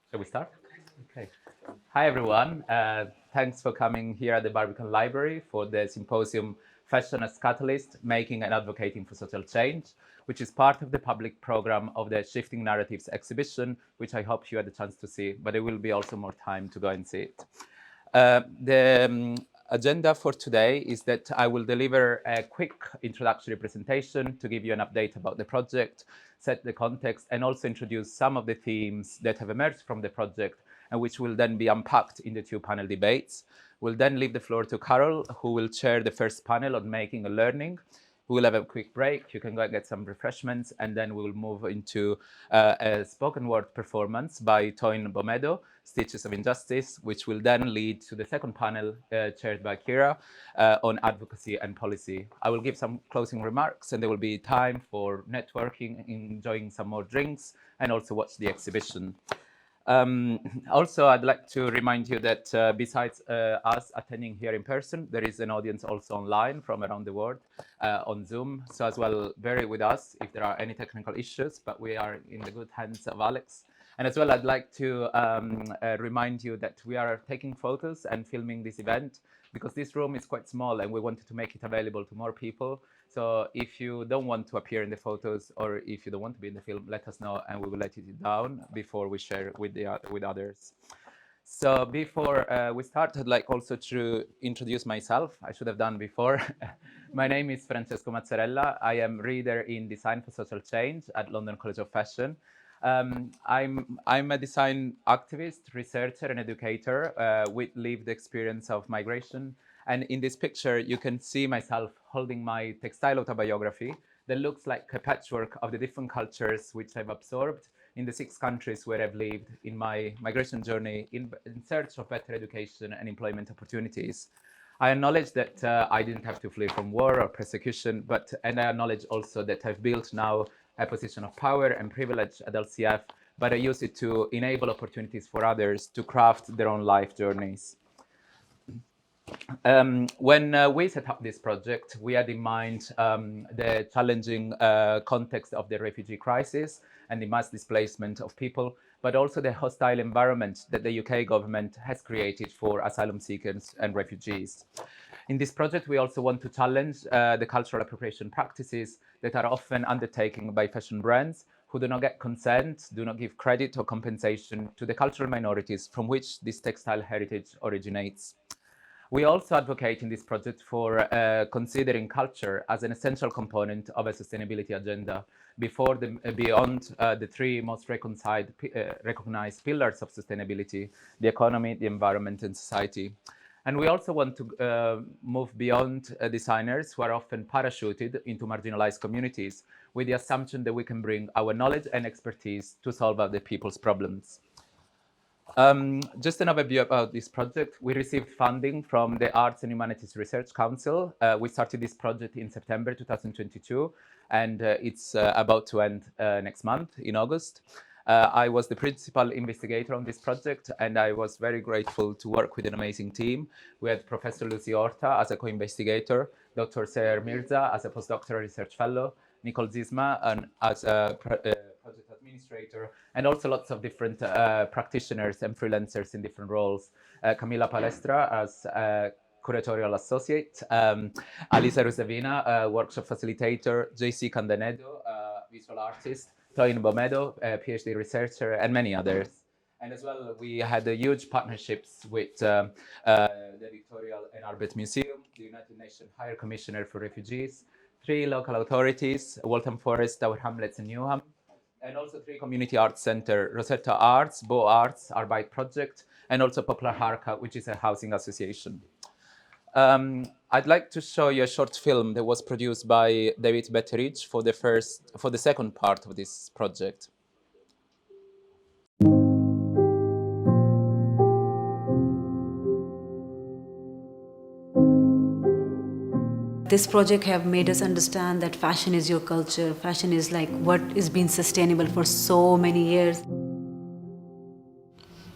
Shall we start? Okay. Hi, everyone. Thanks for coming here at the Barbican Library for the Symposium Fashion as Catalyst, Making and Advocating for Social Change, which is part of the public program of the Shifting Narratives exhibition, which I hope you had the chance to see, but there will be also more time to go and see it. The agenda for today is that I will deliver a quick introductory presentation to give you an update about the project, set the context, and also introduce some of the themes that have emerged from the project and which will then be unpacked in the two panel debates. We'll then leave the floor to Carole, who will chair the first panel on making and learning. We will have a quick break. You can go and get some refreshments, and then we will move into a spoken word performance by Toyin Gbomedo, Stitches of Injustice, which will then lead to the second panel chaired by Ciara on advocacy and policy. I will give some closing remarks, and there will be time for networking, enjoying some more drinks, and also watch the exhibition. Also, I'd like to remind you that besides us attending here in person, there is an audience also online from around the world on Zoom. So as well, bear with us if there are any technical issues, but we are in the good hands of Alex. And as well, I'd like to remind you that we are taking photos and filming this event because this room is quite small and we wanted to make it available to more people. So if you don't want to appear in the photos or if you don't want to be in the film, let us know and we will let it down before we share with others. So before we start, I'd like also to introduce myself. I should have done before. My name is Francesco Mazzarella. I am reader in Design for Social Change at London College of Fashion. I'm a design activist, researcher, and educator with lived experience of migration. And in this picture, you can see myself holding my textile autobiography that looks like a patchwork of the different cultures which I've absorbed in the 6 countries where I've lived in my migration journey in search of better education and employment opportunities. I acknowledge that I didn't have to flee from war or persecution, and I acknowledge also that I've built now a position of power and privilege at LCF, but I use it to enable opportunities for others to craft their own life journeys. When we set up this project, we had in mind the challenging context of the refugee crisis and the mass displacement of people, but also the hostile environment that the UK government has created for asylum seekers and refugees. In this project, we also want to challenge the cultural appropriation practices that are often undertaken by fashion brands who do not get consent, do not give credit or compensation to the cultural minorities from which this textile heritage originates. We also advocate in this project for considering culture as an essential component of a sustainability agenda beyond the 3 most recognized pillars of sustainability: the economy, the environment, and society. And we also want to move beyond designers who are often parachuted into marginalized communities with the assumption that we can bring our knowledge and expertise to solve other people's problems. Just an overview about this project. We received funding from the Arts and Humanities Research Council. We started this project in September 2022, and it's about to end next month in August. I was the principal investigator on this project, and I was very grateful to work with an amazing team. We had Professor Lucy Horta as a co-investigator, Dr. Seher Mirza as a postdoctoral research fellow, Nicole Zisma as a project administrator, and also lots of different practitioners and freelancers in different roles. Camilla Palestra as curatorial associate, Alisa Ruzavina, workshop facilitator, JC Candanedo, visual artist, Toyin Gbomedo, PhD researcher, and many others. And as well, we had huge partnerships with the Victorial and Albert Museum, the United Nations High Commissioner for Refugees, 3 local authorities, Waltham Forest, Tower Hamlets, and Newham, and also 3 community arts centers: Rosetta Arts, Bo Arts, Arbeit Project, and also Poplar Harka, which is a housing association. I'd like to show you a short film that was produced by Tabitha Ross for the second part of this project. This project have made us understand that fashion is your culture. Fashion is like what is been sustainable for so many years.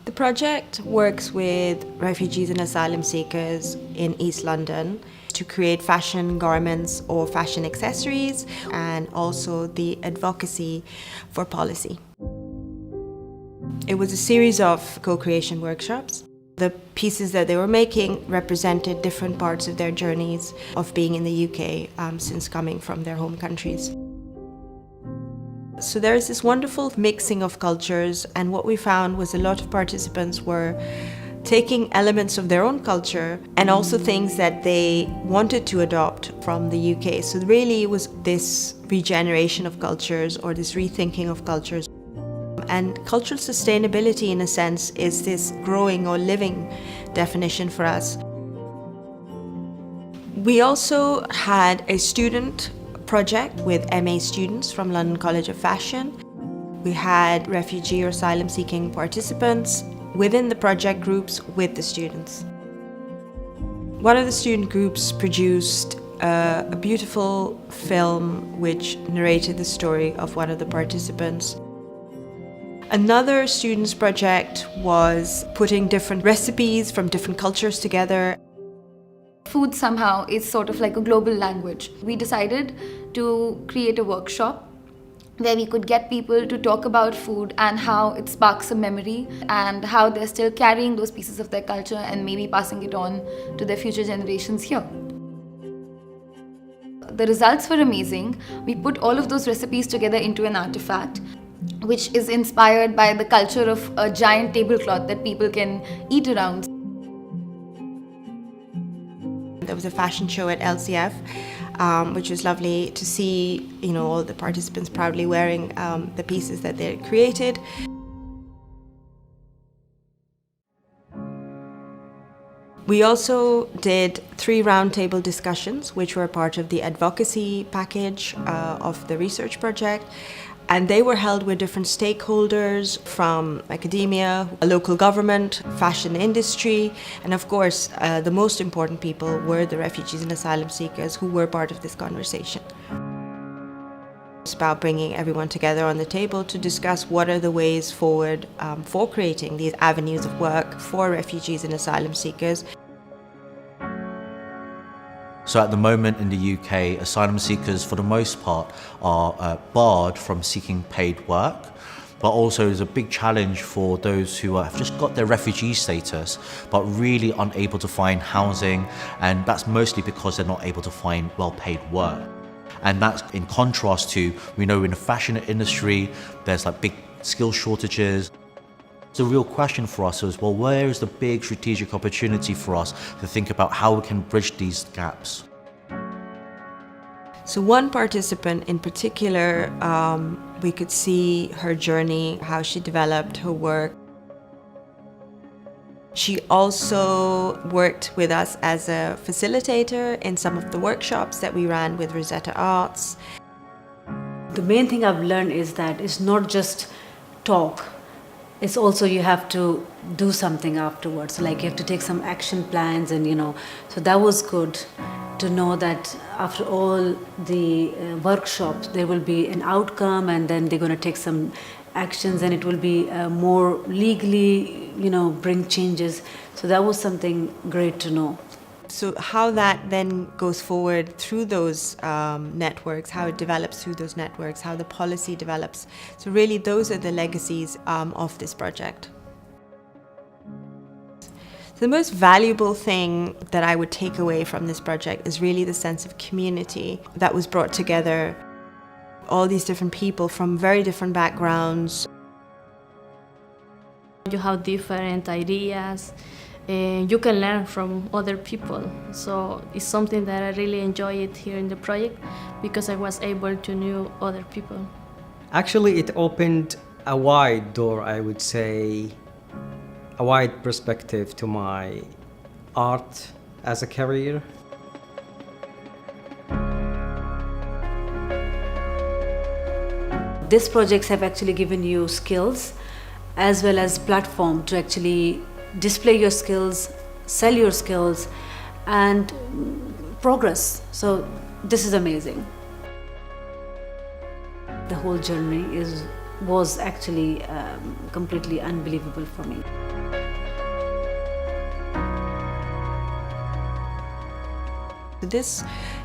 The project works with refugees and asylum seekers in East London to create fashion garments or fashion accessories, and also the advocacy for policy. It was a series of co-creation workshops. The pieces that they were making represented different parts of their journeys of being in the UK since coming from their home countries. So there is this wonderful mixing of cultures, and what we found was a lot of participants were taking elements of their own culture and also things that they wanted to adopt from the UK. So really it was this regeneration of cultures or this rethinking of cultures. And cultural sustainability, in a sense, is this growing or living definition for us. We also had a student project with MA students from London College of Fashion. We had refugee or asylum-seeking participants within the project groups with the students. One of the student groups produced a beautiful film which narrated the story of one of the participants. Another student's project was putting different recipes from different cultures together. Food somehow is sort of like a global language. We decided to create a workshop where we could get people to talk about food and how it sparks a memory and how they're still carrying those pieces of their culture and maybe passing it on to their future generations here. The results were amazing. We put all of those recipes together into an artifact, which is inspired by the culture of a giant tablecloth that people can eat around. There was a fashion show at LCF, which was lovely to see, all the participants proudly wearing the pieces that they had created. We also did 3 roundtable discussions, which were part of the advocacy package of the research project. And they were held with different stakeholders from academia, local government, fashion industry, and of course, the most important people were the refugees and asylum seekers who were part of this conversation. It's about bringing everyone together on the table to discuss what are the ways forward for creating these avenues of work for refugees and asylum seekers. So at the moment in the UK, asylum seekers for the most part are barred from seeking paid work, but also there's a big challenge for those who have just got their refugee status but really unable to find housing, and that's mostly because they're not able to find well-paid work. And that's in contrast to, we know in the fashion industry, there's like big skill shortages. The real question for us is, well, where is the big strategic opportunity for us to think about how we can bridge these gaps? So one participant in particular, we could see her journey, how she developed her work. She also worked with us as a facilitator in some of the workshops that we ran with Rosetta Arts. The main thing I've learned is that it's not just talk. It's also you have to do something afterwards. Like you have to take some action plans and, so that was good to know that after all the workshops, there will be an outcome and then they're going to take some actions and it will be more legally, bring changes. So that was something great to know. So how that then goes forward through those networks, how it develops through those networks, how the policy develops. So really those are the legacies of this project. So the most valuable thing that I would take away from this project is really the sense of community that was brought together. All these different people from very different backgrounds. You have different ideas. You can learn from other people, so it's something that I really enjoy it here in the project because I was able to know other people. Actually, it opened a wide door, I would say, a wide perspective to my art as a career. These projects have actually given you skills as well as platform to actually display your skills, sell your skills, and progress. So this is amazing. The whole journey was actually completely unbelievable for me. This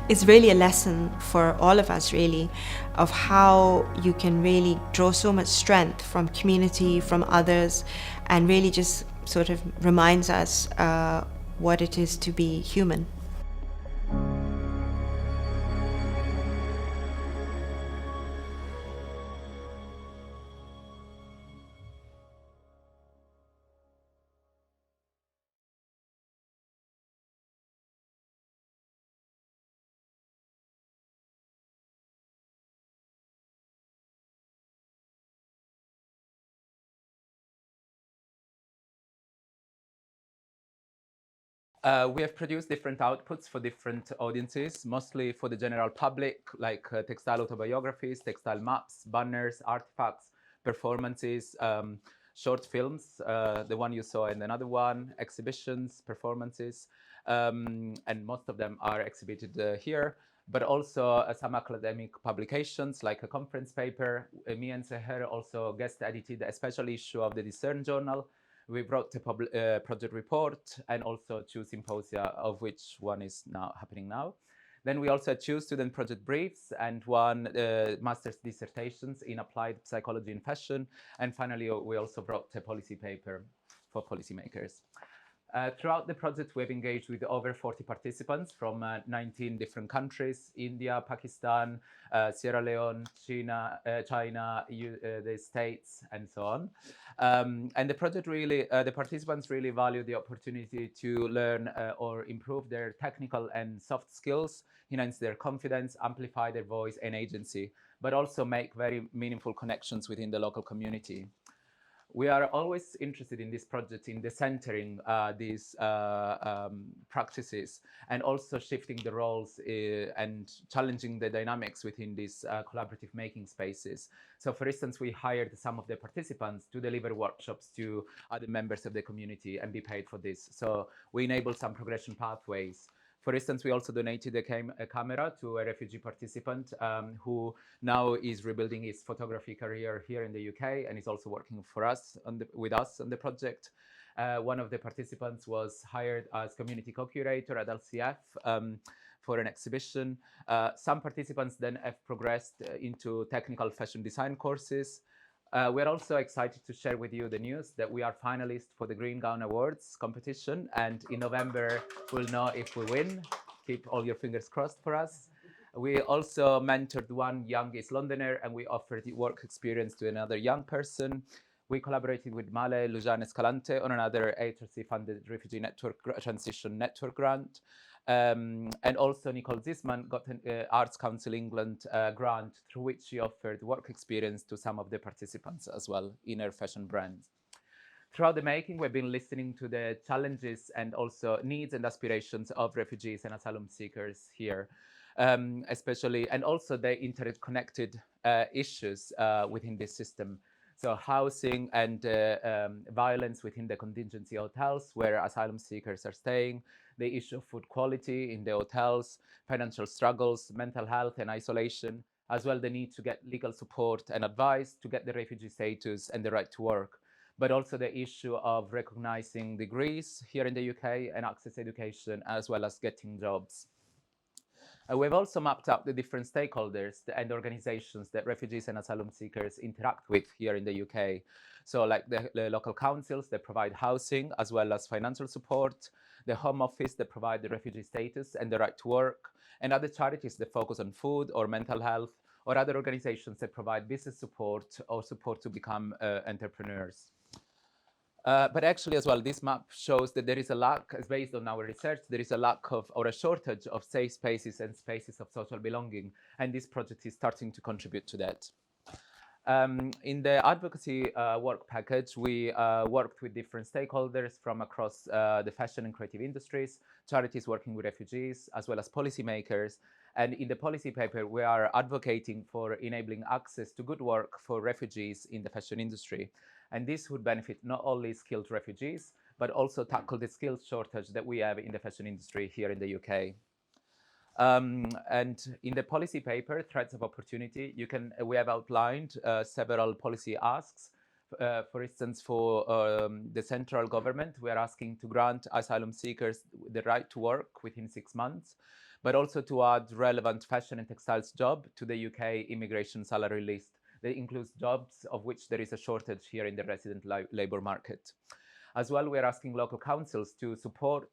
it's really a lesson for all of us, really, of how you can really draw so much strength from community, from others, and really just sort of reminds us what it is to be human. We have produced different outputs for different audiences, mostly for the general public, like textile autobiographies, textile maps, banners, artifacts, performances, short films, the one you saw and another one, exhibitions, performances, and most of them are exhibited here, but also some academic publications like a conference paper. Me and Seher also guest edited a special issue of the Discern Journal. We wrote a project report and also 2 symposia, of which one is now happening now. Then we also had 2 student project briefs and 1 master's dissertations in applied psychology in fashion. And finally, we also brought a policy paper for policymakers. Throughout the project, we've engaged with over 40 participants from 19 different countries: India, Pakistan, Sierra Leone, China, the States, and so on. And the project really, the participants really value the opportunity to learn or improve their technical and soft skills, enhance their confidence, amplify their voice and agency, but also make very meaningful connections within the local community. We are always interested in this project in decentering these practices and also shifting the roles and challenging the dynamics within these collaborative making spaces. So for instance, we hired some of the participants to deliver workshops to other members of the community and be paid for this. So we enable some progression pathways. For instance, we also donated a camera to a refugee participant who now is rebuilding his photography career here in the UK and is also working for us with us on the project. One of the participants was hired as community co-curator at LCF for an exhibition. Some participants then have progressed into technical fashion design courses. We're also excited to share with you the news that we are finalists for the Green Gown Awards competition, and in November we'll know if we win. Keep all your fingers crossed for us. We also mentored 1 young East Londoner, and we offered work experience to another young person. We collaborated with Malé Luján Escalante on another HRC-funded Refugee Network Transition Network grant. And also Nicole Zisman got an Arts Council England grant through which she offered work experience to some of the participants as well in her fashion brands. Throughout the making, we've been listening to the challenges and also needs and aspirations of refugees and asylum seekers here, especially, and also the interconnected issues within this system. So housing and violence within the contingency hotels where asylum seekers are staying, the issue of food quality in the hotels, financial struggles, mental health and isolation, as well the need to get legal support and advice to get the refugee status and the right to work, but also the issue of recognizing degrees here in the UK and access to education, as well as getting jobs. We've also mapped out the different stakeholders and organizations that refugees and asylum seekers interact with here in the UK. So like the local councils that provide housing as well as financial support, the Home Office that provide the refugee status and the right to work, and other charities that focus on food or mental health, or other organizations that provide business support or support to become entrepreneurs. But actually as well, this map shows that there is a lack, as based on our research, there is a lack of or a shortage of safe spaces and spaces of social belonging. And this project is starting to contribute to that. In the advocacy work package, we worked with different stakeholders from across the fashion and creative industries, charities working with refugees, as well as policymakers. And in the policy paper, we are advocating for enabling access to good work for refugees in the fashion industry. And this would benefit not only skilled refugees, but also tackle the skills shortage that we have in the fashion industry here in the UK. And in the policy paper, Threats of Opportunity, we have outlined several policy asks. For instance, for the central government, we are asking to grant asylum seekers the right to work within 6 months. but also to add relevant fashion and textiles job to the UK immigration salary list that includes jobs of which there is a shortage here in the resident labour market. As well, we are asking local councils to support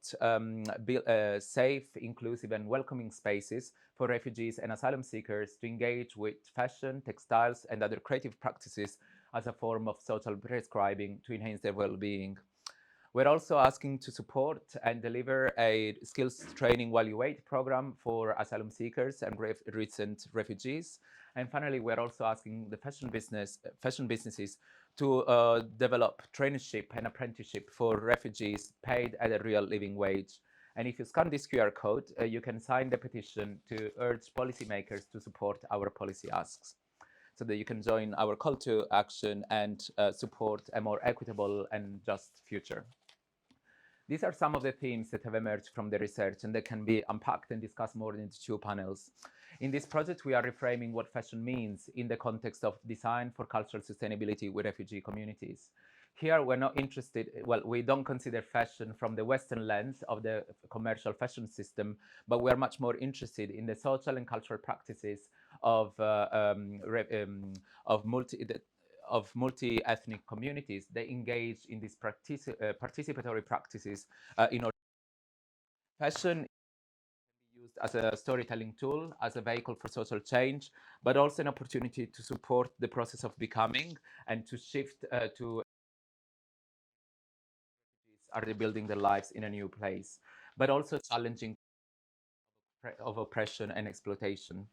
safe, inclusive and welcoming spaces for refugees and asylum seekers to engage with fashion, textiles and other creative practices as a form of social prescribing to enhance their well-being. We're also asking to support and deliver a skills training while you wait program for asylum seekers and recent refugees. And finally, we're also asking the fashion businesses to develop traineeship and apprenticeship for refugees paid at a real living wage. And if you scan this QR code, you can sign the petition to urge policymakers to support our policy asks, so that you can join our call to action and support a more equitable and just future. These are some of the themes that have emerged from the research and that can be unpacked and discussed more into 2 panels. In this project, we are reframing what fashion means in the context of design for cultural sustainability with refugee communities. Here, we're not interested, well, we don't consider fashion from the Western lens of the commercial fashion system, but we're much more interested in the social and cultural practices of multi-ethnic communities. They engage in these participatory practices in order. Fashion can be used as a storytelling tool, as a vehicle for social change, but also an opportunity to support the process of becoming and to shift to are rebuilding their lives in a new place, but also challenging of oppression and exploitation.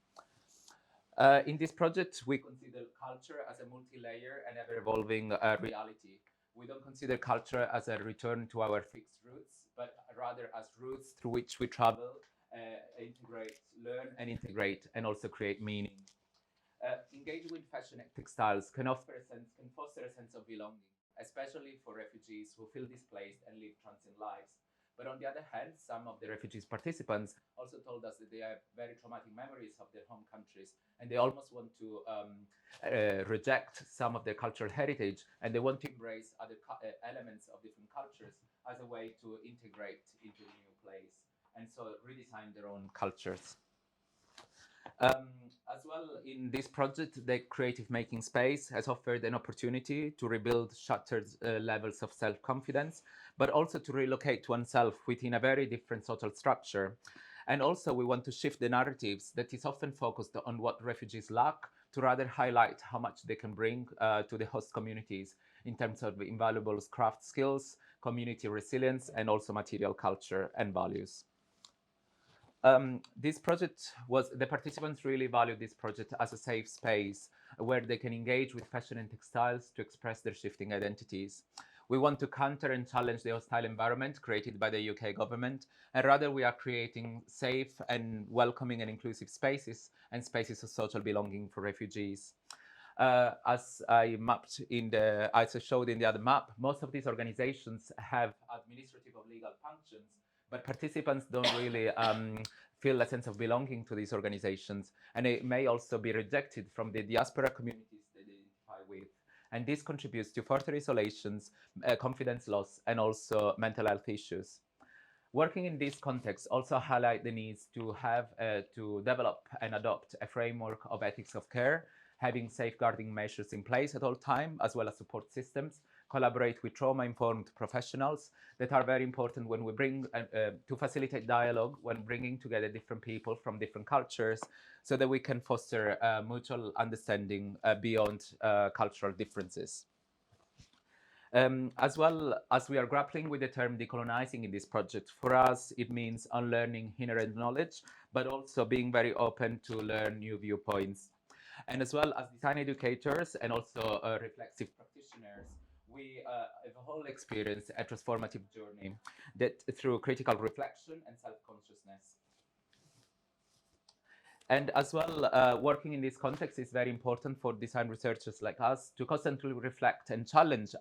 In this project, we consider culture as a multi-layer and ever-evolving reality. We don't consider culture as a return to our fixed roots, but rather as roots through which we travel, integrate, learn and integrate, and also create meaning. Engaging with fashion and textiles can foster a sense of belonging, especially for refugees who feel displaced and live transient lives. But on the other hand, some of the refugees participants also told us that they have very traumatic memories of their home countries, and they almost want to reject some of their cultural heritage, and they want to embrace other elements of different cultures as a way to integrate into the new place, and so redesign their own cultures. As well, in this project, the creative making space has offered an opportunity to rebuild shattered levels of self-confidence, but also to relocate oneself within a very different social structure. And also, we want to shift the narratives that is often focused on what refugees lack to rather highlight how much they can bring to the host communities in terms of invaluable craft skills, community resilience, and also material culture and values. This project the participants really valued this project as a safe space where they can engage with fashion and textiles to express their shifting identities. We want to counter and challenge the hostile environment created by the UK government, and rather we are creating safe and welcoming and inclusive spaces and spaces of social belonging for refugees. As I showed in the other map, most of these organizations have administrative or legal functions, but participants don't really feel a sense of belonging to these organizations, and it may also be rejected from the diaspora communities they identify with. And this contributes to further isolations, confidence loss, and also mental health issues. Working in this context also highlight the needs to have to develop and adopt a framework of ethics of care, having safeguarding measures in place at all times, as well as support systems, collaborate with trauma-informed professionals that are very important when we bring to facilitate dialogue when bringing together different people from different cultures, so that we can foster mutual understanding beyond cultural differences. As well as we are grappling with the term decolonizing in this project, for us it means unlearning inherent knowledge, but also being very open to learn new viewpoints. And as well as design educators and also reflexive practitioners, we have a whole experience a transformative journey that through critical reflection and self-consciousness. And as well, working in this context is very important for design researchers like us to constantly reflect and challenge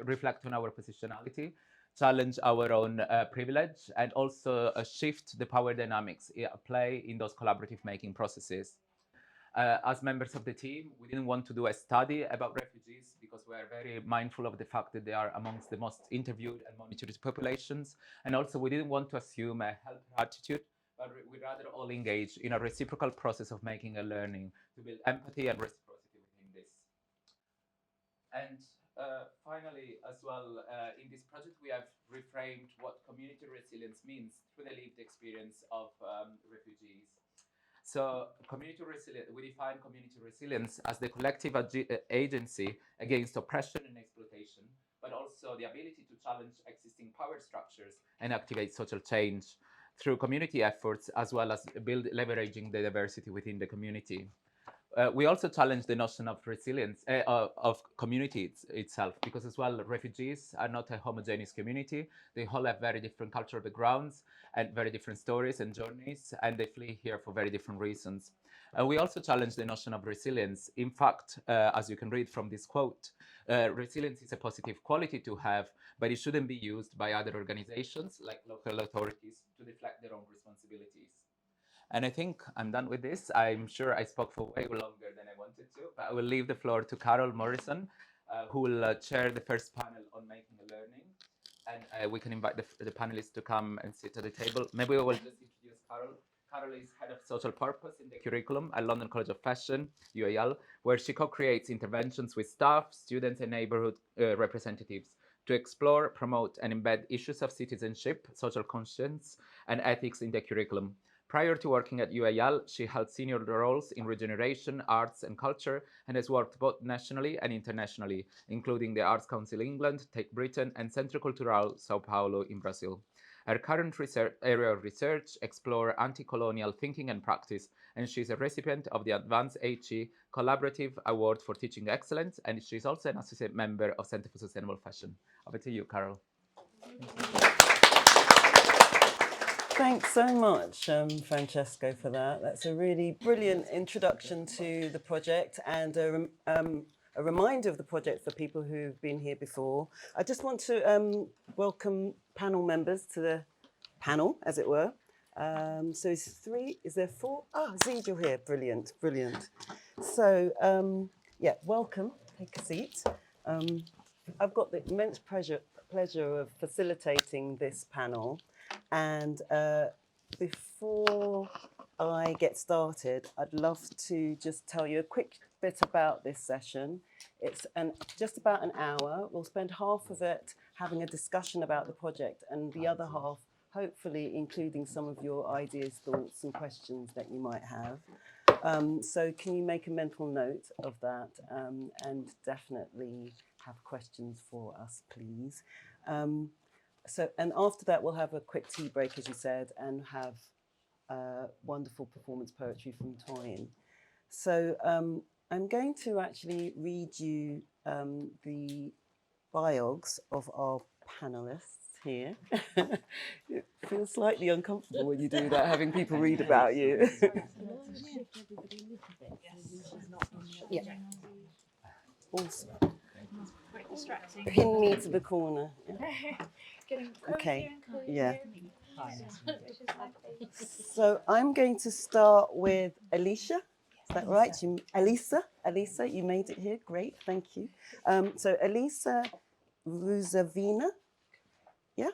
reflect on our positionality, challenge our own privilege, and also shift the power dynamics at play in those collaborative making processes. As members of the team, we didn't want to do a study about refugees because we are very mindful of the fact that they are amongst the most interviewed and monitored populations. And also we didn't want to assume a helper attitude, but we rather all engage in a reciprocal process of making and learning to build empathy and reciprocity within this. And finally, as well, in this project, we have reframed what community resilience means through the lived experience of refugees. So we define community resilience as the collective agency against oppression and exploitation, but also the ability to challenge existing power structures and activate social change through community efforts, as well as leveraging the diversity within the community. We also challenge the notion of resilience of community itself, because as well, refugees are not a homogeneous community. They all have very different cultural backgrounds and very different stories and journeys, and they flee here for very different reasons. We also challenge the notion of resilience. In fact, as you can read from this quote, resilience is a positive quality to have, but it shouldn't be used by other organizations like local authorities to deflect their own responsibilities. And I think I'm done with this. I'm sure I spoke for way longer than I wanted to, but I will leave the floor to Carole Morrison, who will chair the first panel on making a learning. And we can invite the panelists to come and sit at the table. Maybe we will just introduce Carole. Carole is head of social purpose in the curriculum at London College of Fashion, UAL, where she co-creates interventions with staff, students, and neighborhood representatives to explore, promote, and embed issues of citizenship, social conscience, and ethics in the curriculum. Prior to working at UAL, she held senior roles in regeneration, arts and culture, and has worked both nationally and internationally, including the Arts Council England, Take Britain, and Centro Cultural Sao Paulo in Brazil. Her current area of research explores anti-colonial thinking and practice, and she's a recipient of the Advanced HE Collaborative Award for Teaching Excellence, and she's also an associate member of Centre for Sustainable Fashion. Over to you, Carole. Thanks so much, Francesco, for that. That's a really brilliant introduction to the project and a reminder of the project for people who've been here before. I just want to welcome panel members to the panel, as it were. So is there four? Ah, Zeej, you're here. Brilliant, brilliant. So, yeah, welcome. Take a seat. I've got the immense pleasure of facilitating this panel. And before I get started, I'd love to just tell you a quick bit about this session. It's just about an hour. We'll spend half of it having a discussion about the project and the other half, hopefully, including some of your ideas, thoughts and questions that you might have. So can you make a mental note of that and definitely have questions for us, please. And after that, we'll have a quick tea break, as you said, and have wonderful performance poetry from Toyin. So I'm going to actually read you the biogs of our panelists here. It feels slightly uncomfortable when you do that, having people read about you. Yeah. Also, pin me to the corner. Okay, yeah. So I'm going to start with Alisa. Is that right? Alisa, you made it here. Great, thank you. So Alisa Ruzavina. Yeah?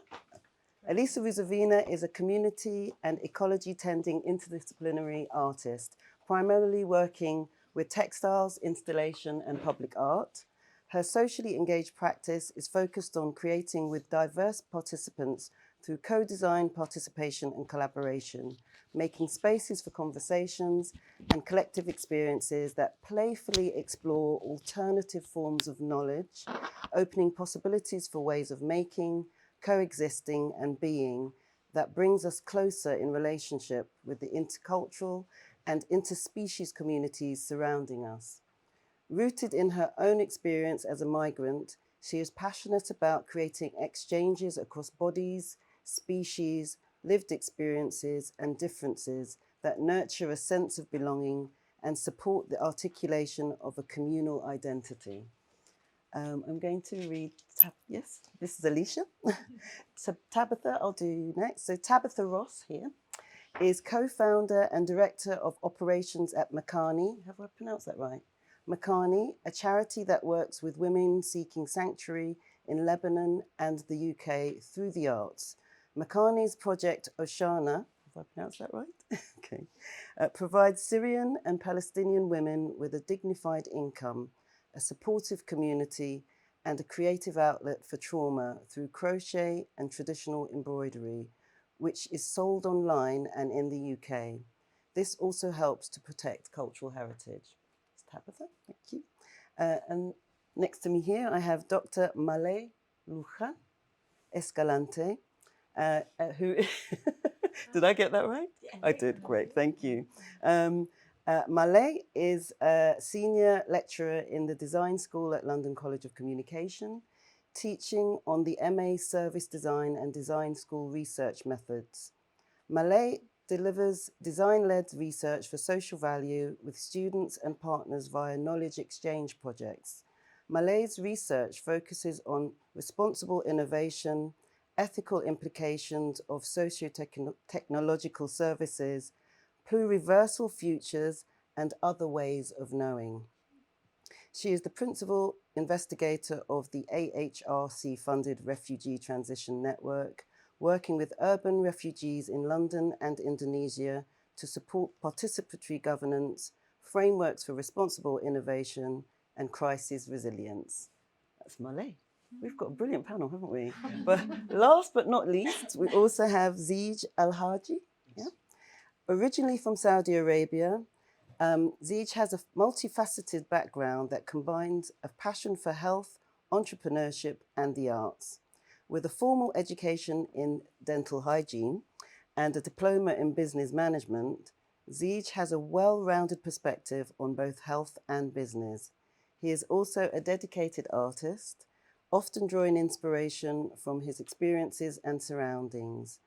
Alisa Ruzavina is a community and ecology tending interdisciplinary artist, primarily working with textiles, installation, and public art. Her socially engaged practice is focused on creating with diverse participants through co-design, participation, and collaboration, making spaces for conversations and collective experiences that playfully explore alternative forms of knowledge, opening possibilities for ways of making, coexisting, and being that brings us closer in relationship with the intercultural and interspecies communities surrounding us. Rooted in her own experience as a migrant, she is passionate about creating exchanges across bodies, species, lived experiences, and differences that nurture a sense of belonging and support the articulation of a communal identity. I'm going to read, yes, this is Alisa. So Tabitha, I'll do next. So Tabitha Ross here is co-founder and director of operations at Makini. Have I pronounced that right? Makini, a charity that works with women seeking sanctuary in Lebanon and the UK through the arts. Makini's project Oshana, I pronounced that right? Okay. Provides Syrian and Palestinian women with a dignified income, a supportive community, and a creative outlet for trauma through crochet and traditional embroidery, which is sold online and in the UK. This also helps to protect cultural heritage. It's Tabitha, thank you. And next to me here, I have Dr. Malé Luján Escalante, who, did I get that right? Yeah. I did, great, thank you. Malé is a senior lecturer in the Design School at London College of Communication, teaching on the MA Service Design and Design School research methods. Malé delivers design-led research for social value with students and partners via knowledge exchange projects. Malé's research focuses on responsible innovation, ethical implications of socio-technological services, pluriversal futures, and other ways of knowing. She is the principal investigator of the AHRC-funded Refugee Transition Network, working with urban refugees in London and Indonesia to support participatory governance, frameworks for responsible innovation, and crisis resilience. That's Malé. We've got a brilliant panel, haven't we? But last but not least, we also have Zeej Alhajji. Yeah? Originally from Saudi Arabia, Zeej has a multifaceted background that combines a passion for health, entrepreneurship, and the arts. With a formal education in dental hygiene and a diploma in business management, Zeej has a well-rounded perspective on both health and business. He is also a dedicated artist, often drawing inspiration from his experiences and surroundings.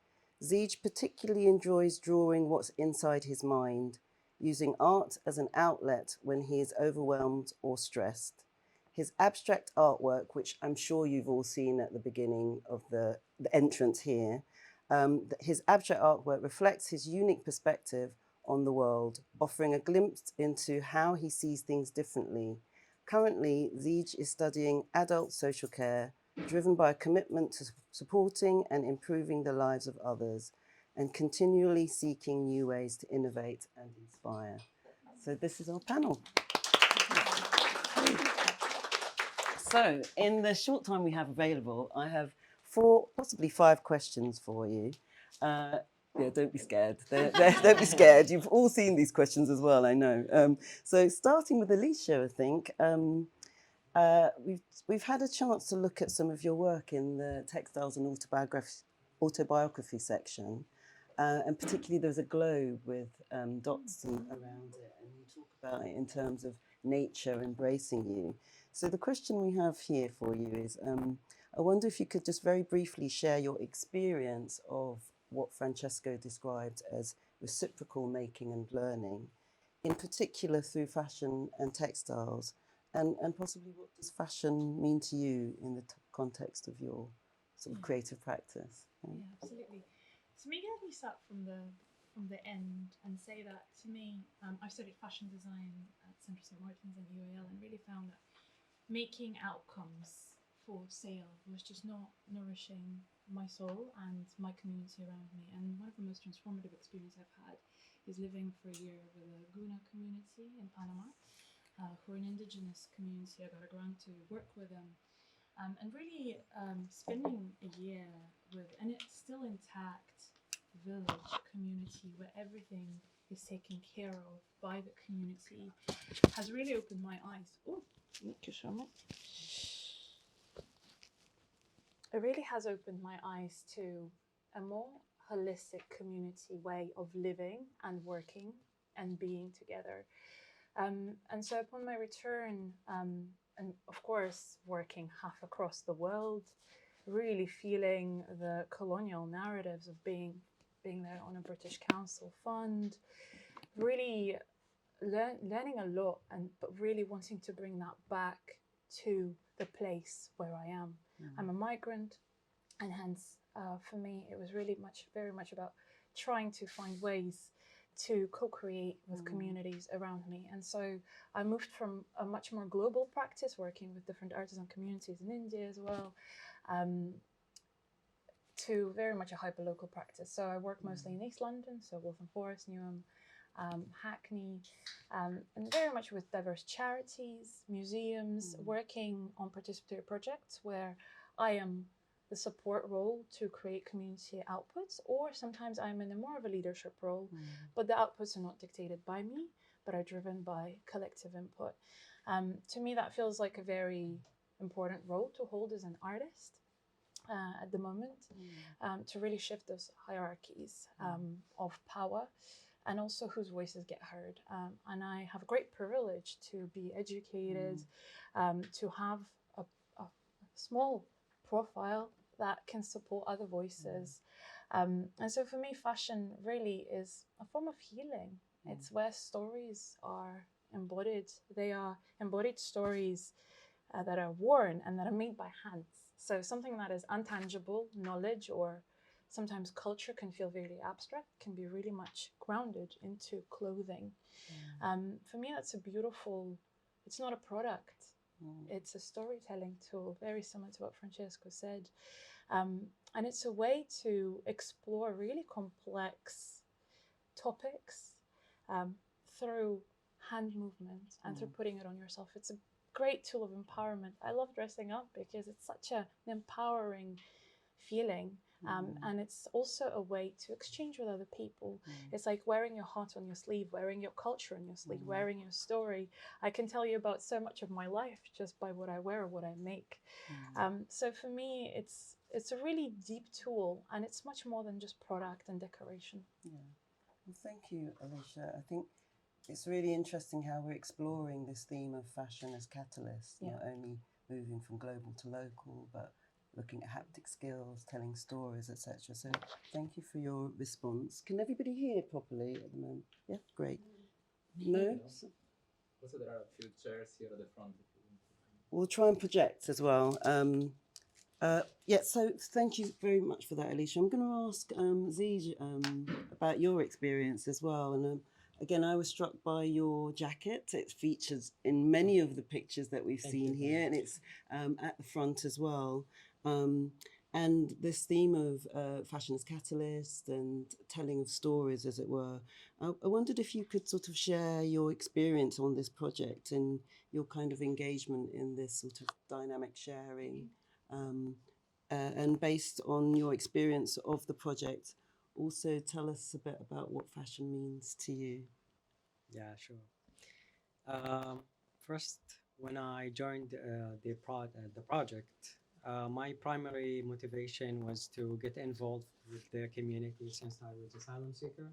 Zeej particularly enjoys drawing what's inside his mind, using art as an outlet when he is overwhelmed or stressed. His abstract artwork, which I'm sure you've all seen at the beginning of the entrance here, his abstract artwork reflects his unique perspective on the world, offering a glimpse into how he sees things differently. Currently, Zeej is studying adult social care, driven by a commitment to supporting and improving the lives of others, and continually seeking new ways to innovate and inspire. So this is our panel. So in the short time we have available, I have 4, possibly 5 questions for you. Yeah, don't be scared. Don't be scared. You've all seen these questions as well, I know. So starting with Alisa, I think, we've had a chance to look at some of your work in the textiles and autobiography section. And particularly there's a globe with dots around it, and you talk about it in terms of nature embracing you. So the question we have here for you is, I wonder if you could just very briefly share your experience of what Francesco described as reciprocal making and learning, in particular through fashion and textiles, and possibly what does fashion mean to you in the context of your sort of creative practice? Yeah, absolutely. So maybe let me start from the end and say that to me, I've studied fashion design at Centre St. Martin's and UAL, and really found that making outcomes for sale was just not nourishing my soul and my community around me. And one of the most transformative experiences I've had is living for a year with a Guna community in Panama, who are an indigenous community. I got a grant to work with them. And really spending a year with, and it's still intact, village community where everything is taken care of by the community has really opened my eyes. Oh, it really has opened my eyes to a more holistic community way of living and working and being together. And so upon my return, and of course working half across the world, really feeling the colonial narratives of being there on a British Council fund, really learning a lot, but really wanting to bring that back to the place where I am. I'm a migrant, and hence for me it was really very much about trying to find ways to co-create with communities around me. And so I moved from a much more global practice, working with different artisan communities in India as well, to very much a hyperlocal practice. So I work mostly in East London, so Waltham Forest, Newham, Hackney, and very much with diverse charities, museums, working on participatory projects where I am the support role to create community outputs, or sometimes I'm in a more of a leadership role, but the outputs are not dictated by me, but are driven by collective input. To me, that feels like a very important role to hold as an artist at the moment, to really shift those hierarchies of power and also whose voices get heard. And I have a great privilege to be educated, to have a small profile that can support other voices. And so for me, fashion really is a form of healing. It's where stories are embodied. They are embodied stories that are worn and that are made by hands. So something that is untangible, knowledge, or sometimes culture can feel very abstract, can be really much grounded into clothing. For me, that's a beautiful, it's not a product. It's a storytelling tool, very similar to what Francesco said. And it's a way to explore really complex topics through hand movement and through putting it on yourself. It's a great tool of empowerment. I love dressing up because it's such an empowering feeling. And it's also a way to exchange with other people. It's like wearing your heart on your sleeve, wearing your culture on your sleeve, wearing your story. I can tell you about so much of my life just by what I wear or what I make. So for me, it's a really deep tool, and it's much more than just product and decoration. Well, thank you, Alisa. I think it's really interesting how we're exploring this theme of fashion as catalyst, not only moving from global to local, but looking at haptic skills, telling stories, etc. So thank you for your response. Can everybody hear properly at the moment? Yeah, great. No? Also, there are a few chairs here at the front. We'll try and project as well. So thank you very much for that, Alisa. I'm going to ask Zeej about your experience as well. And again, I was struck by your jacket. It features in many of the pictures that we've seen here, and it's at the front as well. And this theme of fashion as catalyst and telling of stories, as it were. I wondered if you could sort of share your experience on this project and your kind of engagement in this sort of dynamic sharing. And based on your experience of the project, also tell us a bit about what fashion means to you. Yeah, sure. First, when I joined the project, my primary motivation was to get involved with the community since I was asylum seeker,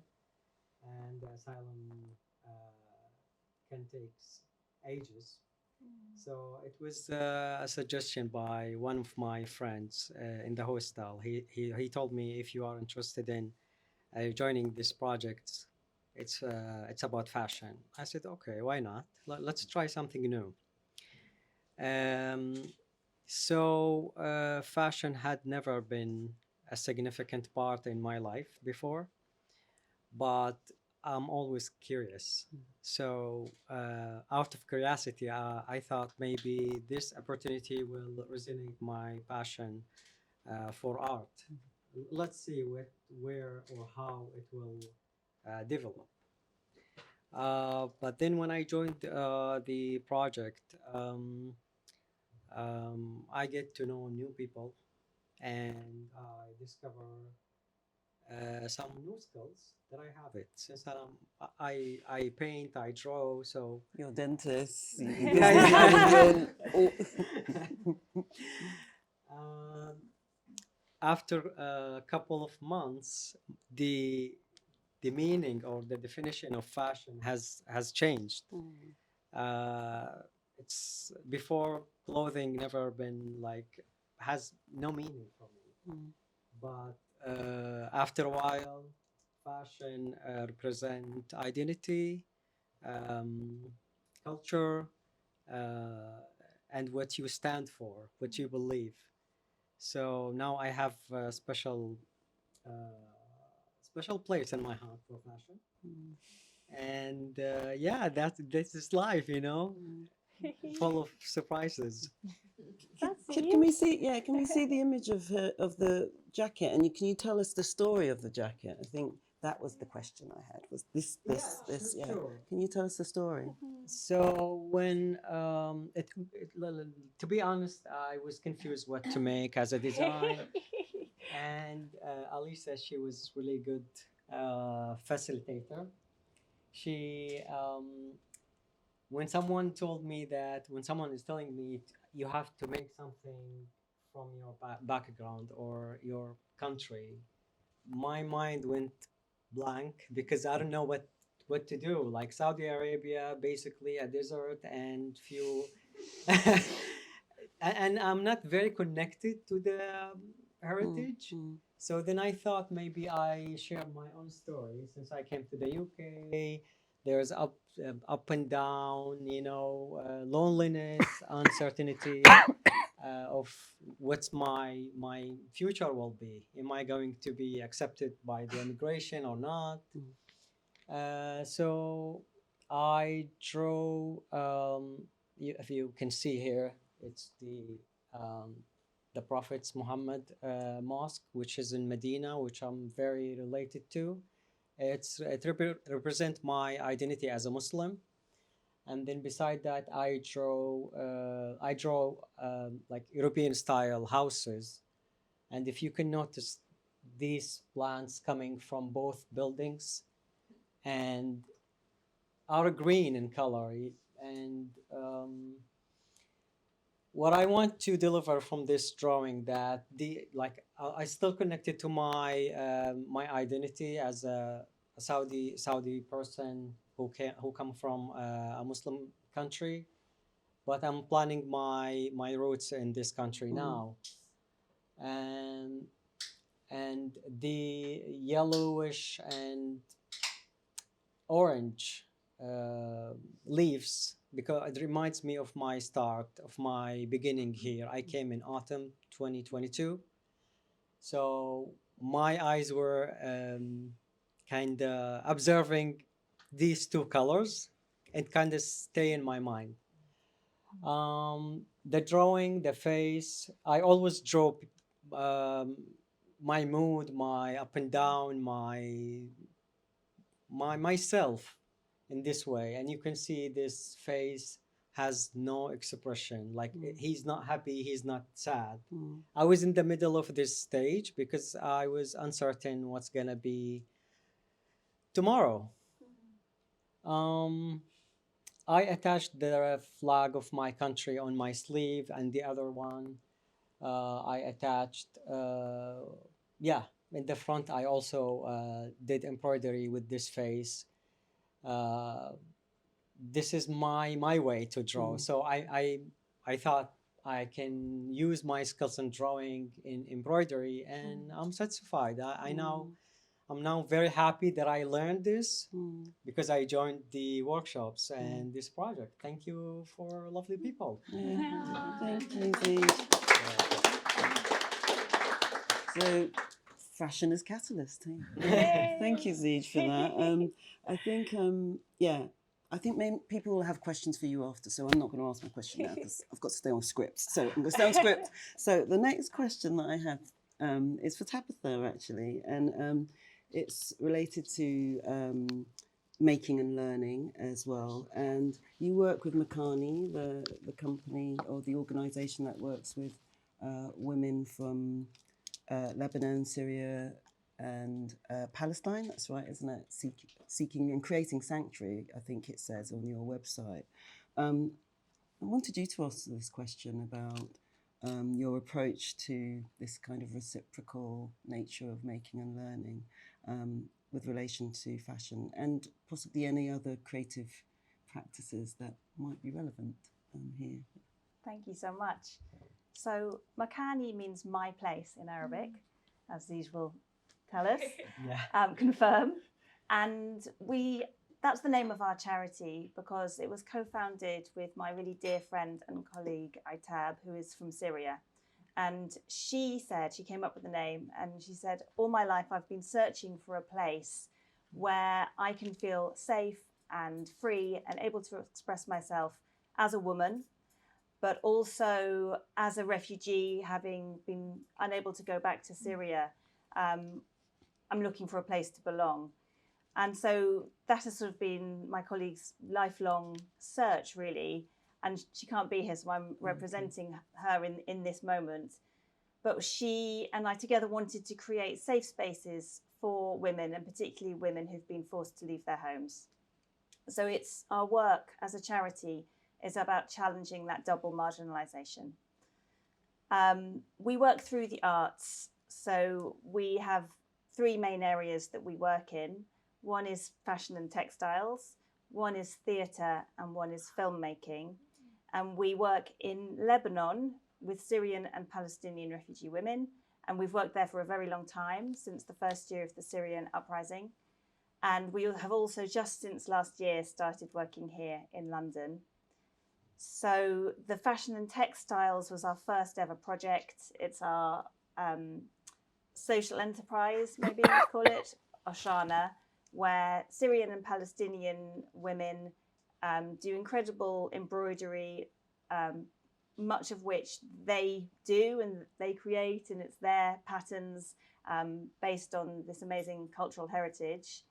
and asylum can take ages. So it was a suggestion by one of my friends in the hostel. He told me, if you are interested in joining this project, it's about fashion. I said, okay, why not? Let's try something new. So fashion had never been a significant part in my life before, but I'm always curious. So out of curiosity, I thought maybe this opportunity will resonate my passion for art. Let's see where or how it will develop. But then when I joined the project, I get to know new people, and I discover some new skills that I have it since I paint, I draw. So You're a dentist. After a couple of months, the meaning or the definition of fashion has changed. It's before, clothing never been like, has no meaning for me. But after a while, fashion represent identity, culture, and what you stand for, what you believe. So now I have a special place in my heart for fashion. And this is life, full of surprises. That's Can we see? Yeah, can we see the image of her, of the jacket? And can you tell us the story of the jacket? I think that was the question I had. Was this? Yeah. Sure. Can you tell us the story? So when to be honest, I was confused what to make as a design, and Alisa, she was really good facilitator. She when someone told me that when someone is telling me you have to make something from your background or your country, my mind went blank because I don't know what to do. Like Saudi Arabia, basically a desert and few, and I'm not very connected to the heritage. So then I thought maybe I share my own story since I came to the UK. There's up and down, loneliness, uncertainty of what's my future will be. Am I going to be accepted by the immigration or not? So I drew. If you can see here, it's the Prophet's Muhammad mosque, which is in Medina, which I'm very related to. It represents my identity as a Muslim, and then beside that, I draw like European style houses, and if you can notice, these plants coming from both buildings, and are green in color, and what I want to deliver from this drawing that I still connected to my identity as a Saudi person who come from a Muslim country, but I'm planning my roots in this country now, and the yellowish and orange leaves, because it reminds me of my start, of my beginning here. I came in autumn 2022, so my eyes were kind of observing these two colors and kind of stay in my mind. The drawing, the face, I always draw my mood, my up and down, myself in this way, and you can see this face has no expression, like he's not happy, he's not sad. I was in the middle of this stage because I was uncertain what's gonna be tomorrow. I attached the flag of my country on my sleeve, and the other one I attached in the front. I also did embroidery with this face. This is my way to draw. So I thought I can use my skills in drawing in embroidery, and I'm satisfied. I'm now very happy that I learned this because I joined the workshops and this project. Thank you for lovely people. Thank you, Zeej. So, fashion is catalyst. Thank you, Zeej, for that. I think maybe people will have questions for you after, so I'm not going to ask my question now because I've got to stay on script. So I'm going to stay on script. So the next question that I have is for Tabitha, actually, and it's related to making and learning as well. And you work with Makini, the company or the organisation that works with women from Lebanon, Syria, and Palestine. That's right, isn't it? Seeking and creating sanctuary, I think it says on your website. I wanted you to ask this question about your approach to this kind of reciprocal nature of making and learning with relation to fashion, and possibly any other creative practices that might be relevant here. Thank you so much. So Makini means my place in Arabic, as these will tell us, confirm. And that's the name of our charity because it was co-founded with my really dear friend and colleague, Aitab, who is from Syria. And she came up with the name, and she said, all my life I've been searching for a place where I can feel safe and free and able to express myself as a woman, but also as a refugee, having been unable to go back to Syria, I'm looking for a place to belong. And so that has sort of been my colleague's lifelong search, really. And she can't be here, so I'm representing her in this moment. But she and I together wanted to create safe spaces for women, and particularly women who've been forced to leave their homes. So it's our work as a charity is about challenging that double marginalisation. We work through the arts. So we have 3 main areas that we work in. One is fashion and textiles, one is theatre, and one is filmmaking. And we work in Lebanon with Syrian and Palestinian refugee women. And we've worked there for a very long time, since the first year of the Syrian uprising. And we have also just since last year started working here in London. So the fashion and textiles was our first ever project. It's our social enterprise, maybe we'd call it, Oshana, where Syrian and Palestinian women do incredible embroidery, much of which they do and they create, and it's their patterns based on this amazing cultural heritage.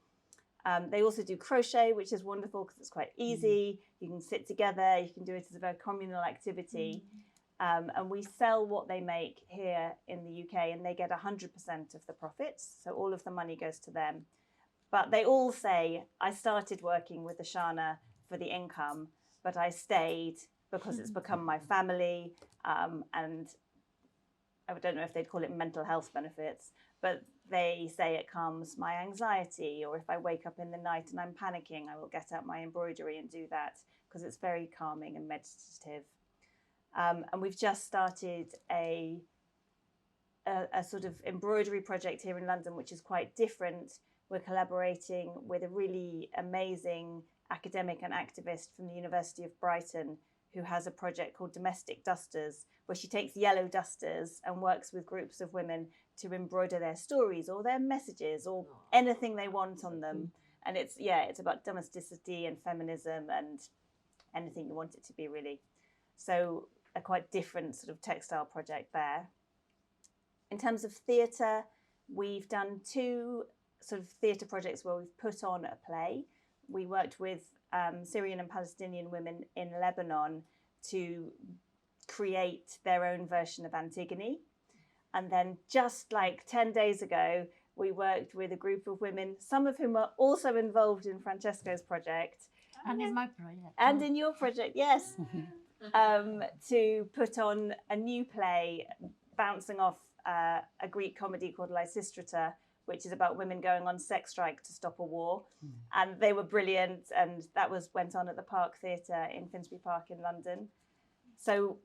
They also do crochet, which is wonderful because it's quite easy. You can sit together, you can do it as a very communal activity. And we sell what they make here in the UK, and they get 100% of the profits. So all of the money goes to them. But they all say, I started working with Oshana for the income, but I stayed because it's become my family. And I don't know if they'd call it mental health benefits, but they say it calms my anxiety, or if I wake up in the night and I'm panicking, I will get out my embroidery and do that because it's very calming and meditative. And we've just started a sort of embroidery project here in London, which is quite different. We're collaborating with a really amazing academic and activist from the University of Brighton who has a project called Domestic Dusters, where she takes yellow dusters and works with groups of women to embroider their stories or their messages or anything they want on them. And it's about domesticity and feminism and anything you want it to be, really. So a quite different sort of textile project there. In terms of theatre, we've done 2 sort of theatre projects where we've put on a play. We worked with Syrian and Palestinian women in Lebanon to create their own version of Antigone. And then just like 10 days ago, we worked with a group of women, some of whom are also involved in Francesco's project. And in my project. And in your project, yes. To put on a new play bouncing off a Greek comedy called Lysistrata, which is about women going on sex strike to stop a war. And they were brilliant, and that went on at the Park Theatre in Finsbury Park in London. So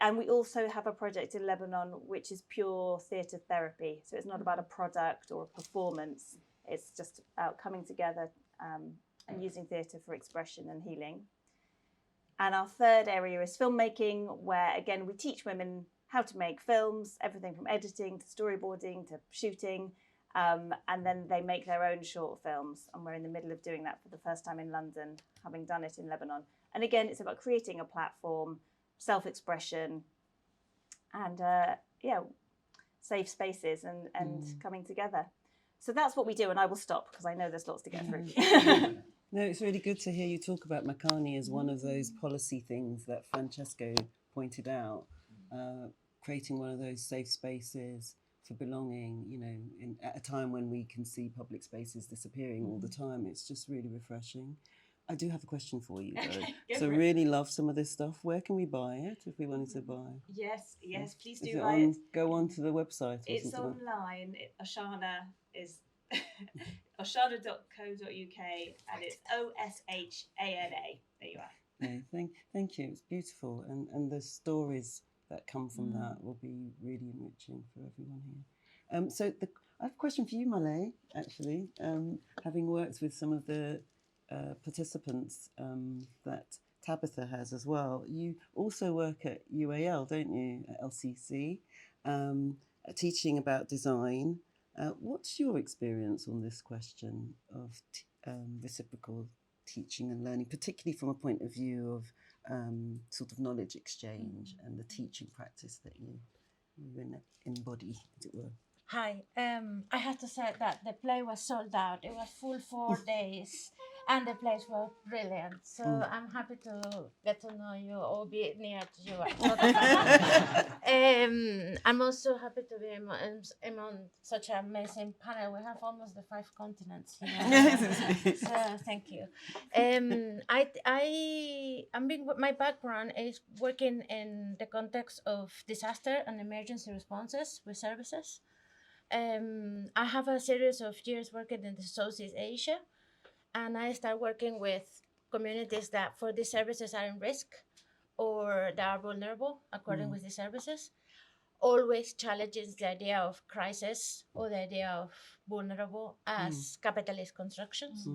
and we also have a project in Lebanon which is pure theatre therapy. So it's not about a product or a performance. It's just about coming together and using theatre for expression and healing. And our third area is filmmaking, where again we teach women how to make films, everything from editing to storyboarding to shooting. And then they make their own short films. And we're in the middle of doing that for the first time in London, having done it in Lebanon. And again, it's about creating a platform, self-expression, and safe spaces and coming together. So that's what we do. And I will stop because I know there's lots to get through. No, it's really good to hear you talk about Makini as one of those policy things that Francesco pointed out, creating one of those safe spaces for belonging, at a time when we can see public spaces disappearing all the time. It's just really refreshing. I do have a question for you, though. So really love some of this stuff. Where can we buy it if we wanted to buy? Yes, please do Is it buy it. Go on to the website. It's online. Oshana is oshana.co.uk, and it's OSHANA. There you are. Yeah, thank you. It's beautiful, and the stories that come from that will be really enriching for everyone here. So I have a question for you, Malé, actually. Having worked with some of the participants that Tabitha has as well, you also work at UAL, don't you, at LCC, teaching about design. What's your experience on this question of reciprocal teaching and learning, particularly from a point of view sort of knowledge exchange and the teaching practice that you embody, as it were. Hi, I have to say that the play was sold out. It was full 4 days, and the place was brilliant. So I'm happy to get to know you or be near to you. I'm also happy to be among such an amazing panel. We have almost the 5 continents here. So thank you. My background is working in the context of disaster and emergency responses with services. I have a series of years working in the Southeast Asia, and I start working with communities that for these services are in risk or that are vulnerable according with these services, always challenges the idea of crisis or the idea of vulnerable as capitalist constructions,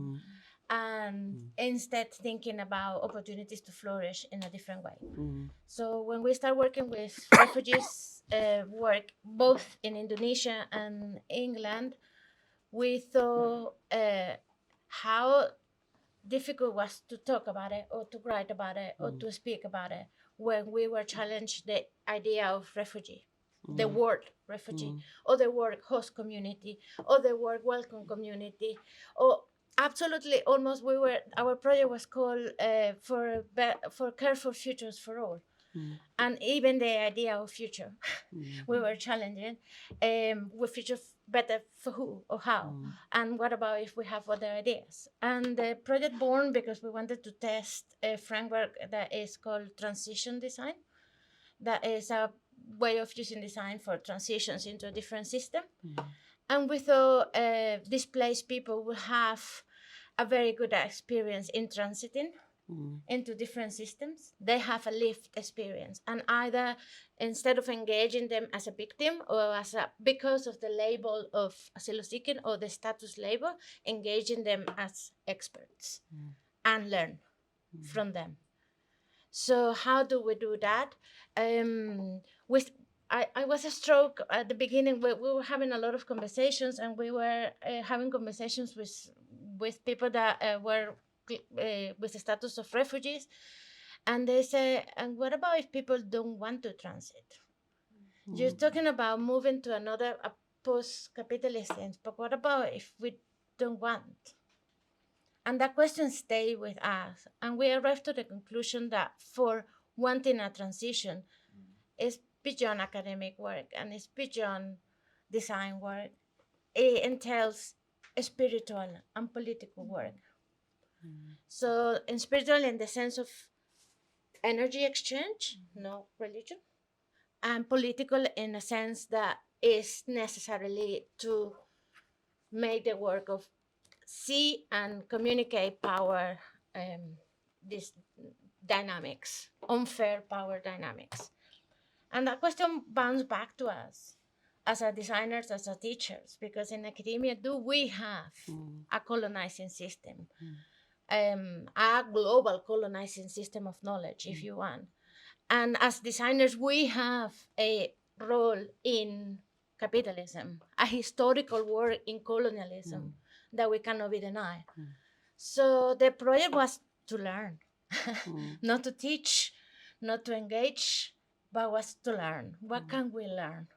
and instead thinking about opportunities to flourish in a different way. So when we start working with refugees work both in Indonesia and England, we thought how difficult it was to talk about it or to write about it or to speak about it when we were challenged the idea of refugee, the word refugee, or the word host community, or the word welcome community, or absolutely almost our project was called for care for futures for all. And even the idea of future, we were challenging with future better for who or how, and what about if we have other ideas? And the project born because we wanted to test a framework that is called transition design. That is a way of using design for transitions into a different system. And we thought displaced people will have a very good experience in transiting into different systems. They have a lived experience, and either instead of engaging them as a victim or because of the label of asylum seeking or the status label, engaging them as experts and learn from them. So how do we do that? I was struck at the beginning. We were having a lot of conversations, and we were having conversations with people that were with the status of refugees, and they say, and what about if people don't want to transit? You're talking about moving to another post-capitalist sense, but what about if we don't want? And that question stayed with us, and we arrived to the conclusion that for wanting a transition is beyond academic work and it's beyond design work. It entails spiritual and political work. So in spiritual in the sense of energy exchange, no religion, and political in a sense that is necessarily to make the work of see and communicate power, these dynamics, unfair power dynamics. And that question bounces back to us as a designers, as a teachers, because in academia, do we have a colonizing system? A global colonizing system of knowledge, if you want. And as designers, we have a role in capitalism, a historical work in colonialism that we cannot be denied. So the project was to learn, not to teach, not to engage, but was to learn. What can we learn?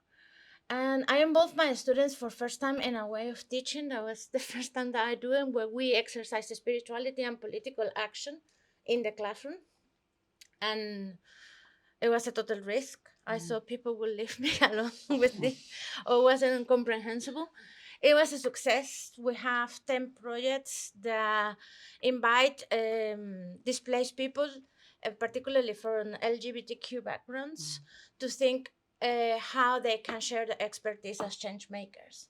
And I involved my students for first time in a way of teaching. That was the first time that I do it, where we exercise spirituality and political action in the classroom. And it was a total risk. I saw people would leave me alone with this, or it wasn't incomprehensible. It was a success. We have 10 projects that invite displaced people, particularly from LGBTQ backgrounds, to think how they can share the expertise as change makers,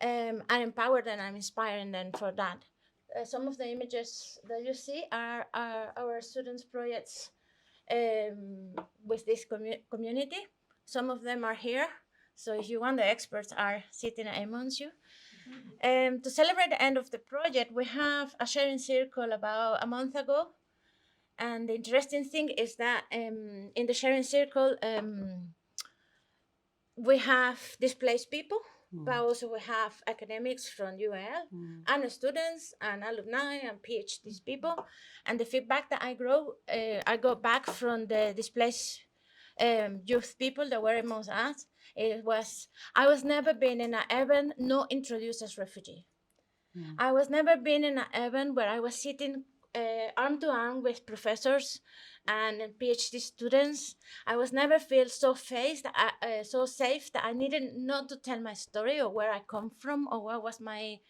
and empower them and inspiring them for that. Some of the images that you see are our students' projects with this community. Some of them are here. So if you want, the experts are sitting amongst you. To celebrate the end of the project, we have a sharing circle about a month ago. And the interesting thing is that in the sharing circle, we have displaced people, but also we have academics from UL and students and alumni and PhD people. And the feedback that I got back from the displaced youth people that were amongst us, it was, I was never been in an event not introduced as refugee. I was never been in an event where I was sitting arm to arm with professors and PhD students. I was never feel so so safe that I needed not to tell my story or where I come from or what was my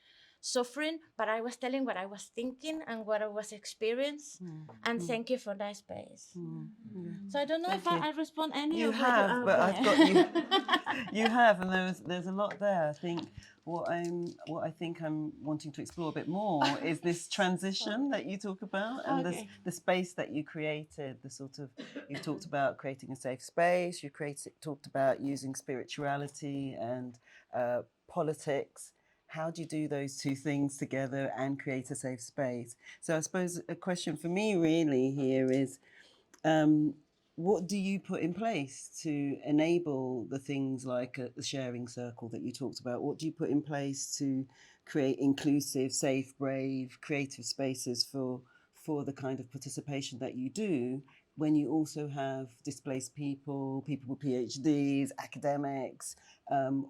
suffering, but I was telling what I was thinking and what I was experiencing. And thank you for that space. So I don't know if I respond any You of have, what but I've got you. You have, and there's a lot there. I think what I think I'm wanting to explore a bit more is this transition that you talk about, and the space that you created. The sort of, you've talked about creating a safe space. You talked about using spirituality and politics. How do you do those two things together and create a safe space? So I suppose a question for me really here is, what do you put in place to enable the things like the sharing circle that you talked about? What do you put in place to create inclusive, safe, brave, creative spaces for the kind of participation that you do, when you also have displaced people, people with PhDs, academics,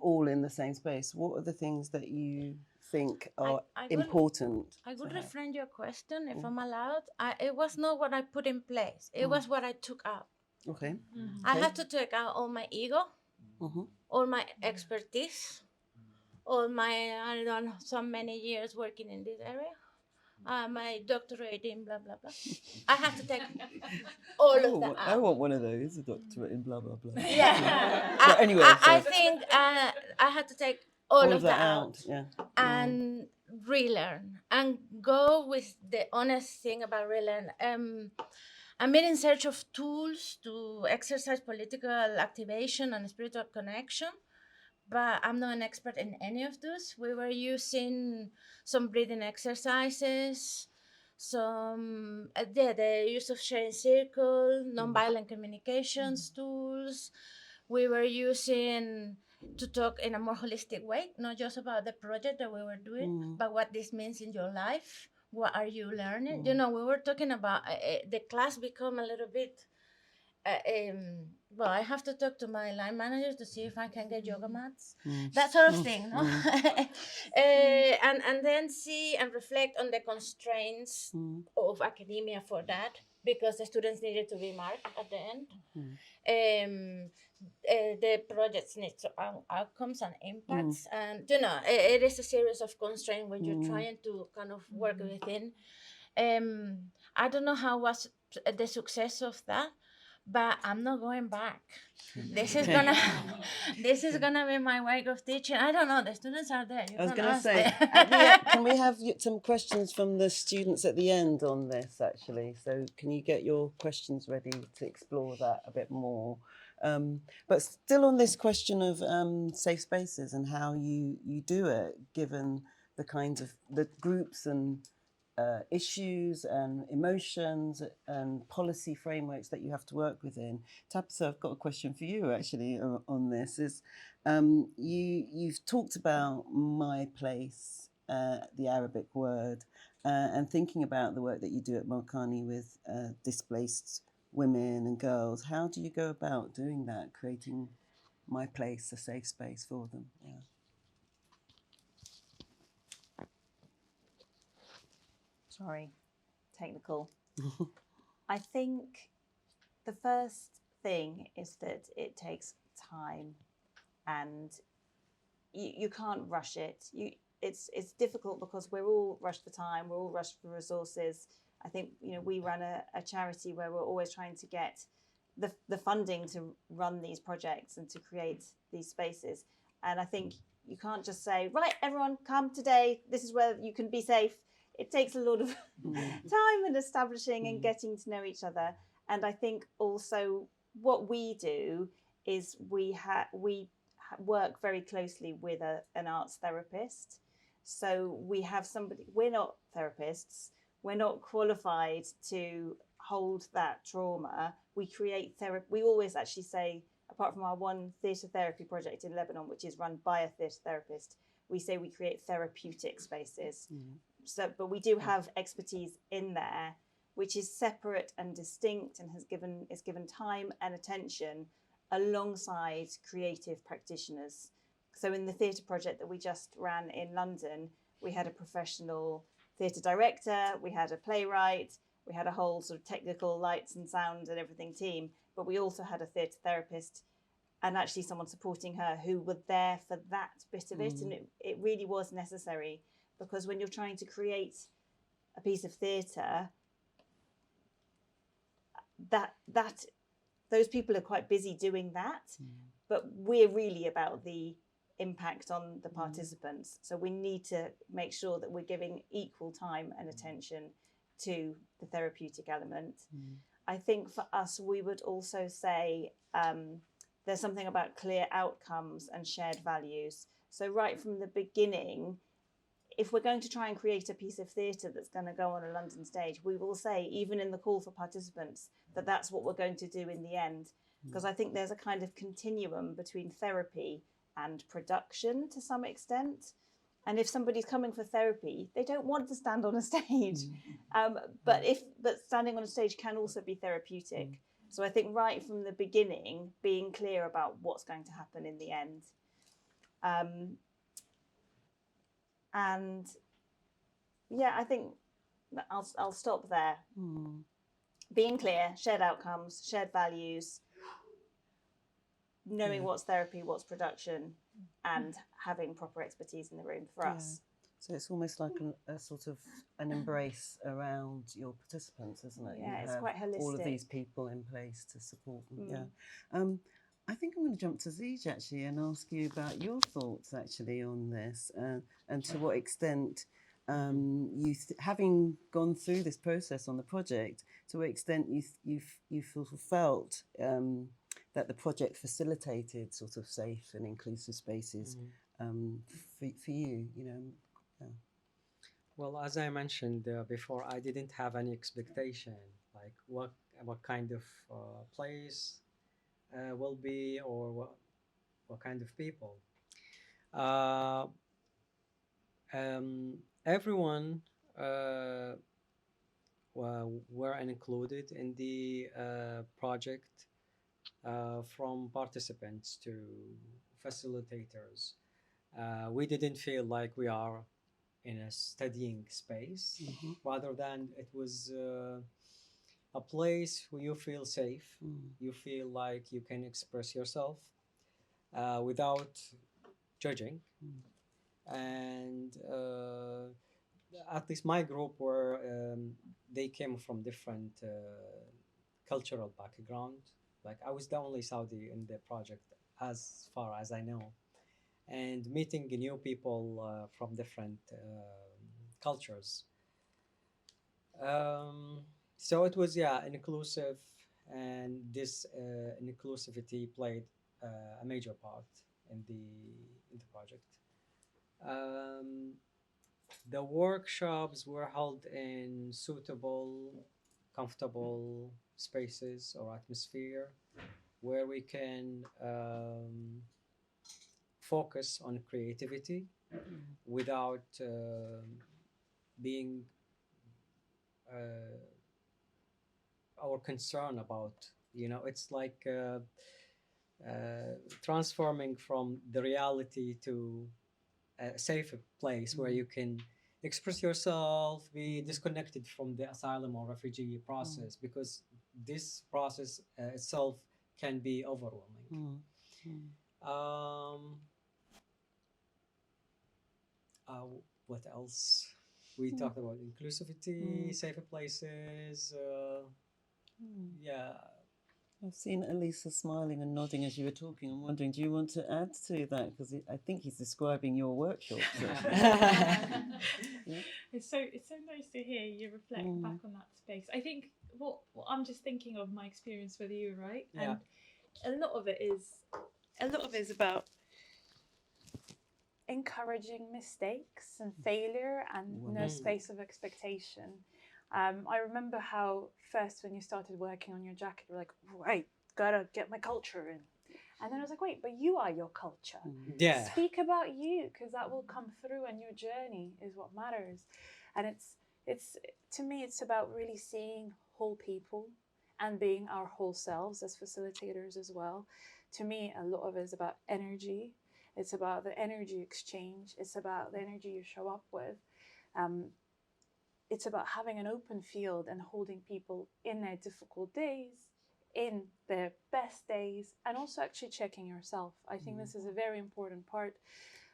all in the same space? What are the things that you think are important? I would reframe your question, if I'm allowed. It was not what I put in place. It was what I took out. Okay. I had to take out all my ego, all my expertise, all my, I don't know, so many years working in this area. My doctorate in blah, blah, blah. I have to take all of that out. I want one of those, a doctorate in blah, blah, blah. Yeah. But anyway, I think I had to take all of that out. Yeah. And relearn and go with the honest thing about relearn. I'm been in search of tools to exercise political activation and spiritual connection, but I'm not an expert in any of those. We were using some breathing exercises, some the use of sharing circle, nonviolent communications tools. We were using to talk in a more holistic way, not just about the project that we were doing, but what this means in your life. What are you learning? You know, we were talking about the class become a little bit, well, I have to talk to my line manager to see if I can get yoga mats, that sort of thing, no? And then see and reflect on the constraints of academia for that, because the students needed to be marked at the end. The projects need outcomes and impacts, and you know, it is a series of constraints when you're trying to kind of work within. I don't know how was the success of that, but I'm not going back. This is gonna be my way of teaching. I don't know. The students are there. I was going to say, can we have some questions from the students at the end on this, actually? So can you get your questions ready to explore that a bit more? But still on this question of safe spaces and how you do it, given the kinds of the groups and issues and emotions and policy frameworks that you have to work within. Tabitha, I've got a question for you actually on this. Is you've talked about my place, the Arabic word, and thinking about the work that you do at Makini with displaced women and girls. How do you go about doing that, creating my place, a safe space for them? Yeah. Sorry, technical. I think the first thing is that it takes time, and you can't rush it. It's difficult because we're all rushed for time, we're all rushed for resources. I think, you know, we run a charity where we're always trying to get the funding to run these projects and to create these spaces. And I think you can't just say, right, everyone come today, this is where you can be safe. It takes a lot of time and establishing and getting to know each other. And I think also what we do is we work very closely with an arts therapist. So we have somebody, we're not therapists, we're not qualified to hold that trauma. We create therapy. We always actually say apart from our one theatre therapy project in Lebanon, which is run by a theatre therapist, we say we create therapeutic spaces. So, but we do have expertise in there, which is separate and distinct and is given time and attention alongside creative practitioners. So in the theatre project that we just ran in London, we had a professional theatre director, we had a playwright, we had a whole sort of technical lights and sound and everything team, but we also had a theatre therapist and actually someone supporting her who were there for that bit of it. And it really was necessary, because when you're trying to create a piece of theatre, that those people are quite busy doing that, but we're really about the impact on the participants. So we need to make sure that we're giving equal time and attention to the therapeutic element. I think for us, we would also say there's something about clear outcomes and shared values. So right from the beginning, if we're going to try and create a piece of theatre that's going to go on a London stage, we will say, even in the call for participants, that that's what we're going to do in the end. Because I think there's a kind of continuum between therapy and production to some extent. And if somebody's coming for therapy, they don't want to stand on a stage. But standing on a stage can also be therapeutic. So I think right from the beginning, being clear about what's going to happen in the end. And yeah, I think I'll stop there. Being clear, shared outcomes, shared values, knowing what's therapy, what's production, and having proper expertise in the room for us. So it's almost like a sort of an embrace around your participants, isn't it? Yeah, You it's have quite holistic. all of these people in place to support them. I think I'm going to jump to Zeej actually and ask you about your thoughts actually on this, and to what extent having gone through this process on the project, to what extent you felt that the project facilitated sort of safe and inclusive spaces for you, you know. Well, as I mentioned before, I didn't have any expectation, like what kind of place will be, or what kind of people. Everyone were included in the project, from participants to facilitators. We didn't feel like we are in a studying space, rather than it was a place where you feel safe, you feel like you can express yourself without judging. And at least my group were, they came from different cultural background. Like I was the only Saudi in the project as far as I know. And meeting new people from different cultures. So it was, inclusive, and this inclusivity played a major part in the project. The workshops were held in suitable, comfortable spaces or atmosphere where we can focus on creativity without being our concern about, it's like transforming from the reality to a safe place where you can express yourself, be disconnected from the asylum or refugee process, because this process itself can be overwhelming. What else? We talked about inclusivity, safer places. I've seen Alisa smiling and nodding as you were talking. I'm wondering, do you want to add to that? Because I think he's describing your workshops. It's so nice to hear you reflect back on that space. I think what I'm just thinking of my experience with you, right? Yeah. And a lot of it is about encouraging mistakes and failure and no space of expectation. I remember how first when you started working on your jacket, you're like, right, gotta get my culture in. And then I was like, wait, but you are your culture. Yeah. Speak about you, because that will come through, and your journey is what matters. And it's to me, it's about really seeing whole people and being our whole selves as facilitators as well. To me, a lot of it is about energy. It's about the energy exchange. It's about the energy you show up with. It's about having an open field and holding people in their difficult days, in their best days, and also actually checking yourself. I think this is a very important part.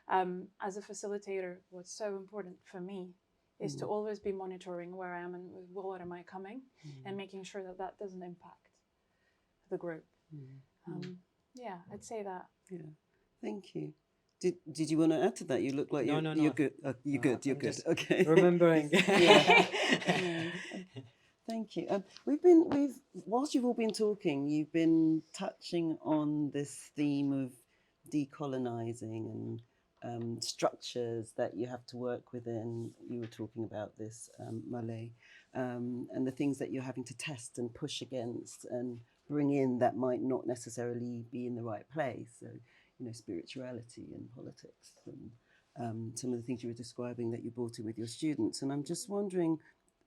As a facilitator, what's so important for me is to always be monitoring where I am and what am I coming, and making sure that that doesn't impact the group. Yeah, I'd say that. Yeah, thank you. Did you want to add to that? You look like you're good. You're good. You're good. Okay. Remembering. Yeah. Thank you. Whilst you've all been talking, you've been touching on this theme of decolonizing and structures that you have to work within. You were talking about this, Malé, and the things that you're having to test and push against and bring in that might not necessarily be in the right place. So, spirituality and politics and some of the things you were describing that you brought in with your students. And I'm just wondering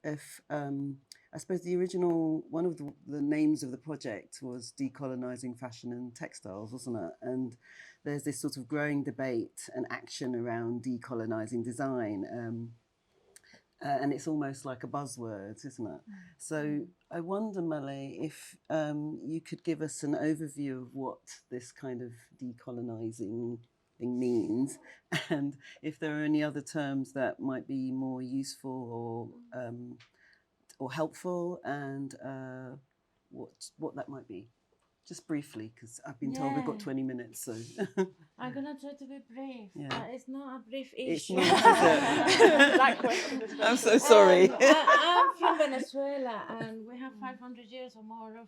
if, I suppose the original, one of the names of the project was Decolonizing Fashion and Textiles, wasn't it? And there's this sort of growing debate and action around decolonizing design. And it's almost like a buzzword, isn't it? So I wonder, Malé, if you could give us an overview of what this kind of decolonizing thing means, and if there are any other terms that might be more useful or helpful, and what that might be. Just briefly, because I've been told we've got 20 minutes, so. I'm going to try to be brief, Yeah. but it's not a brief It's issue. not, is it? That question is I'm so sorry. I'm from Venezuela, and we have 500 years or more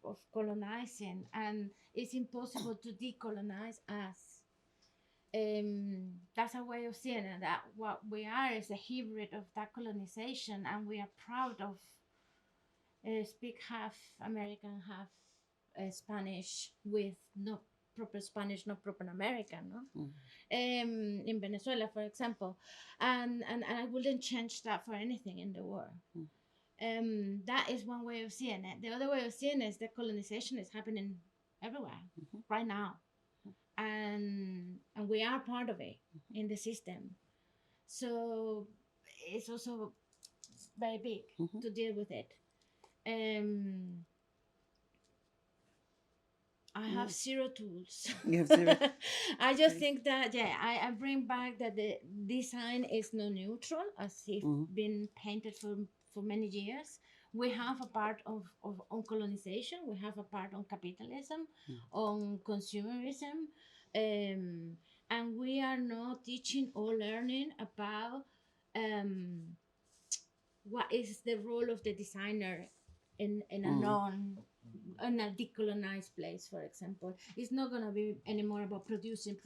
of colonizing, and it's impossible to decolonize us. That's a way of seeing it, that what we are is a hybrid of that colonization, and we are proud of speak half American, half Spanish, with no proper Spanish, no proper American, no? In Venezuela, for example, and I wouldn't change that for anything in the world. That is one way of seeing it. The other way of seeing it is that colonization is happening everywhere right now, and we are part of it in the system. So it's also very big to deal with it. I have zero tools. You have zero. I just think that, I bring back that the design is not neutral, as it's been painted for many years. We have a part on colonization, we have a part on capitalism, on consumerism, and we are not teaching or learning about what is the role of the designer in a decolonized place, for example. It's not going to be anymore about producing,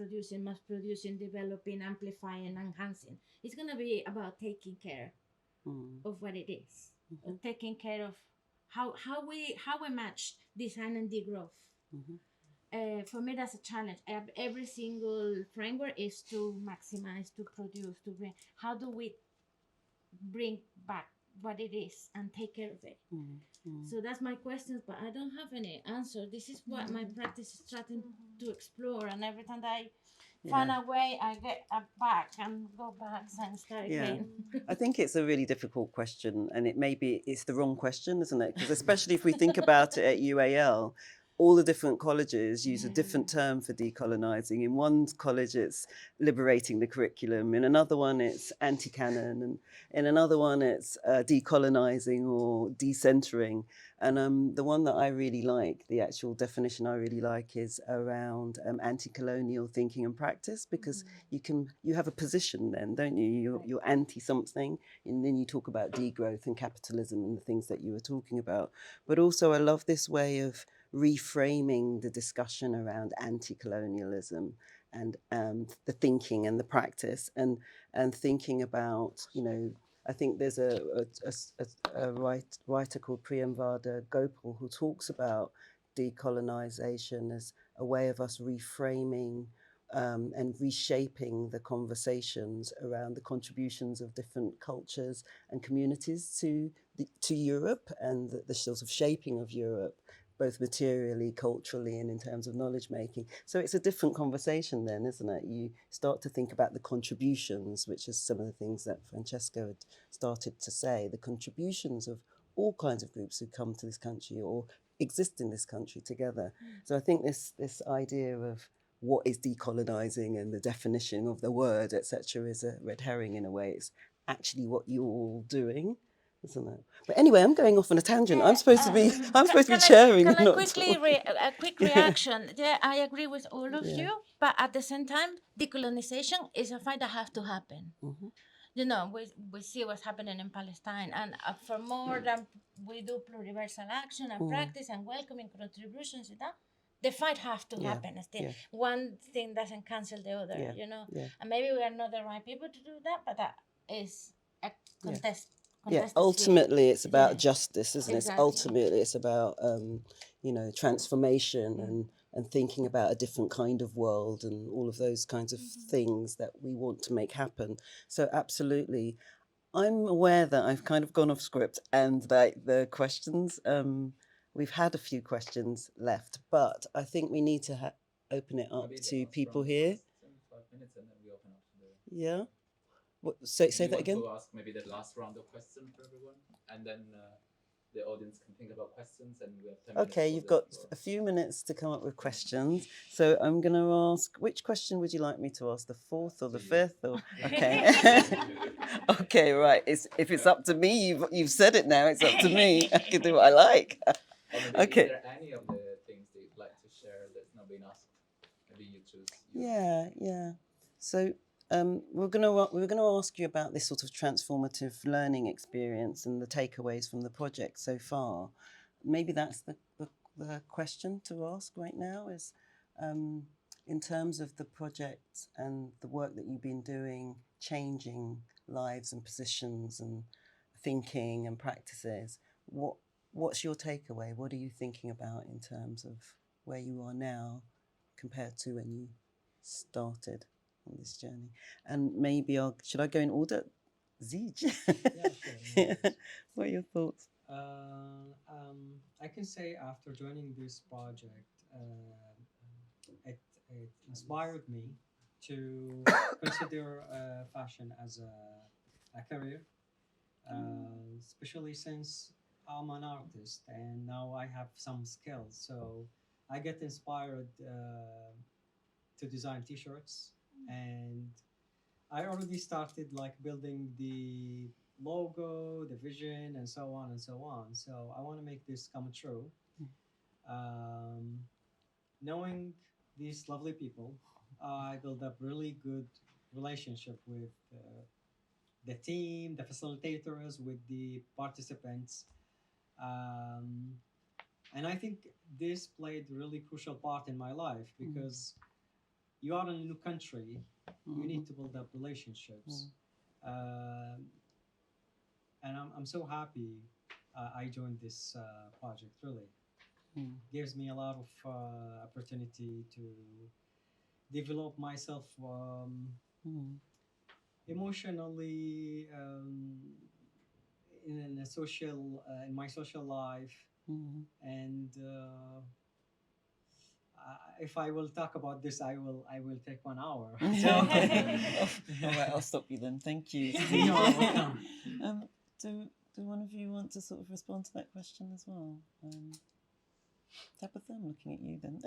mass producing, developing, amplifying, enhancing. It's going to be about taking care of what it is, or taking care of how we match design and degrowth. For me, that's a challenge. Every single framework is to maximize, to produce, to bring. How do we bring back what it is and take care of it? So that's my questions, but I don't have any answer. This is what my practice is trying to explore, and every time that I find a way, I get back and go back and start again. I think it's a really difficult question, and it's the wrong question, isn't it? Because especially if we think about it at UAL, all the different colleges use a different term for decolonizing. In one college, it's liberating the curriculum. In another one, it's anti-canon. And in another one, it's decolonizing or decentering. And the one that I really like, the actual definition I really like, is around anti-colonial thinking and practice, because you have a position then, don't you? You're anti-something, and then you talk about degrowth and capitalism and the things that you were talking about. But also I love this way of reframing the discussion around anti-colonialism and the thinking and the practice, and thinking about, I think there's a writer called Priyamvada Gopal who talks about decolonization as a way of us reframing and reshaping the conversations around the contributions of different cultures and communities to Europe and the sort of shaping of Europe, both materially, culturally, and in terms of knowledge making. So it's a different conversation then, isn't it? You start to think about the contributions, which is some of the things that Francesco had started to say, the contributions of all kinds of groups who come to this country or exist in this country together. So I think this idea of what is decolonizing and the definition of the word, etc., is a red herring in a way. It's actually what you're all doing, isn't it? But anyway, I'm going off on a tangent. I'm supposed to be chairing. Can I not quickly a quick reaction? Yeah, I agree with all of you, but at the same time, decolonization is a fight that has to happen. Mm-hmm. You know, we see what's happening in Palestine, and for more than we do pluriversal action and practice and welcoming contributions and that, the fight has to happen. Still, one thing doesn't cancel the other, you know. And maybe we are not the right people to do that, but that is a contest. Ultimately, it's about justice, isn't it? Exactly. Ultimately, it's about transformation and thinking about a different kind of world and all of those kinds of things that we want to make happen. So absolutely. I'm aware that I've kind of gone off script and that the questions, we've had a few questions left, but I think we need to open it up to people here. 5 minutes and then we open up to the... Yeah? Say that again? To ask maybe the last round of questions for everyone, and then the audience can think about questions, and we have 10 minutes. Okay, you've got a few minutes to come up with questions. So I'm going to ask, which question would you like me to ask? The fourth or the fifth? Or okay, okay, right. If it's up to me, you've said it now. It's up to me. I can do what I like. Okay. Is there any of the things that you'd like to share that's not been asked? Maybe you choose. Yeah. So. We're going to ask you about this sort of transformative learning experience and the takeaways from the project so far. Maybe that's the question to ask right now is, in terms of the project and the work that you've been doing, changing lives and positions and thinking and practices, what's your takeaway? What are you thinking about in terms of where you are now compared to when you started on this journey? And maybe should I go in order? Zeej. Yeah, sure. What are your thoughts? I can say after joining this project, it inspired me to consider fashion as a career, especially since I'm an artist and now I have some skills. So I get inspired to design t-shirts, and I already started like building the logo, the vision, and so on and so on. So I want to make this come true. Knowing these lovely people, I built up really good relationship with the team, the facilitators, with the participants. And I think this played a really crucial part in my life because you are in a new country, you need to build up relationships. And I'm so happy I joined this project, really. Gives me a lot of opportunity to develop myself emotionally in my social life. And if I will talk about this, I will take 1 hour. So All right, I'll stop you then. Thank you. You're welcome. Do one of you want to sort of respond to that question as well? Tabitha, I'm looking at you then.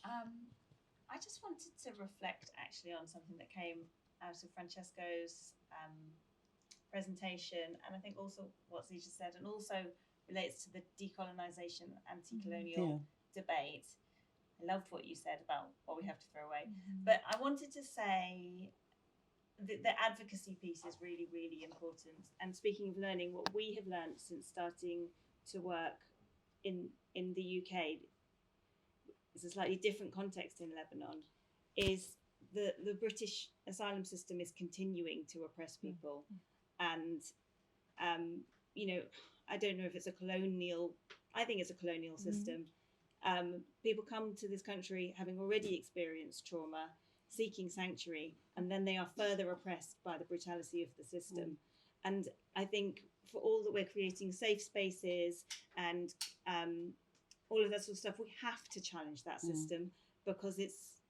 I just wanted to reflect actually on something that came out of Francesco's presentation, and I think also what Zeej said, and also relates to the decolonisation, anti-colonial debate. I loved what you said about what we have to throw away, but I wanted to say that the advocacy piece is really, really important. And speaking of learning, what we have learned since starting to work in the UK, it's a slightly different context in Lebanon, is the British asylum system is continuing to oppress people. And, you know, I don't know if it's I think it's a colonial system. People come to this country having already experienced trauma, seeking sanctuary, and then they are further oppressed by the brutality of the system. And I think for all that we're creating safe spaces and all of that sort of stuff, we have to challenge that system because it's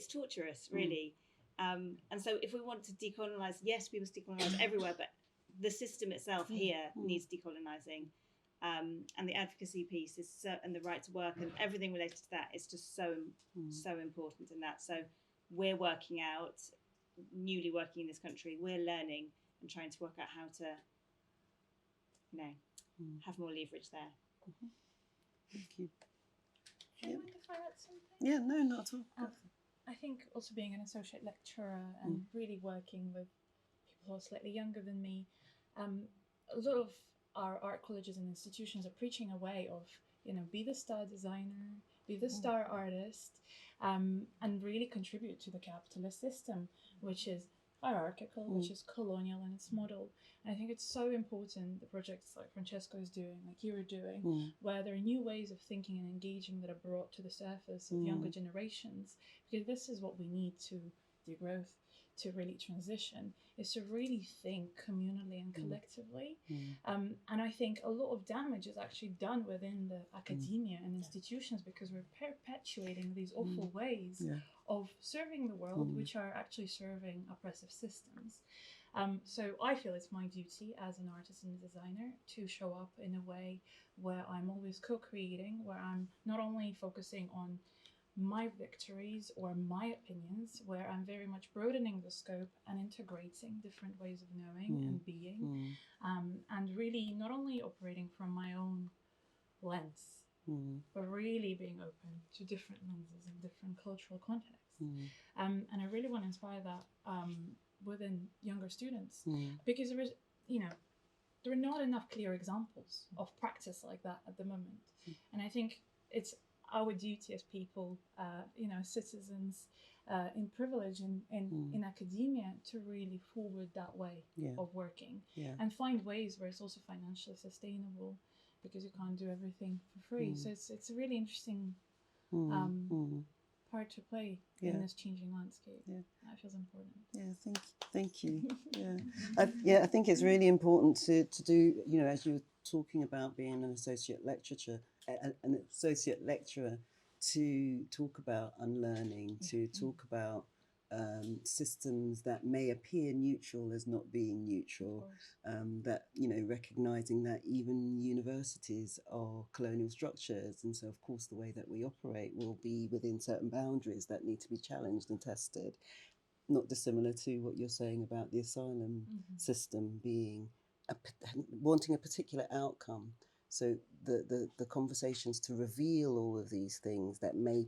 torturous, really. And so if we want to decolonize, yes, we must decolonize everywhere, but the system itself here needs decolonizing. And the advocacy piece is and the right to work and everything related to that is just so important in that. So we're newly working in this country, we're learning and trying to work out how to, have more leverage there. Thank you. Do you mind if I add something? Yeah, no, not at all. I think also being an associate lecturer and really working with people who are slightly younger than me, a lot of our art colleges and institutions are preaching a way of, be the star designer, be the star artist, and really contribute to the capitalist system, which is hierarchical, which is colonial in its model. And I think it's so important, the projects like Francesco is doing, like you were doing, where there are new ways of thinking and engaging that are brought to the surface of younger generations, because this is what we need to do growth, to really transition, is to really think communally and collectively. And I think a lot of damage is actually done within the academia and institutions because we're perpetuating these awful ways of serving the world, which are actually serving oppressive systems. So I feel it's my duty as an artist and designer to show up in a way where I'm always co-creating, where I'm not only focusing on my victories or my opinions, where I'm very much broadening the scope and integrating different ways of knowing and being, and really not only operating from my own lens, but really being open to different lenses and different cultural contexts. And I really want to inspire that within younger students, because there is, there are not enough clear examples of practice like that at the moment. And I think it's our duty as people, citizens in privilege in academia, to really forward that way of working and find ways where it's also financially sustainable, because you can't do everything for free. So it's a really interesting part to play in this changing landscape. That feels important. Thank you. I think it's really important to do, as you were talking about being an associate lecturer, to talk about unlearning, to talk about systems that may appear neutral as not being neutral, that, recognizing that even universities are colonial structures, and so of course the way that we operate will be within certain boundaries that need to be challenged and tested, not dissimilar to what you're saying about the asylum system being wanting a particular outcome. So the conversations to reveal all of these things that may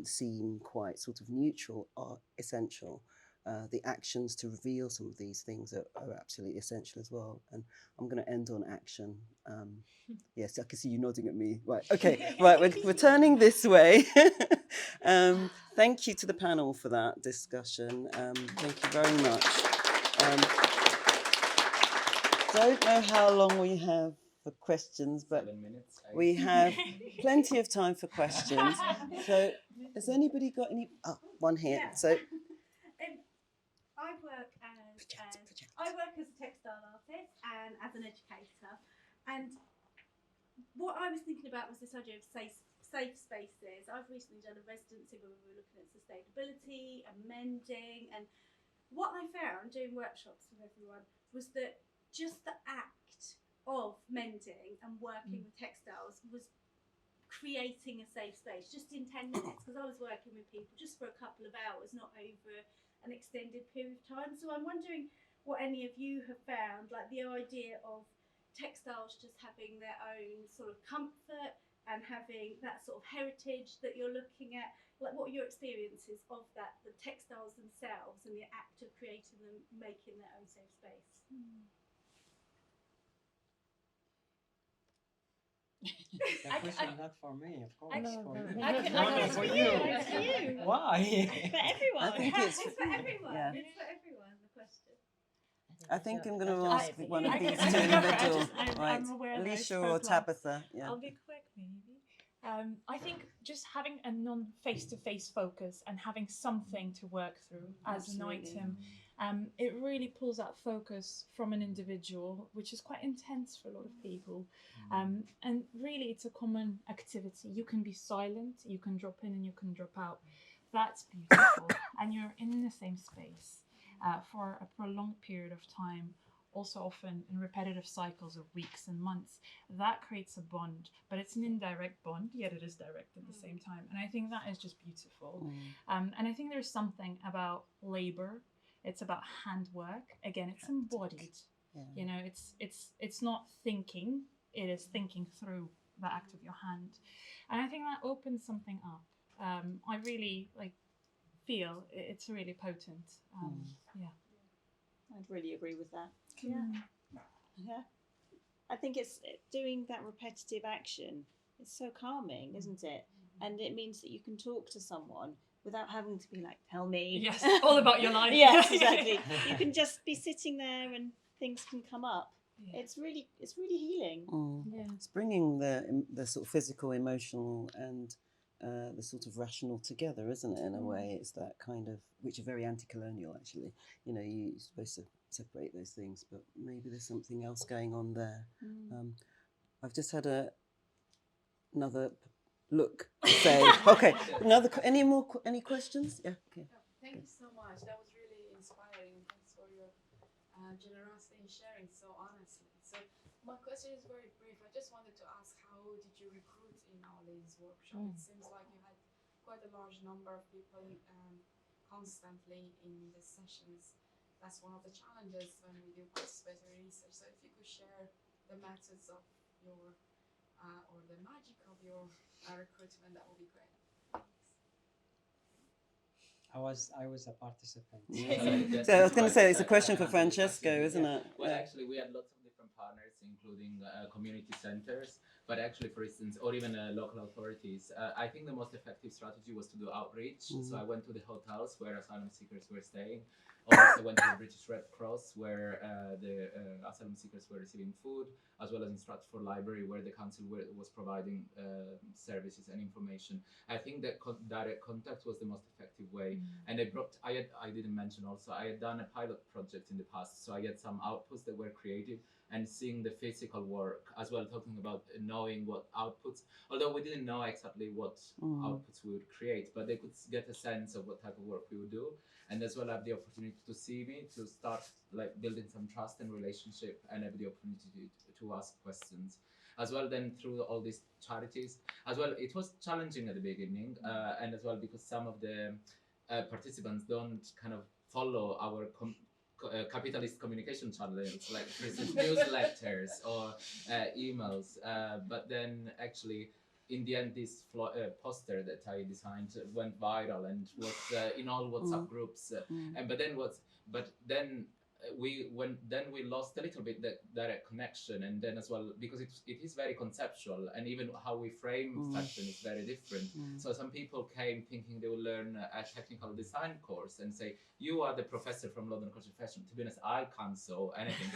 seem quite sort of neutral are essential. The actions to reveal some of these things are absolutely essential as well. And I'm going to end on action. Yes, I can see you nodding at me. Right, okay, right, we're turning this way. Thank you to the panel for that discussion. Thank you very much. Don't know how long we have for questions, but 7 minutes. we have plenty of time for questions. So has anybody got any? Oh, one here. Yeah. So I work as a textile artist and as an educator, and what I was thinking about was this idea of safe spaces. I've recently done a residency where we were looking at sustainability and mending, and what I found doing workshops with everyone was that just the act of mending and working with textiles was creating a safe space just in 10 minutes, because I was working with people just for a couple of hours, not over an extended period of time. So I'm wondering what any of you have found, like the idea of textiles just having their own sort of comfort and having that sort of heritage that you're looking at, like what are your experiences of that, the textiles themselves and the act of creating them, making their own safe space? That question not for me, of course. For you. It's for you. Why? For everyone. I think it's for everyone. Yeah. It's for everyone, the question. I think I'm going to Dr. ask David. one of I these can- two in the I middle. just- I'm Right, aware that I Alicia spoke or loud. Tabitha? Yeah. I'll be quick, maybe. I think just having a non-face-to-face focus and having something to work through as an item, it really pulls that focus from an individual, which is quite intense for a lot of people. And really, it's a common activity. You can be silent, you can drop in and you can drop out. That's beautiful. And you're in the same space for a prolonged period of time, also often in repetitive cycles of weeks and months. That creates a bond, but it's an indirect bond, yet it is direct at the same time. And I think that is just beautiful. And I think there's something about labor. It's about handwork. Again, it's embodied. Yeah. You know, it's not thinking, it is thinking through the act of your hand. And I think that opens something up. I really feel it's really potent. Yeah. I'd really agree with that. Yeah. I think it's doing that repetitive action. It's so calming, isn't it? And it means that you can talk to someone without having to be like, tell me. Yes, all about your life. Yes, exactly. You can just be sitting there and things can come up. Yeah. It's really healing. Yeah. It's bringing the sort of physical, emotional, and the sort of rational together, isn't it? In a way, it's that kind of, which are very anti-colonial, actually. You know, you're supposed to separate those things, but maybe there's something else going on there. I've just had another look. Say, okay, any questions? Yeah. Okay. Thank you so much. That was really inspiring. Thanks for your generosity in sharing so honestly. So my question is very brief. I just wanted to ask, how did you recruit in all these workshops? It seems like you had quite a large number of people constantly in the sessions. That's one of the challenges when we do participatory research. So if you could share the methods of your or the magic of your recruitment, that would be great. I was a participant. Yeah. So I was going to say, it's a question for Francesco, isn't it? Well, actually, we had lots of different partners, including community centers, but actually, for instance, or even local authorities. I think the most effective strategy was to do outreach. So I went to the hotels where asylum seekers were staying. Also went to the British Red Cross, where the asylum seekers were receiving food, as well as in Stratford Library, where the council was providing services and information. I think that direct contact was the most effective way. And I didn't mention also, I had done a pilot project in the past, so I had some outputs that were creative and seeing the physical work as well, talking about knowing what outputs, although we didn't know exactly what outputs we would create, but they could get a sense of what type of work we would do, and as well have the opportunity to see me, to start like building some trust and relationship, and have the opportunity to ask questions. As well, then through all these charities, as well, it was challenging at the beginning, and as well because some of the participants don't kind of follow our capitalist communication channels, like for instance newsletters or emails, but then actually in the end this poster that I designed went viral and was in all WhatsApp groups, and but then we lost a little bit that direct connection, and then as well because it is very conceptual, and even how we frame fashion is very different. So some people came thinking they will learn a technical design course and say, you are the professor from London College of Fashion. To be honest, I can't sew anything.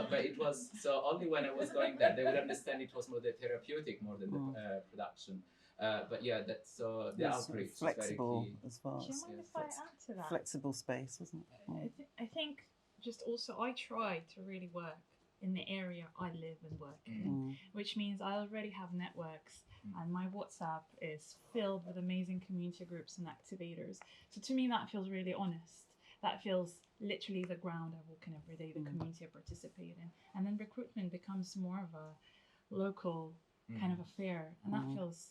But it was so only when I was going there they would understand it was more the therapeutic more than the production. But yeah, that's the outreach is very key. As far Do you as mind if I add to that? flexible space, wasn't it? I think just also I try to really work in the area I live and work in, which means I already have networks, and my WhatsApp is filled with amazing community groups and activators. So to me that feels really honest. That feels literally the ground I walk in every day, the community I participate in. And then recruitment becomes more of a local kind of affair, and that feels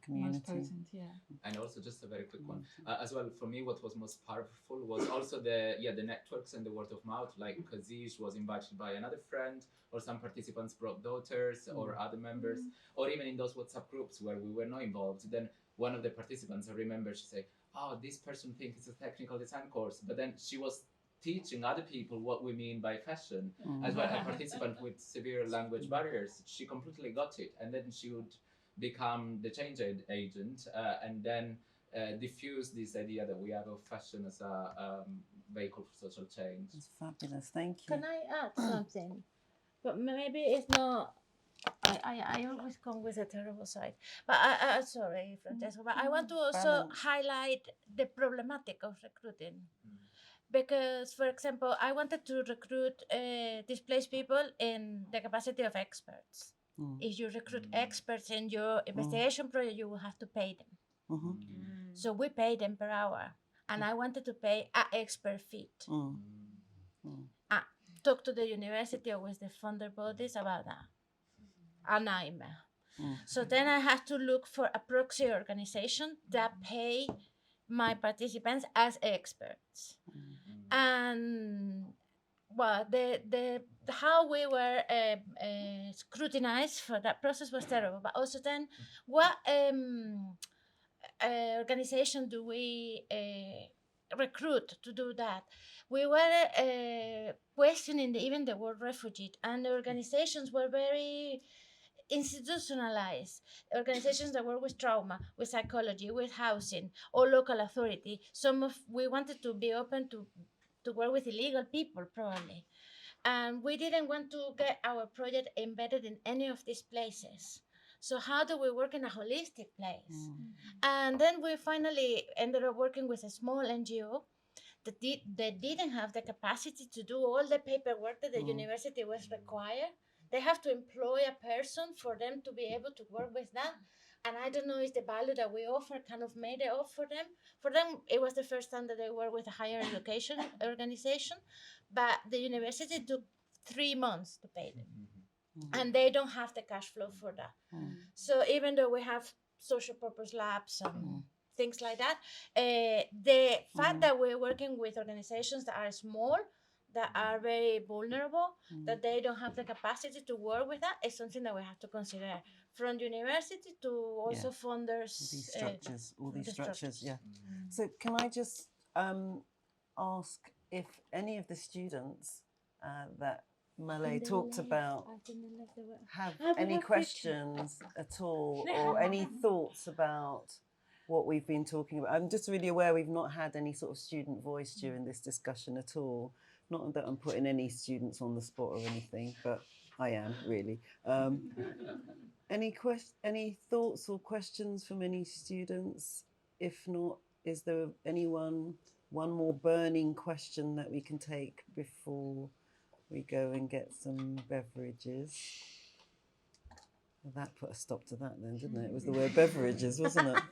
most potent, yeah. And also just a very quick one as well for me, what was most powerful was also the networks and the word of mouth, like Zeej was invited by another friend, or some participants brought daughters or other members, or even in those WhatsApp groups where we were not involved, then one of the participants, I remember, she said, oh, this person thinks it's a technical design course, but then she was teaching other people what we mean by fashion. As well, a participant with severe language barriers, she completely got it, and then she would become the change agent, and then diffuse this idea that we have of fashion as a vehicle for social change. That's fabulous. Thank you. Can I add something? But maybe it's not. I always come with a terrible side. But sorry, Francesco. But I want to also highlight the problematic of recruiting. Because, for example, I wanted to recruit displaced people in the capacity of experts. If you recruit experts in your investigation project, you will have to pay them. So we pay them per hour. And I wanted to pay an expert fee. Talk to the university or with the funder bodies about that. A nightmare. So then I had to look for a proxy organization that pay my participants as experts. And well, the how we were scrutinized for that process was terrible. But also then, what organization do we recruit to do that? We were questioning even the word refugee, and the organizations were very institutionalized. Organizations that work with trauma, with psychology, with housing, or local authority. We wanted to be open to work with illegal people, probably. And we didn't want to get our project embedded in any of these places. So how do we work in a holistic place? And then we finally ended up working with a small NGO that didn't have the capacity to do all the paperwork that the university was required. They have to employ a person for them to be able to work with that. And I don't know if the value that we offer kind of made it up for them. For them, it was the first time that they worked with a higher education organization, but the university took 3 months to pay them. And they don't have the cash flow for that. So even though we have social purpose labs and things like that, the fact that we're working with organizations that are small, that are very vulnerable, that they don't have the capacity to work with that, is something that we have to consider. From university to also funders. All these structures, yeah. So can I just ask if any of the students that Malé talked about have any questions at all, or any thoughts about what we've been talking about? I'm just really aware we've not had any sort of student voice during this discussion at all. Not that I'm putting any students on the spot or anything, but I am really. Any thoughts or questions from any students? If not, is there one more burning question that we can take before we go and get some beverages? Well, that put a stop to that then, didn't it? It was the word beverages, wasn't it?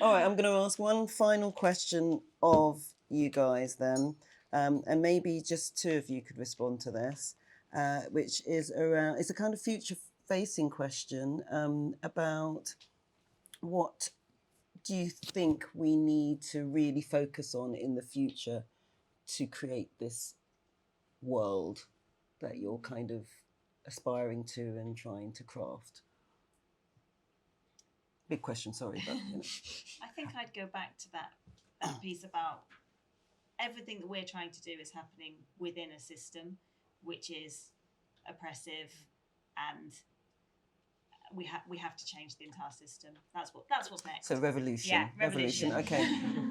All right, I'm going to ask one final question of you guys then, and maybe just two of you could respond to this, which is around, it's a kind of future-facing question about what do you think we need to really focus on in the future to create this world that you're kind of aspiring to and trying to craft? Big question, sorry, but you know. I think I'd go back to that piece about everything that we're trying to do is happening within a system which is oppressive, and we have to change the entire system. That's what's next. So revolution. Yeah, revolution. Okay.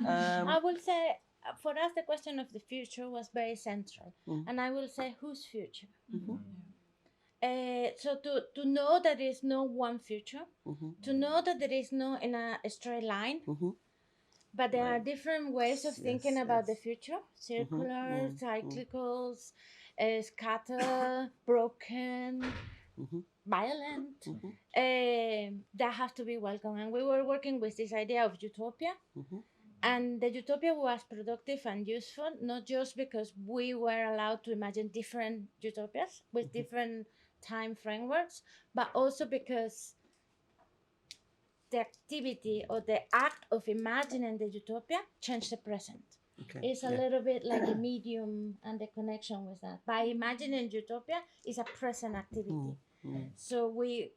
I will say, for us, the question of the future was very central, and I will say, whose future? So to know that there is no one future, to know that there is no in a straight line, but there are different ways of thinking about the future: circular, cyclicals, scattered, broken, violent. That have to be welcome. And we were working with this idea of utopia. And the utopia was productive and useful, not just because we were allowed to imagine different utopias with different time frameworks, but also because the activity or the act of imagining the utopia changed the present. It's a little bit like the medium and the connection with that. By imagining utopia is a present activity. So we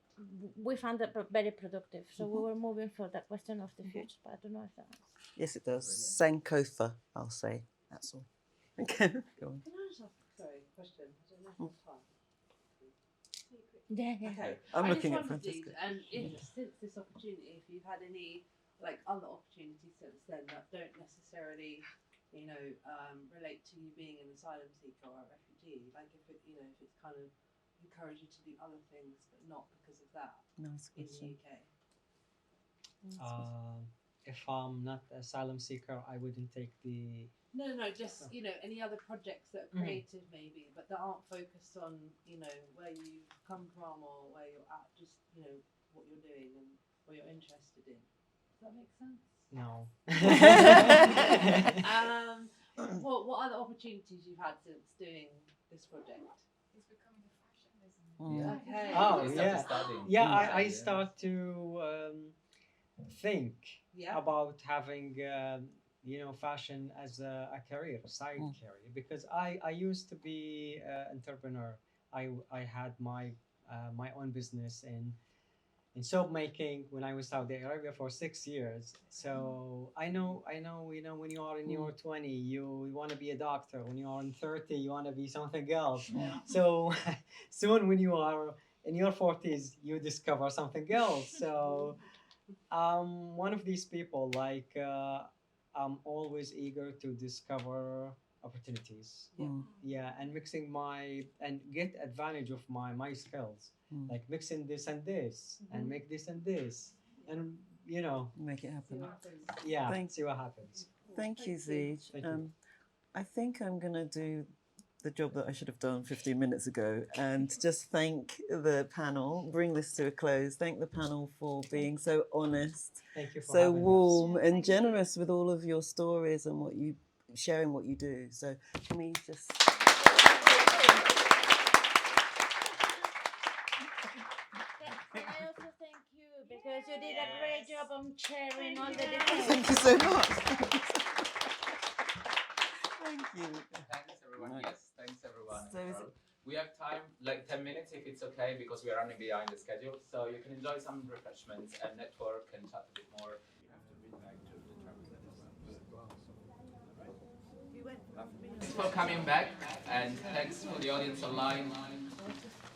found that very productive. So we were moving for that question of the future, but I don't know if that was... Yes, it does. Sankofa, I'll say. That's all. Okay, go on. Can I just ask a question? I don't know if I have time. Yeah. Okay. I'm looking at Francesco. And if, since this opportunity, if you've had any like other opportunities since then that don't necessarily, you know, relate to you being an asylum seeker or a refugee? Like if it, you know, if it's kind of encourage you to do other things, but not because of that Nice in question. the UK. If I'm not an asylum seeker, I wouldn't take the. No, just, you know, any other projects that are creative maybe, but that aren't focused on, you know, where you come from or where you're at, just, you know, what you're doing and what you're interested in. Does that make sense? No. What other opportunities you've had since doing this project? It's becoming a fashion, isn't it? Okay. Oh You yeah, started studying. yeah. I start to think Yeah. about having you know, fashion as a career, a side career, because I used to be an entrepreneur. I had my my own business in soap making when I was in Saudi Arabia for 6 years. So I know, you know, when you are in your 20, you want to be a doctor. When you are in 30, you want to be something else. So soon when you are in your 40s, you discover something else. So I'm one of these people, like I'm always eager to discover opportunities. Yeah, and mixing my and get advantage of my skills, like mixing this and this, and make this and this, and you know, Make it happen. yeah, Thank- see what happens. Thank you, Zeej. Thank you. I think I'm going to do the job that I should have done 15 minutes ago and just thank the panel, bring this to a close. Thank the panel for being so honest, Thank you for so having us. warm and generous with all of your stories and what you sharing what you do. So can we just Can I also thank you because you did a great job on sharing all the different. thank you so much. Thank you. Thanks everyone. Yes, thanks everyone. So is Carole. We have time, like 10 minutes if it's okay, because we are running behind the schedule. So you can enjoy some refreshments and network and chat a bit more. Thanks for coming back, and thanks for the audience online.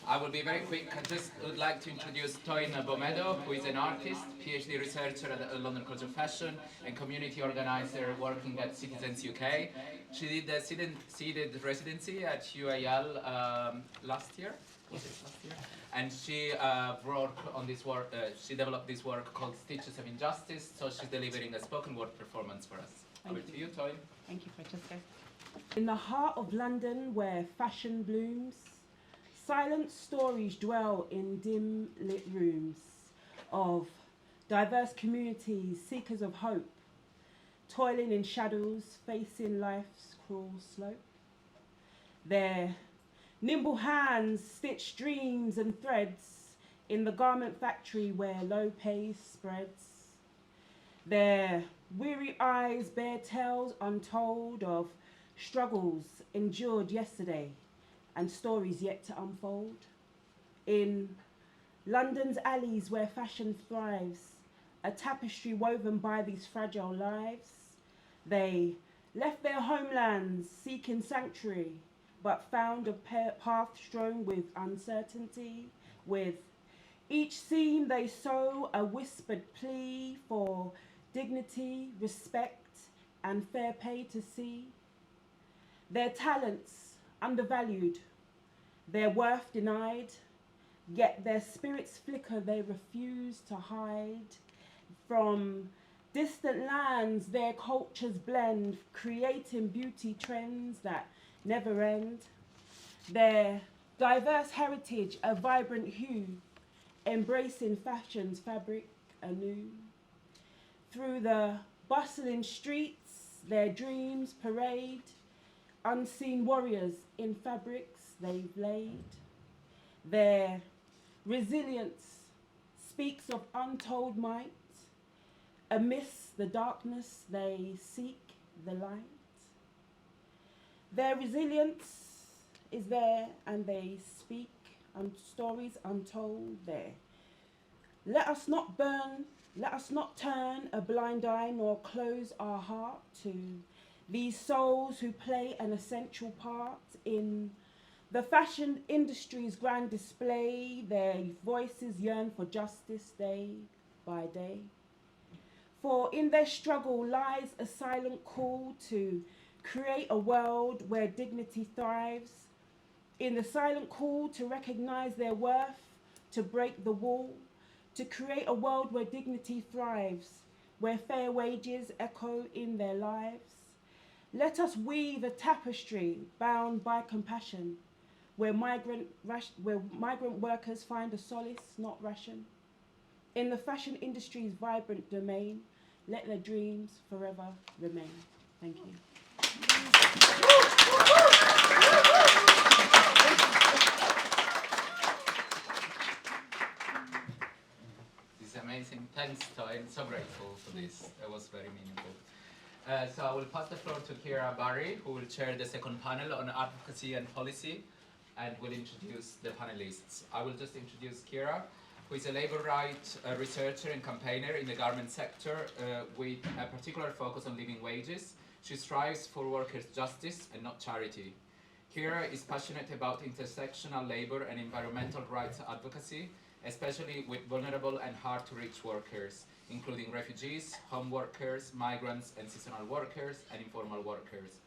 I will be very quick. I just would like to introduce Toyin Gbomedo, who is an artist, PhD researcher at the London College of Fashion, and community organizer working at Citizens UK. She did the seeded residency at UAL last year. Was it last year? And she worked on this work. She developed this work called Stitches of Injustice. So she's delivering a spoken word performance for us. Over to you, Toyin. Thank you, Francesco. In the heart of London, where fashion blooms, silent stories dwell in dim lit rooms of diverse communities, seekers of hope, toiling in shadows, facing life's cruel slope. Their nimble hands stitch dreams and threads in the garment factory where low pay spreads. Their weary eyes bear tales untold of struggles endured yesterday and stories yet to unfold. In London's alleys where fashion thrives, a tapestry woven by these fragile lives, they left their homelands seeking sanctuary, but found a path strewn with uncertainty. With each seam they sow a whispered plea for dignity, respect, and fair pay to see. Their talents undervalued, their worth denied, yet their spirits flicker, they refuse to hide. From distant lands their cultures blend, creating beauty trends that never end. Their diverse heritage a vibrant hue, embracing fashion's fabric anew. Through the bustling streets their dreams parade, unseen warriors in fabrics they've laid. Their resilience speaks of untold might. Amidst the darkness they seek the light. Their resilience is there and they speak stories untold there. Let us not burn, let us not turn a blind eye nor close our heart to these souls who play an essential part in the fashion industry's grand display. Their voices yearn for justice day by day. For in their struggle lies a silent call to create a world where dignity thrives. In the silent call to recognize their worth, to break the wall, to create a world where dignity thrives, where fair wages echo in their lives. Let us weave a tapestry bound by compassion, where migrant workers find a solace, not ration. In the fashion industry's vibrant domain, let their dreams forever remain. Thank you. This is amazing. Thanks, Toyin. So grateful for this. It was very meaningful. So I will pass the floor to Ciara Barry, who will chair the second panel on advocacy and policy, and will introduce the panelists. I will just introduce Ciara, who is a labour rights researcher and campaigner in the garment sector with a particular focus on living wages. She strives for workers' justice and not charity. Ciara is passionate about intersectional labour and environmental rights advocacy, especially with vulnerable and hard-to-reach workers, including refugees, home workers, migrants and seasonal workers, and informal workers.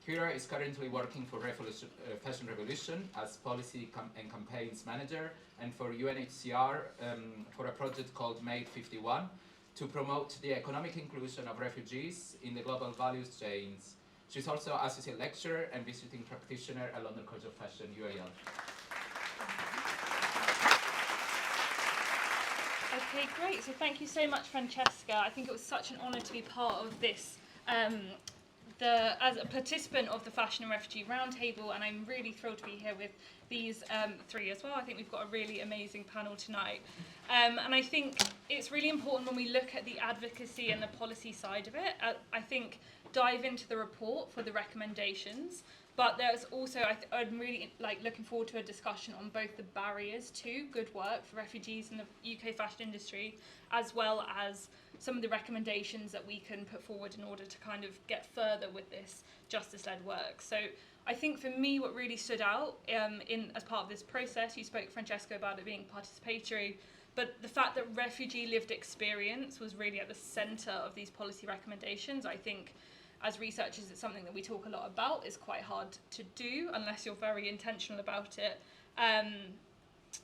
Ciara is currently working for Fashion Revolution as policy and campaigns manager, and for UNHCR for a project called Made 51 to promote the economic inclusion of refugees in the global values chains. She's also associate lecturer and visiting practitioner at London College of Fashion, UAL. Okay, great. So thank you so much, Francesca. I think it was such an honour to be part of this, as a participant of the Fashion and Refugee Roundtable, and I'm really thrilled to be here with these three as well. I think we've got a really amazing panel tonight. And I think it's really important when we look at the advocacy and the policy side of it, I think dive into the report for the recommendations. But there's also, I'm really looking forward to a discussion on both the barriers to good work for refugees in the UK fashion industry, as well as some of the recommendations that we can put forward in order to kind of get further with this justice-led work. So I think for me, what really stood out as part of this process, you spoke, Francesco, about it being participatory, but the fact that refugee lived experience was really at the centre of these policy recommendations. I think as researchers, it's something that we talk a lot about. It's quite hard to do unless you're very intentional about it.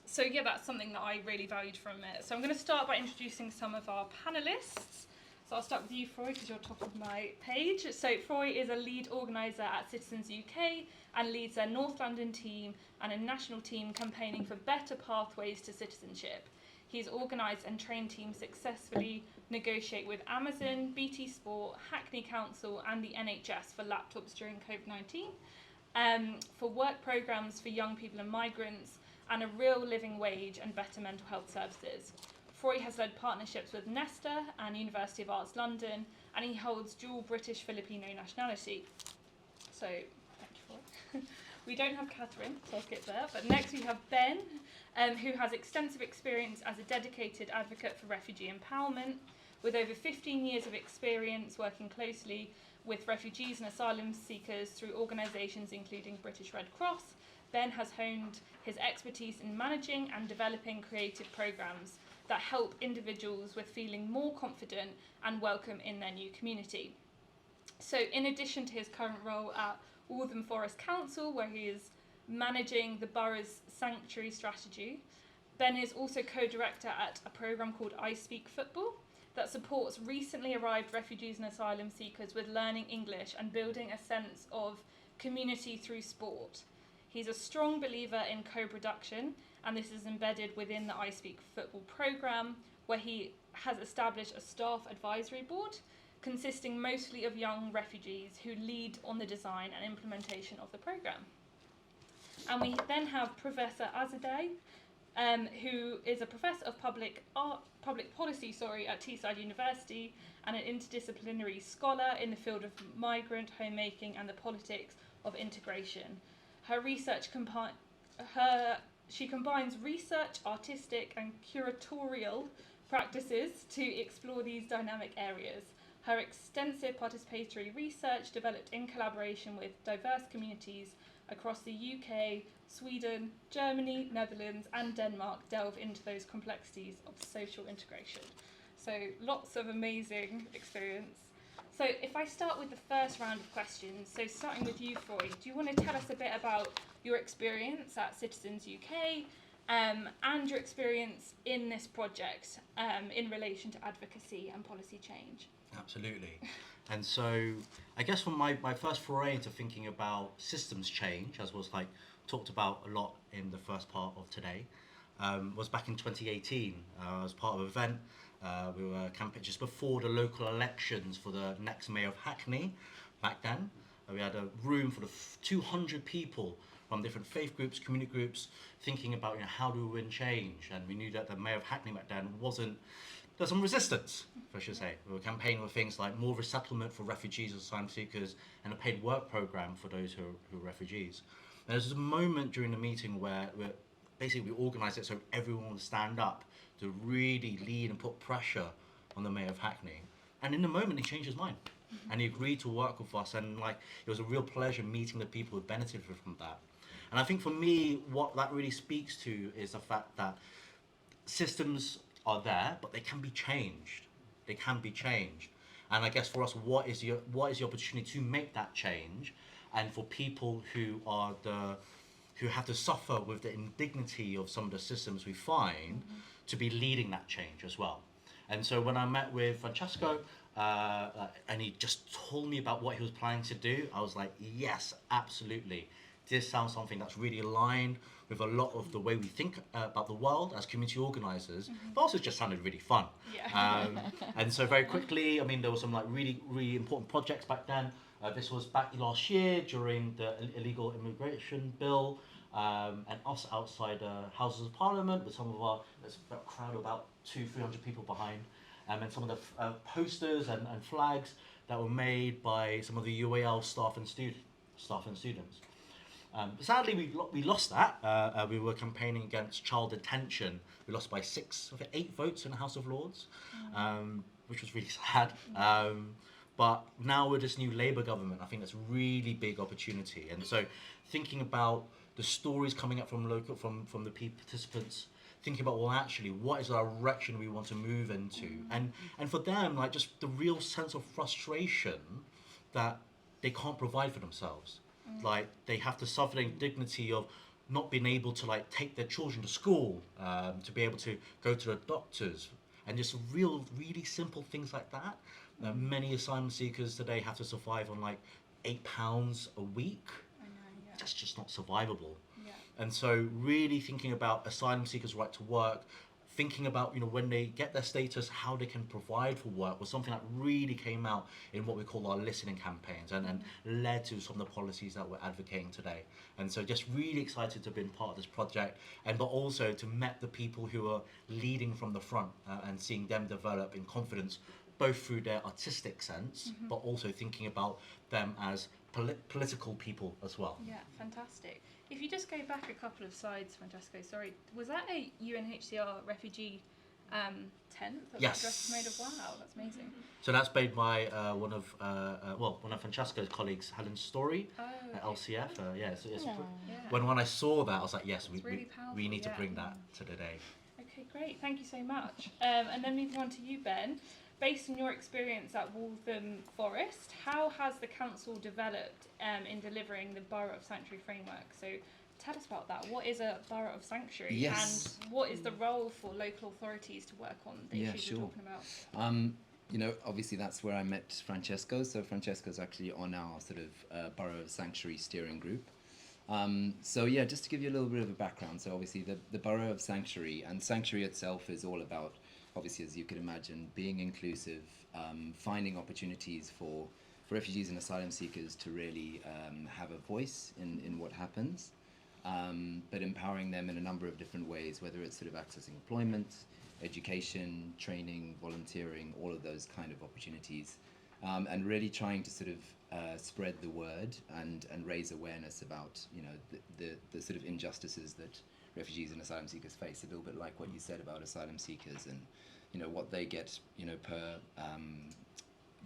So yeah, that's something that I really valued from it. So I'm going to start by introducing some of our panellists. So I'll start with you, Froi, because you're top of my page. So Froi is a lead organiser at Citizens UK and leads their North London team and a national team campaigning for better pathways to citizenship. He's organised and trained teams successfully negotiate with Amazon, BT Sport, Hackney Council and the NHS for laptops during COVID-19, for work programmes for young people and migrants, and a real living wage and better mental health services. Froi has led partnerships with Nesta and University of Arts London, and he holds dual British-Filipino nationality. So, thank you, Froi. We don't have Katherine, so I'll skip there. But next we have Ben, who has extensive experience as a dedicated advocate for refugee empowerment, with over 15 years of experience working closely with refugees and asylum seekers through organisations including British Red Cross. Ben has honed his expertise in managing and developing creative programmes that help individuals with feeling more confident and welcome in their new community. So in addition to his current role at Waltham Forest Council, where he is managing the borough's sanctuary strategy, Ben is also co-director at a programme called I Speak Football that supports recently arrived refugees and asylum seekers with learning English and building a sense of community through sport. He's a strong believer in co-production, and this is embedded within the I Speak Football programme, where he has established a staff advisory board consisting mostly of young refugees who lead on the design and implementation of the programme. And we then have Professor Azadeh, who is a professor of public policy at Teesside University and an interdisciplinary scholar in the field of migrant homemaking and the politics of integration. Her research she combines research, artistic and curatorial practices to explore these dynamic areas. Her extensive participatory research developed in collaboration with diverse communities across the UK, Sweden, Germany, Netherlands and Denmark delve into those complexities of social integration. So lots of amazing experience. So if I start with the first round of questions, so starting with you, Froi, do you want to tell us a bit about your experience at Citizens UK and your experience in this project in relation to advocacy and policy change? Absolutely. And so I guess from my first foray into thinking about systems change, as was like talked about a lot in the first part of today, was back in 2018. I was part of an event. We were campaigning just before the local elections for the next mayor of Hackney back then. We had a room full of 200 people from different faith groups, community groups, thinking about how do we win change. And we knew that the mayor of Hackney back then there's some resistance, I should say. We were campaigning with things like more resettlement for refugees and asylum seekers and a paid work program for those who are refugees. And there was a moment during the meeting where basically we organised it so everyone would stand up to really lead and put pressure on the mayor of Hackney. And in the moment, he changed his mind. And he agreed to work with us, and it was a real pleasure meeting the people who benefited from that. And I think for me, what that really speaks to is the fact that systems are there, but they can be changed. They can be changed. And I guess for us, what is the opportunity to make that change? And for people who have to suffer with the indignity of some of the systems we find, to be leading that change as well. And so when I met with Francesco, and he just told me about what he was planning to do, I was like, yes, absolutely. This sounds something that's really aligned with a lot of the way we think about the world as community organisers, but also just sounded really fun. Yeah. And so very quickly, I mean, there were some really, really important projects back then. This was back last year during the illegal immigration bill, and us outside Houses of Parliament with some of there's a crowd of about 200-300 people behind, and some of the posters and flags that were made by some of the UAL staff and students. Sadly, we lost that. We were campaigning against child detention. We lost by 8 votes in the House of Lords, which was really sad. But now with this new Labour government, I think that's a really big opportunity. And so thinking about the stories coming up from the participants, thinking about, well, actually, what is the direction we want to move into? And for them, just the real sense of frustration that they can't provide for themselves. They have to suffer the indignity of not being able to take their children to school, to be able to go to the doctors, and just really simple things like that. Many asylum seekers today have to survive on £8 a week. I know, yeah. That's just not survivable. Yeah. And so really thinking about asylum seekers' right to work, thinking about when they get their status, how they can provide for work, was something that really came out in what we call our listening campaigns and led to some of the policies that we're advocating today. And so just really excited to have been part of this project, but also to met the people who are leading from the front and seeing them develop in confidence, both through their artistic sense, but also thinking about them as political people as well. Yeah, fantastic. If you just go back a couple of slides, Francesco, sorry, was that a UNHCR refugee tent that Yes. that dress was made of? Wow, that's amazing. So that's made by one of Francesco's colleagues, Helen Story, at LCF. When I saw that, I was like, yes, really we need to powerful, bring that to the day. Okay, great. Thank you so much. And then moving on to you, Ben. Based on your experience at Waltham Forest, how has the council developed in delivering the Borough of Sanctuary framework? So tell us about that. What is a Borough of Sanctuary? Yes. And what is the role for local authorities to work on the issues we're talking about? Obviously that's where I met Francesco. So Francesco's actually on our sort of Borough of Sanctuary steering group. Just to give you a little bit of a background. So obviously the Borough of Sanctuary, and Sanctuary itself is all about, obviously, as you could imagine, being inclusive, finding opportunities for refugees and asylum seekers to really have a voice in what happens, but empowering them in a number of different ways, whether it's sort of accessing employment, education, training, volunteering, all of those kind of opportunities, and really trying to sort of spread the word and raise awareness about the sort of injustices that refugees and asylum seekers face, a little bit like what you said about asylum seekers and what they get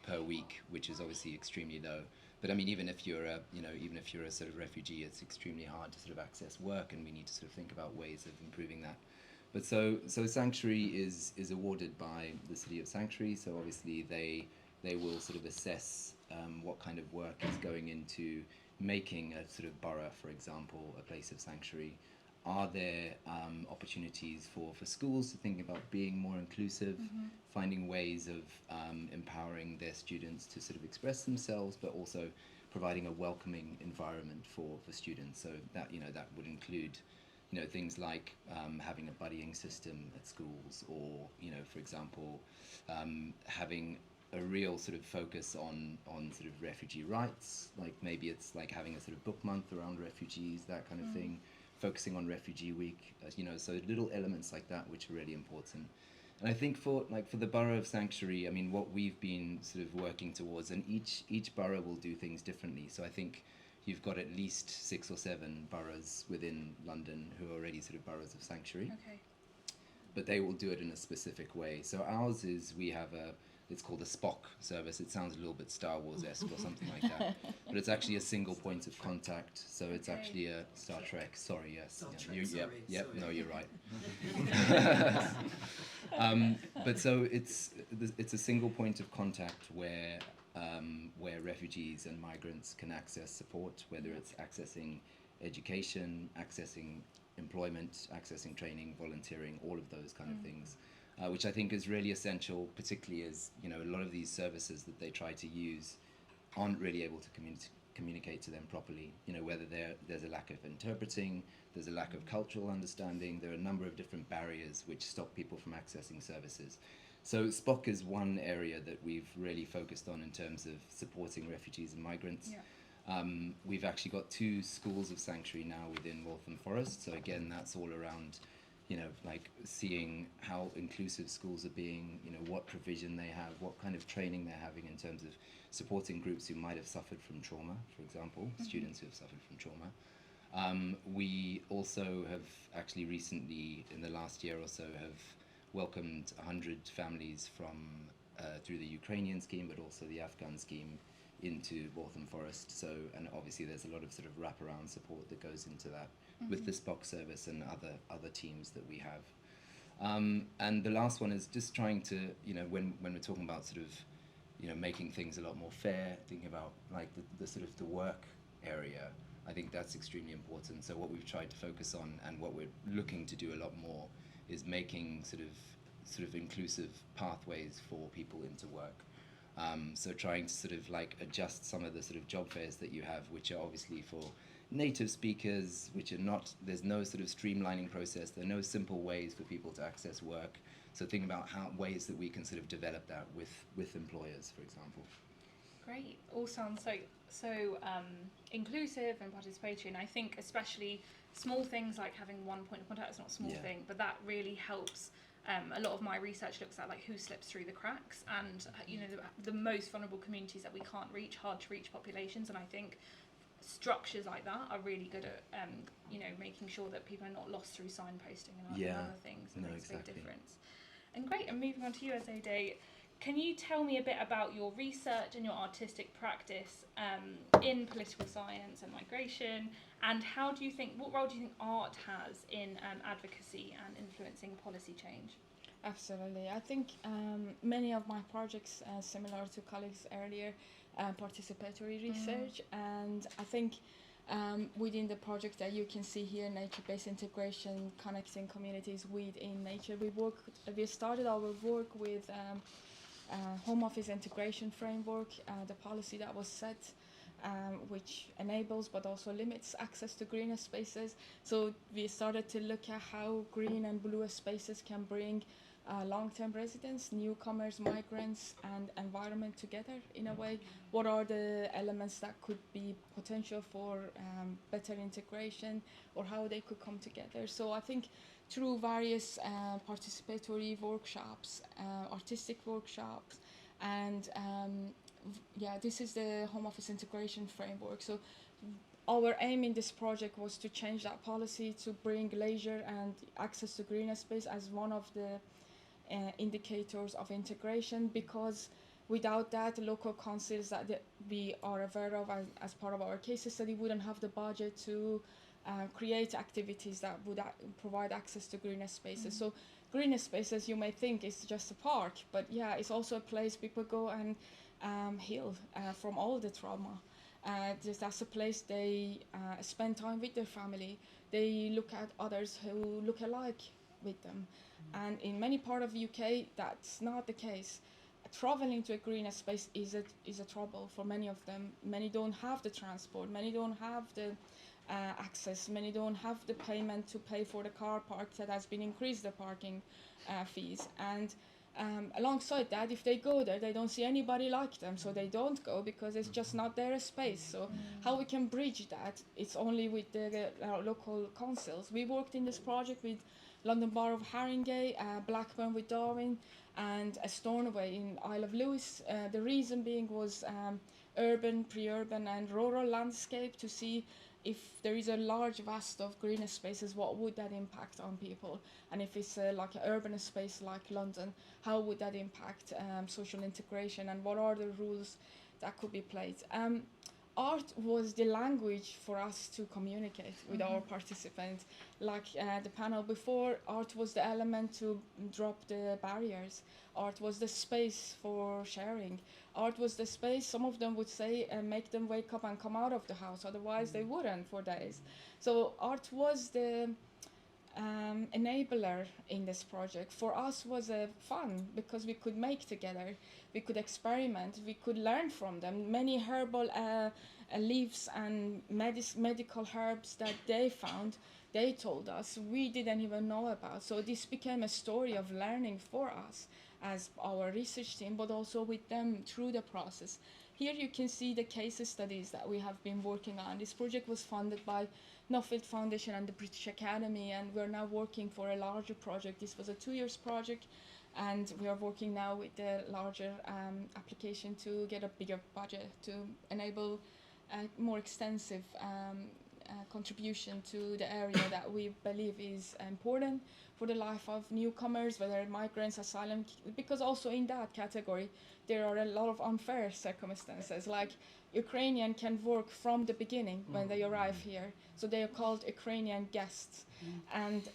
per week, which is obviously extremely low. But I mean, even if you're a sort of refugee, it's extremely hard to sort of access work, and we need to sort of think about ways of improving that. But so Sanctuary is awarded by the City of Sanctuary, so obviously they will sort of assess what kind of work is going into making a sort of borough, for example, a place of sanctuary. Are there opportunities for schools to think about being more inclusive, finding ways of empowering their students to sort of express themselves, but also providing a welcoming environment for students? So that, that would include, things like having a buddying system at schools, or, for example, having a real sort of focus on sort of refugee rights, like maybe it's like having a sort of book month around refugees, that kind of thing, focusing on Refugee Week, so little elements like that which are really important. And I think for the Borough of Sanctuary, I mean, what we've been sort of working towards, and each borough will do things differently. So I think you've got at least 6 or 7 boroughs within London who are already sort of boroughs of sanctuary. Okay. But they will do it in a specific way. So ours is, we have it's called a Spock service. It sounds a little bit Star Wars-esque or something like that. But it's actually a single point of contact. So it's actually a Star Trek. Sorry, yes. Yep, no, you're right. But so it's a single point of contact where refugees and migrants can access support, whether it's accessing education, accessing employment, accessing training, volunteering, all of those kind of things, which I think is really essential, particularly as, a lot of these services that they try to use aren't really able to communicate to them properly, whether there's a lack of interpreting, there's a lack of cultural understanding, there are a number of different barriers which stop people from accessing services. So Spock is one area that we've really focused on in terms of supporting refugees and migrants. Yeah. We've actually got 2 schools of sanctuary now within Waltham Forest. So again, that's all around, like seeing how inclusive schools are being, what provision they have, what kind of training they're having in terms of supporting groups who might have suffered from trauma, for example, students who have suffered from trauma. We also have actually recently, in the last year or so, have welcomed 100 families from through the Ukrainian scheme, but also the Afghan scheme, into Waltham Forest. So, and obviously there's a lot of sort of wraparound support that goes into that with the Spock service and other teams that we have. And the last one is just trying to, when we're talking about sort of, making things a lot more fair, thinking about like the sort of the work area, I think that's extremely important. So what we've tried to focus on, and what we're looking to do a lot more, is making sort of inclusive pathways for people into work. So trying to sort of like adjust some of the sort of job fairs that you have, which are obviously for native speakers, which are not, there's no sort of streamlining process, there are no simple ways for people to access work. So think about ways that we can sort of develop that with employers, for example. Great, all sounds so inclusive and participatory, and I think especially small things like having one point of contact is not a small thing, but that really helps. A lot of my research looks at like who slips through the cracks, and the most vulnerable communities that we can't reach, hard to reach populations, and I think structures like that are really good at making sure that people are not lost through signposting and other things. It makes a big difference. And great, and moving on to you, Azadeh, can you tell me a bit about your research and your artistic practice in political science and migration, and what role do you think art has in advocacy and influencing policy change? Absolutely. I think many of my projects, similar to colleagues earlier, participatory research, and I think within the project that you can see here, nature-based integration, connecting communities within nature, we started our work with Home Office integration framework, the policy that was set, which enables but also limits access to greener spaces. So we started to look at how green and bluer spaces can bring long-term residents, newcomers, migrants, and environment together in a way. What are the elements that could be potential for better integration, or how they could come together? So I think through various participatory workshops, artistic workshops, and this is the Home Office integration framework. So our aim in this project was to change that policy to bring leisure and access to greener space as one of the indicators of integration, because without that, local councils that we are aware of as part of our case study wouldn't have the budget to create activities that would provide access to greener spaces. So greener spaces, you may think, is just a park, but yeah, it's also a place people go and heal from all the trauma. Just as a place they spend time with their family. They look at others who look alike with them. And in many parts of the UK, that's not the case. Traveling to a greener space is a trouble for many of them. Many don't have the transport, many don't have the access, many don't have the payment to pay for the car park that has been increased, the parking fees. And alongside that, if they go there, they don't see anybody like them, so they don't go because it's just not their space. So how we can bridge that, it's only with the local councils. We worked in this project with London Borough of Haringey, Blackburn with Darwin, and Stornoway in Isle of Lewis. The reason being was urban, pre-urban and rural landscape, to see if there is a large vast of greener spaces, what would that impact on people? And if it's like an urban space like London, how would that impact social integration, and what are the rules that could be played? Art was the language for us to communicate with our participants. Like the panel before, art was the element to drop the barriers. Art was the space for sharing. Art was the space, some of them would say, make them wake up and come out of the house, otherwise they wouldn't for days. So art was the enabler in this project. For us was fun because we could make together, we could experiment, we could learn from them. Many herbal leaves and medical herbs that they found, they told us, we didn't even know about. So this became a story of learning for us as our research team, but also with them through the process. Here you can see the case studies that we have been working on. This project was funded by Nuffield Foundation and the British Academy, and we're now working for a larger project. This was a 2-year project, and we are working now with the larger application to get a bigger budget to enable a more extensive contribution to the area that we believe is important for the life of newcomers, whether migrants, asylum, because also in that category there are a lot of unfair circumstances. Like Ukrainian can work from the beginning when they arrive here, so they are called Ukrainian guests, and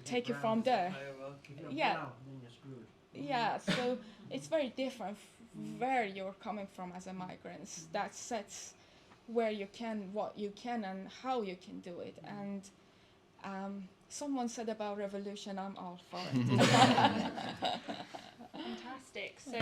take it from there. Yeah, yeah. So it's very different where you're coming from as a migrant. That sets where you can, what you can, and how you can do it. And someone said about revolution, I'm all for it. Fantastic. So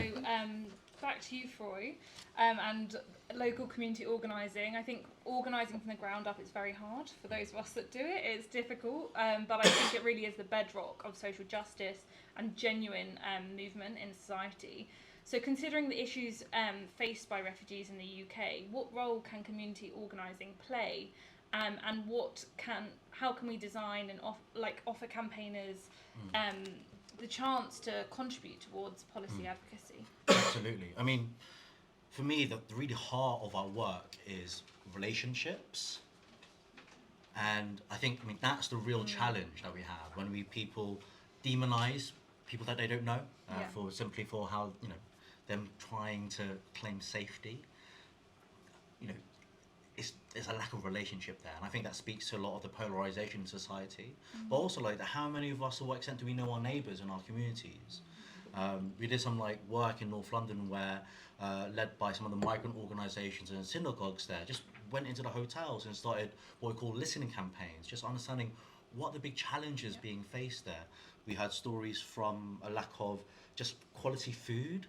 back to you, Froi, and local community organising. I think organising from the ground up is very hard for those of us that do it. It's difficult, but I think it really is the bedrock of social justice and genuine movement in society. So considering the issues faced by refugees in the UK, what role can community organising play, and how can we design and offer campaigners the chance to contribute towards policy advocacy? Absolutely. I mean, for me, the really heart of our work is relationships. And I think, that's the real challenge that we have when people demonize people that they don't know for how, them trying to claim safety. There's a lack of relationship there, and I think that speaks to a lot of the polarization in society. But also, how many of us, to what extent do we know our neighbours in our communities? We did some work in North London where, led by some of the migrant organisations and synagogues there, just went into the hotels and started what we call listening campaigns, just understanding what the big challenges being faced there. We had stories from a lack of just quality food.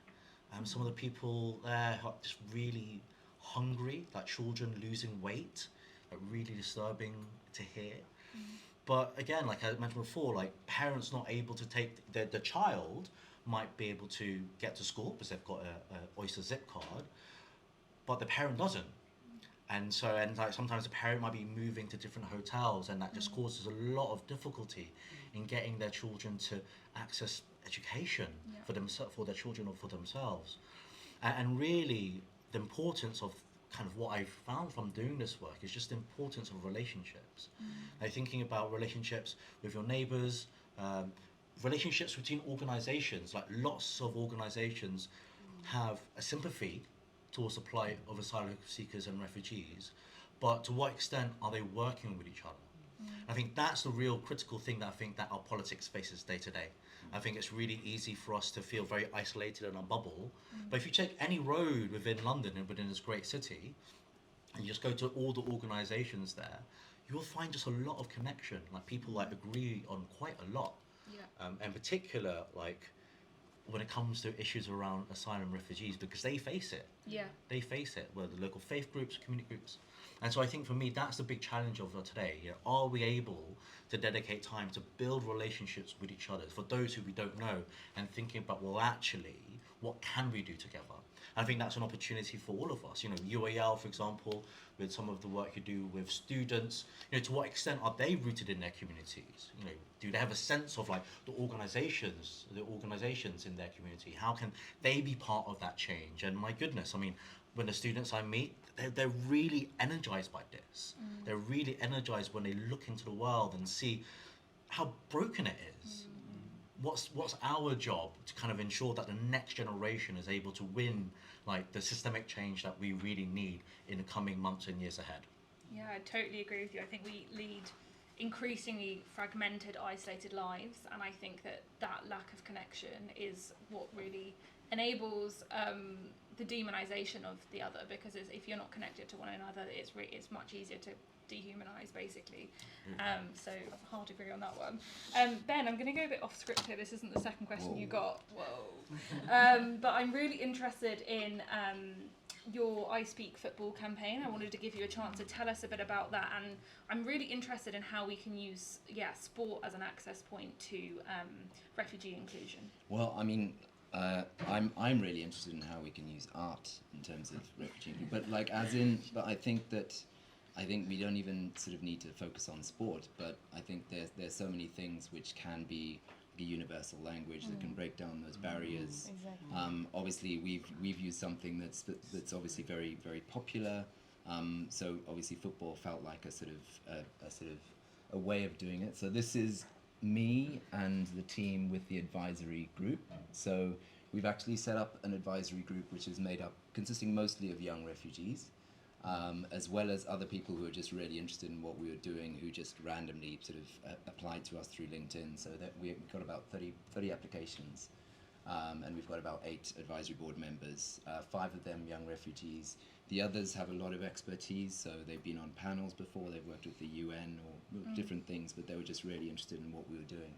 Some of the people there are just really hungry, like children losing weight, really disturbing to hear. But again, like I mentioned before, parents not able to take the child might be able to get to school because they've got a Oyster Zip card, but the parent doesn't. And so, sometimes the parent might be moving to different hotels, and that just causes a lot of difficulty in getting their children to access education for their children or for themselves. And really, the importance of kind of what I've found from doing this work is just the importance of relationships. Thinking about relationships with your neighbours, relationships between organisations. Lots of organisations have a sympathy towards the plight of asylum seekers and refugees, but to what extent are they working with each other? I think that's the real critical thing that I think that our politics faces day to day. I think it's really easy for us to feel very isolated in our bubble. But if you take any road within London and within this great city, and you just go to all the organisations there, you'll find just a lot of connection. Like people like agree on quite a lot. In particular, like when it comes to issues around asylum refugees, because they face it. They face it, where the local faith groups, community groups. And so I think for me, that's the big challenge of today. You know, are we able to dedicate time to build relationships with each other for those who we don't know, and thinking about, well, actually, what can we do together? I think that's an opportunity for all of us. You know, UAL, for example, with some of the work you do with students, you know, to what extent are they rooted in their communities? You know, do they have a sense of like the organizations in their community? How can they be part of that change? And my goodness, I mean, when the students I meet, they're really energized by this. They're really energized when they look into the world and see how broken it is. What's our job to kind of ensure that the next generation is able to win like the systemic change that we really need in the coming months and years ahead? Yeah, I totally agree with you. I think we lead increasingly fragmented, isolated lives, and I think that lack of connection is what really enables the demonization of the other, because if you're not connected to one another, it's much easier to dehumanize, basically. So hard to agree on that one. Ben, I'm going to go a bit off script here. This isn't the second question you got. But I'm really interested in your I Speak Football campaign. I wanted to give you a chance to tell us a bit about that, and I'm really interested in how we can use sport as an access point to refugee inclusion. Well, I mean, I'm really interested in how we can use art in terms of refugee inclusion, but I think we don't even sort of need to focus on sport, but I think there's so many things which can be a universal language that can break down those barriers. Exactly. Obviously, we've used something that's obviously very, very popular. So obviously, football felt like a way of doing it. So this is me and the team with the advisory group. So we've actually set up an advisory group which is consisting mostly of young refugees, as well as other people who are just really interested in what we were doing, who just randomly sort of applied to us through LinkedIn. So that we've got about 30 applications, and we've got about 8 advisory board members, 5 of them young refugees. The others have a lot of expertise, so they've been on panels before, they've worked with the UN or different things, but they were just really interested in what we were doing.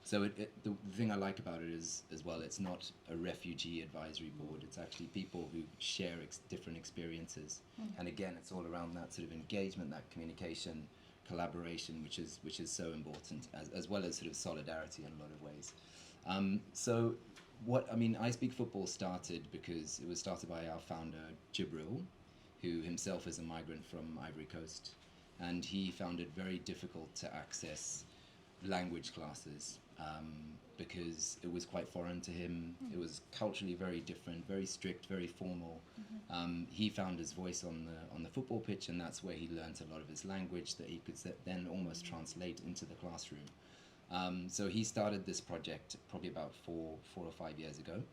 So the thing I like about it is, as well, it's not a refugee advisory board, it's actually people who share different experiences. And again, it's all around that sort of engagement, that communication, collaboration, which is so important, as well as sort of solidarity in a lot of ways. I Speak Football started because it was started by our founder, Jibril, who himself is a migrant from Ivory Coast, and he found it very difficult to access language classes because it was quite foreign to him. It was culturally very different, very strict, very formal. He found his voice on the football pitch, and that's where he learnt a lot of his language that he could then almost translate into the classroom. So he started this project probably about 4 or 5 years ago,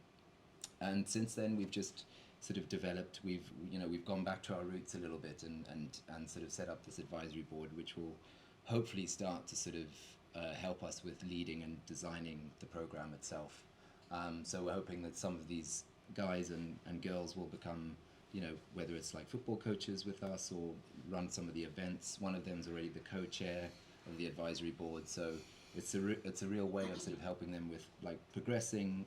and since then we've just sort of developed. We've gone back to our roots a little bit and sort of set up this advisory board, which will hopefully start to sort of help us with leading and designing the program itself. So we're hoping that some of these guys and girls will become, whether it's like football coaches with us or run some of the events. One of them is already the co-chair of the advisory board. So it's a real way of sort of helping them with like progressing,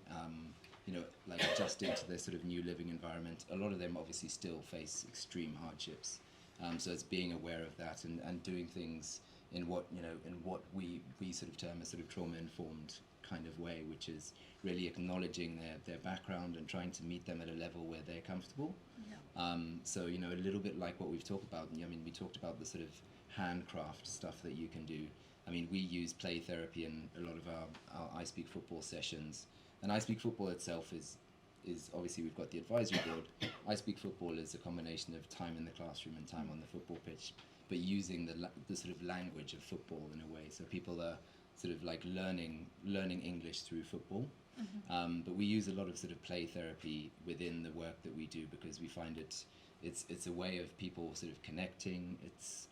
like adjusting to their sort of new living environment. A lot of them obviously still face extreme hardships. So it's being aware of that and doing things in what we sort of term a sort of trauma-informed kind of way, which is really acknowledging their background and trying to meet them at a level where they're comfortable. So a little bit like what we've talked about. I mean, we talked about the sort of handcraft stuff that you can do. I mean, we use play therapy in a lot of our I Speak Football sessions, and I Speak Football itself is obviously we've got the advisory board. I Speak Football is a combination of time in the classroom and time on the football pitch, but using the sort of language of football in a way. So people are sort of like learning English through football. But we use a lot of sort of play therapy within the work that we do because we find it it's a way of people sort of connecting. It's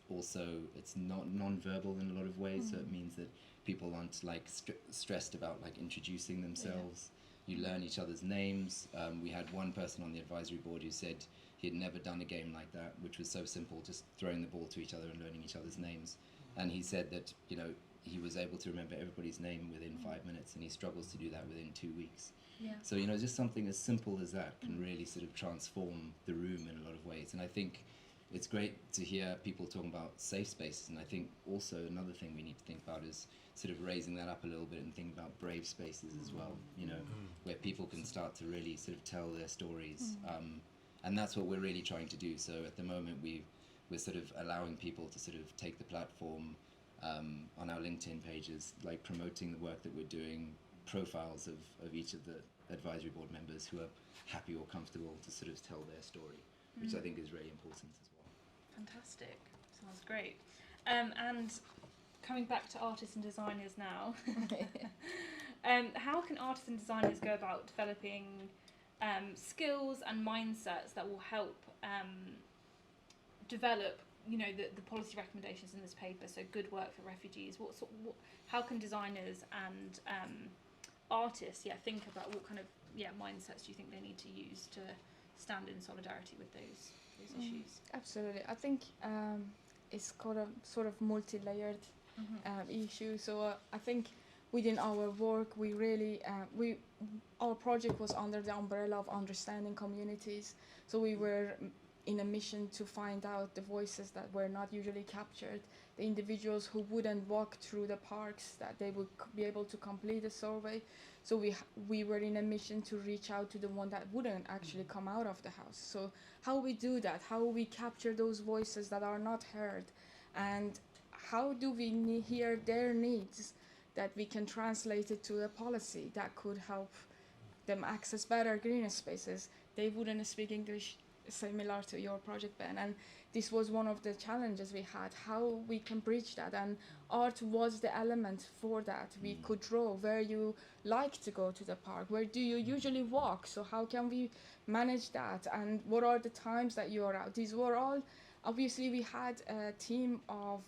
not non-verbal in a lot of ways, so it means that people aren't like stressed about like introducing themselves. You learn each other's names. We had one person on the advisory board who said he had never done a game like that, which was so simple, just throwing the ball to each other and learning each other's names. And he said that, you know, he was able to remember everybody's name within 5 minutes, and he struggles to do that within 2 weeks. Yeah. So, you know, just something as simple as that can really sort of transform the room in a lot of ways. And I think it's great to hear people talking about safe spaces. And I think also another thing we need to think about is sort of raising that up a little bit and think about brave spaces as well, you know, where people can start to really sort of tell their stories. And that's what we're really trying to do. So at the moment, we're sort of allowing people to sort of take the platform on our LinkedIn pages, like promoting the work that we're doing, profiles of each of the advisory board members who are happy or comfortable to sort of tell their story, which I think is really important as well. Fantastic. Sounds great. And coming back to artists and designers now, how can artists and designers go about developing skills and mindsets that will help develop, you know, the policy recommendations in this paper? So good work for refugees. How can designers and artists, think about what kind of mindsets do you think they need to use to stand in solidarity with those issues? Absolutely. I think it's got a sort of multi-layered issue. So I think within our work, we really our project was under the umbrella of understanding communities. So we were in a mission to find out the voices that were not usually captured, the individuals who wouldn't walk through the parks, that they would be able to complete a survey. So we were in a mission to reach out to the one that wouldn't actually come out of the house. So how we do that, how we capture those voices that are not heard, and how do we hear their needs that we can translate it to a policy that could help them access better greener spaces. They wouldn't speak English, similar to your project, Ben, and this was one of the challenges we had, how we can bridge that, and art was the element for that. We could draw where you like to go to the park, where do you usually walk, so how can we manage that, and what are the times that you are out. These were all, obviously we had a team of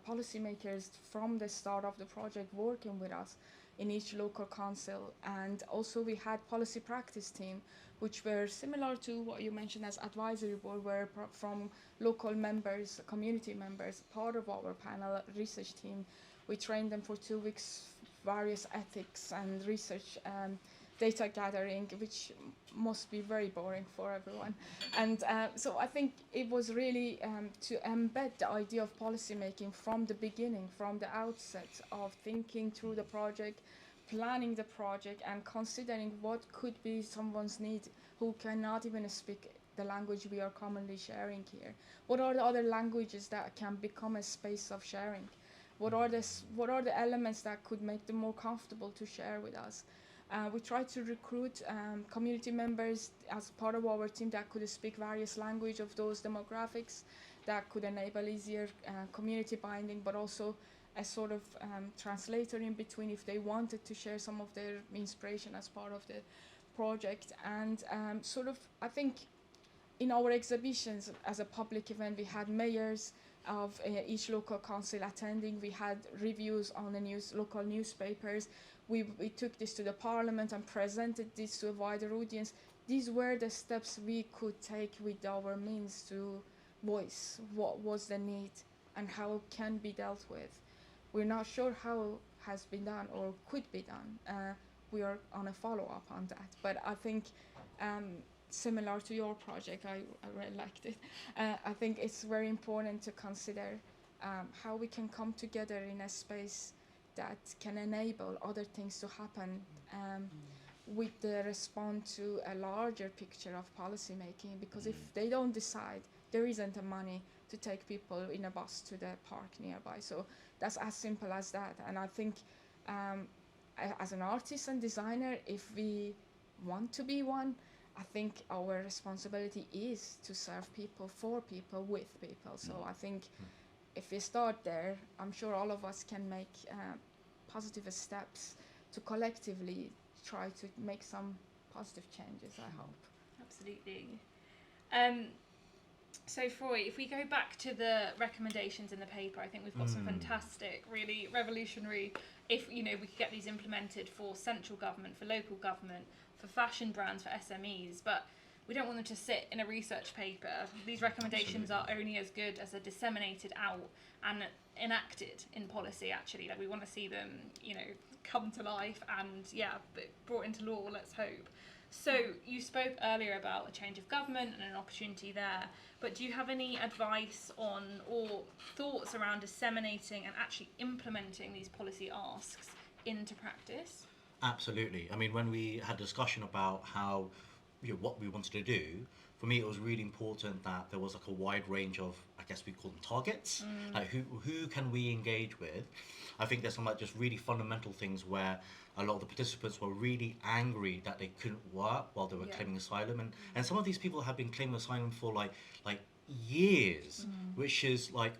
policymakers from the start of the project working with us in each local council, and also we had policy practice team, which were similar to what you mentioned as advisory board, were from local members, community members, part of our panel research team. We trained them for 2 weeks, various ethics and research data gathering, which must be very boring for everyone. And so I think it was really to embed the idea of policy making from the beginning, from the outset of thinking through the project, planning the project, and considering what could be someone's need who cannot even speak the language we are commonly sharing here. What are the other languages that can become a space of sharing? What are the elements that could make them more comfortable to share with us? We tried to recruit community members as part of our team that could speak various languages of those demographics, that could enable easier community binding, but also a sort of translator in between if they wanted to share some of their inspiration as part of the project. And sort of, I think in our exhibitions as a public event, we had mayors of each local council attending, we had reviews on the local newspapers, we took this to the parliament and presented this to a wider audience. These were the steps we could take with our means to voice what was the need and how can be dealt with. We're not sure how has been done or could be done. We are on a follow-up on that. But I think similar to your project, I really liked it. I think it's very important to consider how we can come together in a space that can enable other things to happen with the response to a larger picture of policy making, because if they don't decide, there isn't the money to take people in a bus to the park nearby. So that's as simple as that. And I think as an artist and designer, if we want to be one, I think our responsibility is to serve people, for people, with people. So I think if we start there, I'm sure all of us can make positive steps to collectively try to make some positive changes, I hope. Absolutely. So Froi, if we go back to the recommendations in the paper, I think we've got some fantastic, really revolutionary, if we could get these implemented for central government, for local government, for fashion brands, for SMEs, but we don't want them to sit in a research paper. These recommendations are only as good as they're disseminated out and enacted in policy, actually. Like, we want to see them, come to life and, brought into law, let's hope. So you spoke earlier about a change of government and an opportunity there, but do you have any advice on or thoughts around disseminating and actually implementing these policy asks into practice? Absolutely. I mean, when we had a discussion about how, what we wanted to do, for me it was really important that there was like a wide range of, I guess we call them targets, like who can we engage with. I think there's some like just really fundamental things where a lot of the participants were really angry that they couldn't work while they were claiming asylum, and some of these people have been claiming asylum for like years, which is like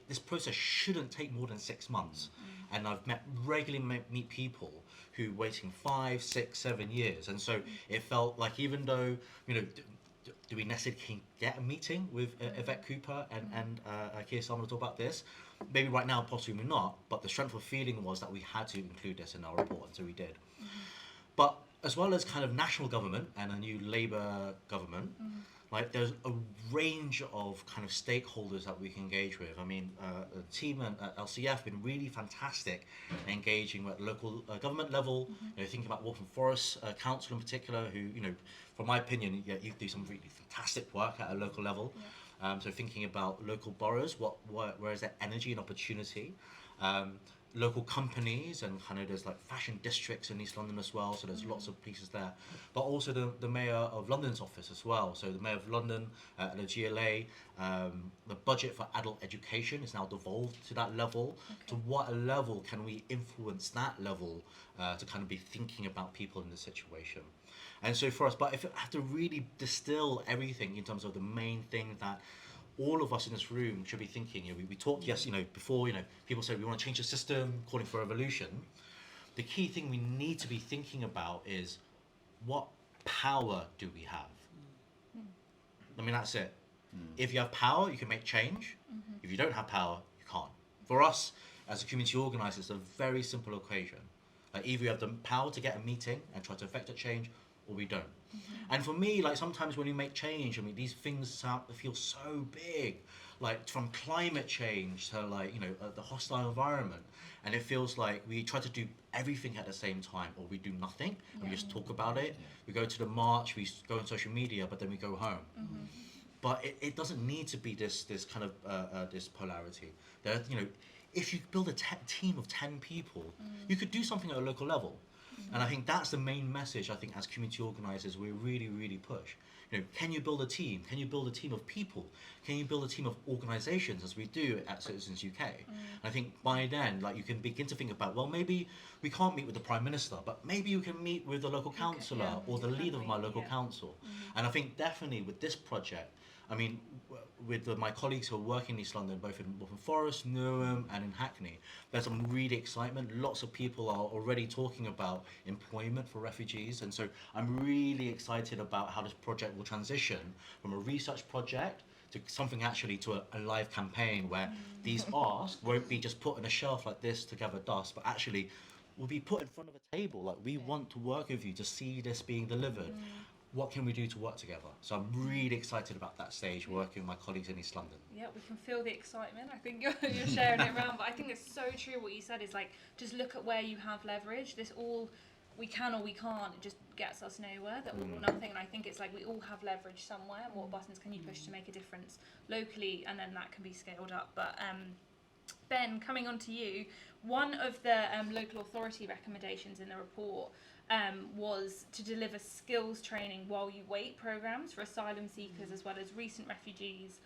this process shouldn't take more than 6 months. And I've regularly meet people who waiting 5, 6, 7 years, and so it felt like even though do we necessarily get a meeting with Yvette Cooper and Keir Starmer to talk about this? Maybe right now, possibly not, but the strength of feeling was that we had to include this in our report, and so we did. But as well as kind of national government and a new Labour government, like there's a range of kind of stakeholders that we can engage with. I mean, the team at LCF have been really fantastic engaging at local government level, thinking about Waltham Forest Council in particular, who, from my opinion, you do some really fantastic work at a local level. So thinking about local boroughs, where is there energy and opportunity? Local companies, and kind of there's like fashion districts in East London as well, so there's lots of pieces there. But also the Mayor of London's office as well. So the Mayor of London, the GLA, the budget for adult education is now devolved to that level. To what level can we influence that level to kind of be thinking about people in this situation? And so for us, but if I have to really distill everything in terms of the main thing that all of us in this room should be thinking, we talked before, people say we want to change the system, calling for revolution. The key thing we need to be thinking about is what power do we have? I mean, that's it. If you have power, you can make change. If you don't have power, you can't. For us, as a community organizer, it's a very simple equation. Like, either you have the power to get a meeting and try to affect a change, or we don't. And for me, like, sometimes when we make change, I mean, these things feel so big, like from climate change to like, the hostile environment. And it feels like we try to do everything at the same time, or we do nothing, and we just talk about it. We go to the march, we go on social media, but then we go home. But it doesn't need to be this kind of this polarity. There, if you build a team of 10 people, you could do something at a local level. And I think that's the main message, I think, as community organisers, we really, really push. Can you build a team? Can you build a team of people? Can you build a team of organisations, as we do at Citizens UK? And I think by then, like, you can begin to think about, well, maybe we can't meet with the Prime Minister, but maybe you can meet with the local councillor or the leader of my local council. And I think definitely with this project, I mean, with my colleagues who are working in East London, both in Waltham Forest, Newham and in Hackney, there's some really excitement. Lots of people are already talking about employment for refugees, and so I'm really excited about how this project will transition from a research project to something actually to a live campaign where these asks won't be just put on a shelf like this to gather dust, but actually will be put in front of a table. Like, we want to work with you to see this being delivered. What can we do to work together? So I'm really excited about that stage, working with my colleagues in East London. Yeah, we can feel the excitement. I think you're sharing it around, but I think it's so true what you said is, like, just look at where you have leverage. This all, we can or we can't, it just gets us nowhere, that all or nothing. And I think it's like we all have leverage somewhere. What buttons can you push to make a difference locally, and then that can be scaled up. But Ben, coming on to you, one of the local authority recommendations in the report was to deliver skills training while you wait programs for asylum seekers as well as recent refugees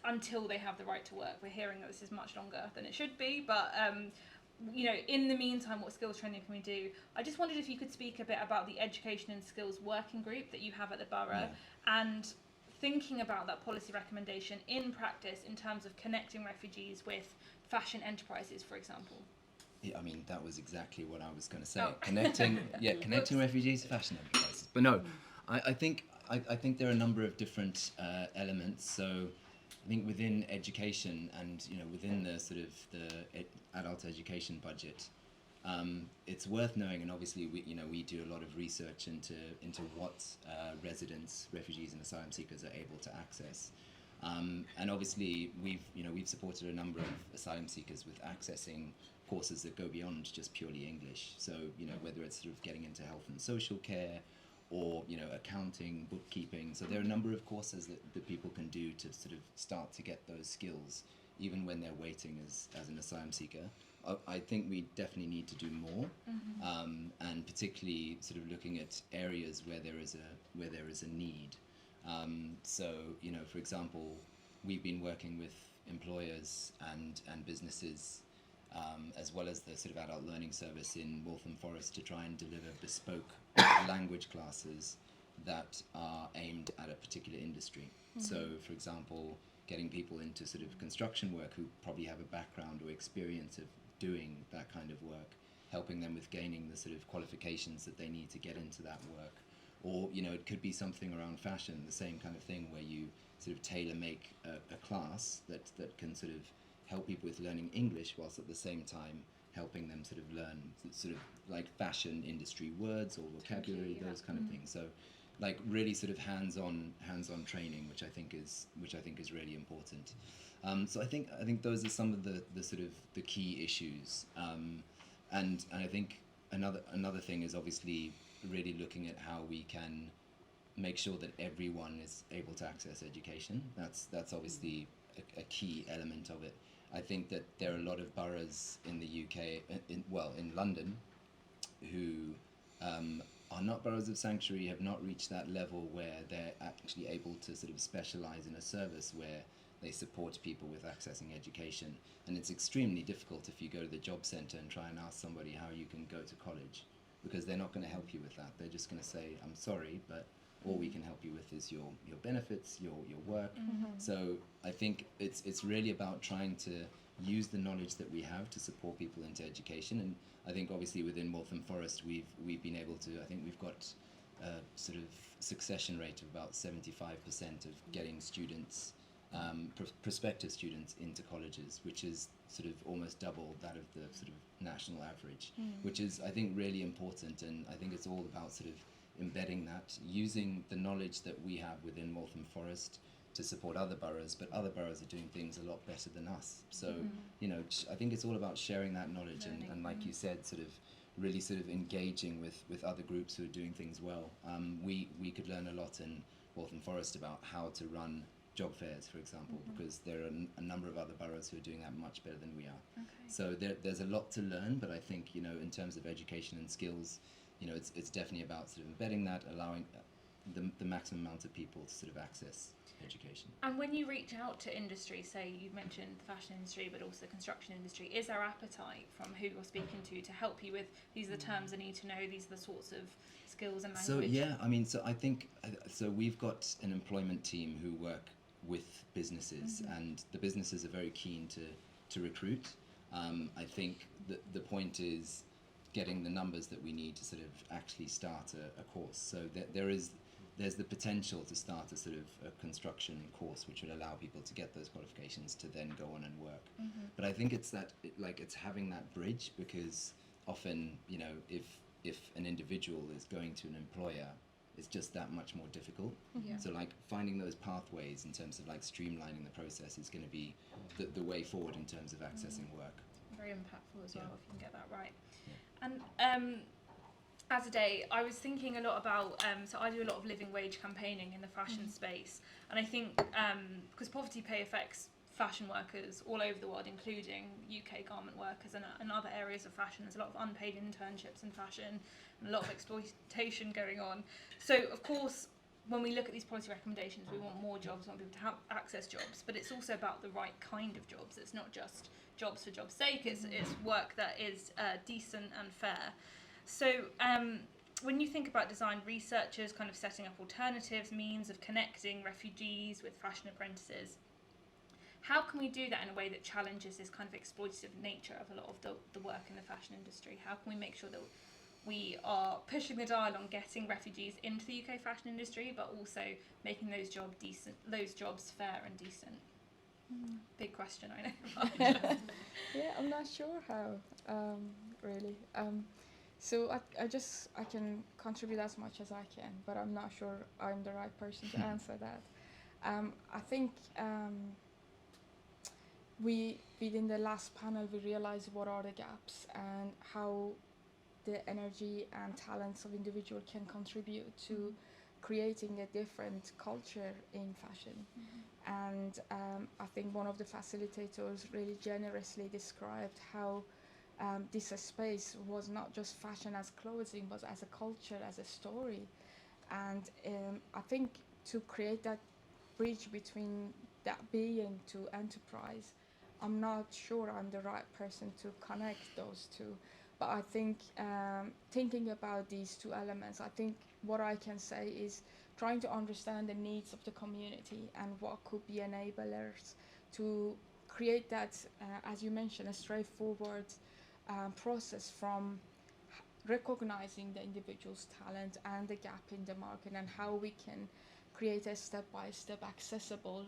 until they have the right to work. We're hearing that this is much longer than it should be, but in the meantime, what skills training can we do? I just wondered if you could speak a bit about the education and skills working group that you have at the borough, and thinking about that policy recommendation in practice in terms of connecting refugees with fashion enterprises, for example. Yeah, I mean, that was exactly what I was going to say. Connecting refugees to fashion enterprises. But no, I think I think there are a number of different elements. So I think within education and, you know, within the sort of the adult education budget, it's worth knowing, and obviously we do a lot of research into what residents, refugees and asylum seekers are able to access. And obviously we've supported a number of asylum seekers with accessing courses that go beyond just purely English. So, you know, whether it's sort of getting into health and social care or, you know, accounting, bookkeeping. So there are a number of courses that people can do to sort of start to get those skills, even when they're waiting as an asylum seeker. I think we definitely need to do more, and particularly sort of looking at areas where there is a need. So, you know, for example, we've been working with employers and businesses, as well as the sort of adult learning service in Waltham Forest, to try and deliver bespoke language classes that are aimed at a particular industry. So, for example, getting people into sort of construction work who probably have a background or experience of doing that kind of work, helping them with gaining the sort of qualifications that they need to get into that work. Or, you know, it could be something around fashion, the same kind of thing, where you sort of tailor make a class that can sort of help people with learning English, whilst at the same time helping them sort of learn sort of like fashion industry words or vocabulary, those kind of things. So, like really sort of hands-on training, which I think is really important. So I think those are some of the sort of the key issues. And I think another thing is obviously really looking at how we can make sure that everyone is able to access education. That's obviously a key element of it. I think that there are a lot of boroughs in the UK, in London, who are not boroughs of sanctuary, have not reached that level where they're actually able to sort of specialise in a service where they support people with accessing education. And it's extremely difficult if you go to the job centre and try and ask somebody how you can go to college, because they're not going to help you with that. They're just going to say, I'm sorry, but all we can help you with is your benefits, your work. So I think it's really about trying to use the knowledge that we have to support people into education. And I think obviously within Waltham Forest we've been able to, I think we've got a sort of succession rate of about 75% of getting students, prospective students into colleges, which is sort of almost double that of the sort of national average, which is, I think, really important. And I think it's all about sort of embedding that, using the knowledge that we have within Waltham Forest to support other boroughs, but other boroughs are doing things a lot better than us. So, you know, I think it's all about sharing that knowledge and like you said, sort of really sort of engaging with other groups who are doing things well. We could learn a lot in Waltham Forest about how to run job fairs, for example, because there are a number of other boroughs who are doing that much better than we are. So there's a lot to learn, but I think, you know, in terms of education and skills, you know, it's definitely about sort of embedding that, allowing the maximum amount of people to sort of access education. And when you reach out to industry, say you mentioned the fashion industry, but also the construction industry, is there appetite from who you're speaking to help you with, these are the terms I need to know, these are the sorts of skills and language? So yeah, I mean, so I think, so we've got an employment team who work with businesses, and the businesses are very keen to recruit. I think the point is getting the numbers that we need to sort of actually start a course. So there's the potential to start a sort of a construction course, which would allow people to get those qualifications to then go on and work. But I think it's it's having that bridge, because often, you know, if an individual is going to an employer, it's just that much more difficult. So like finding those pathways in terms of like streamlining the process is going to be the way forward in terms of accessing work. Very impactful as well, if you can get that right. And Azadeh, I was thinking a lot about, so I do a lot of living wage campaigning in the fashion space, and I think because poverty pay affects fashion workers all over the world, including UK garment workers and other areas of fashion. There's a lot of unpaid internships in fashion and a lot of exploitation going on. So of course, when we look at these policy recommendations, we want more jobs, we want people to have access jobs, but it's also about the right kind of jobs. It's not just jobs for job's sake, it's work that is decent and fair. So when you think about design researchers kind of setting up alternatives, means of connecting refugees with fashion apprentices, how can we do that in a way that challenges this kind of exploitative nature of a lot of the work in the fashion industry? How can we make sure that we are pushing the dial on getting refugees into the UK fashion industry, but also making those jobs fair and decent. Big question, I know. Yeah, I'm not sure how, really. So I can contribute as much as I can, but I'm not sure I'm the right person to answer that. I think within the last panel, we realized what are the gaps and how the energy and talents of individuals can contribute to creating a different culture in fashion. And I think one of the facilitators really generously described how this space was not just fashion as clothing, but as a culture, as a story. And I think to create that bridge between that being to enterprise, I'm not sure I'm the right person to connect those two. But I think thinking about these two elements, I think what I can say is trying to understand the needs of the community and what could be enablers to create that, as you mentioned, a straightforward process from recognizing the individual's talent and the gap in the market, and how we can create a step-by-step accessible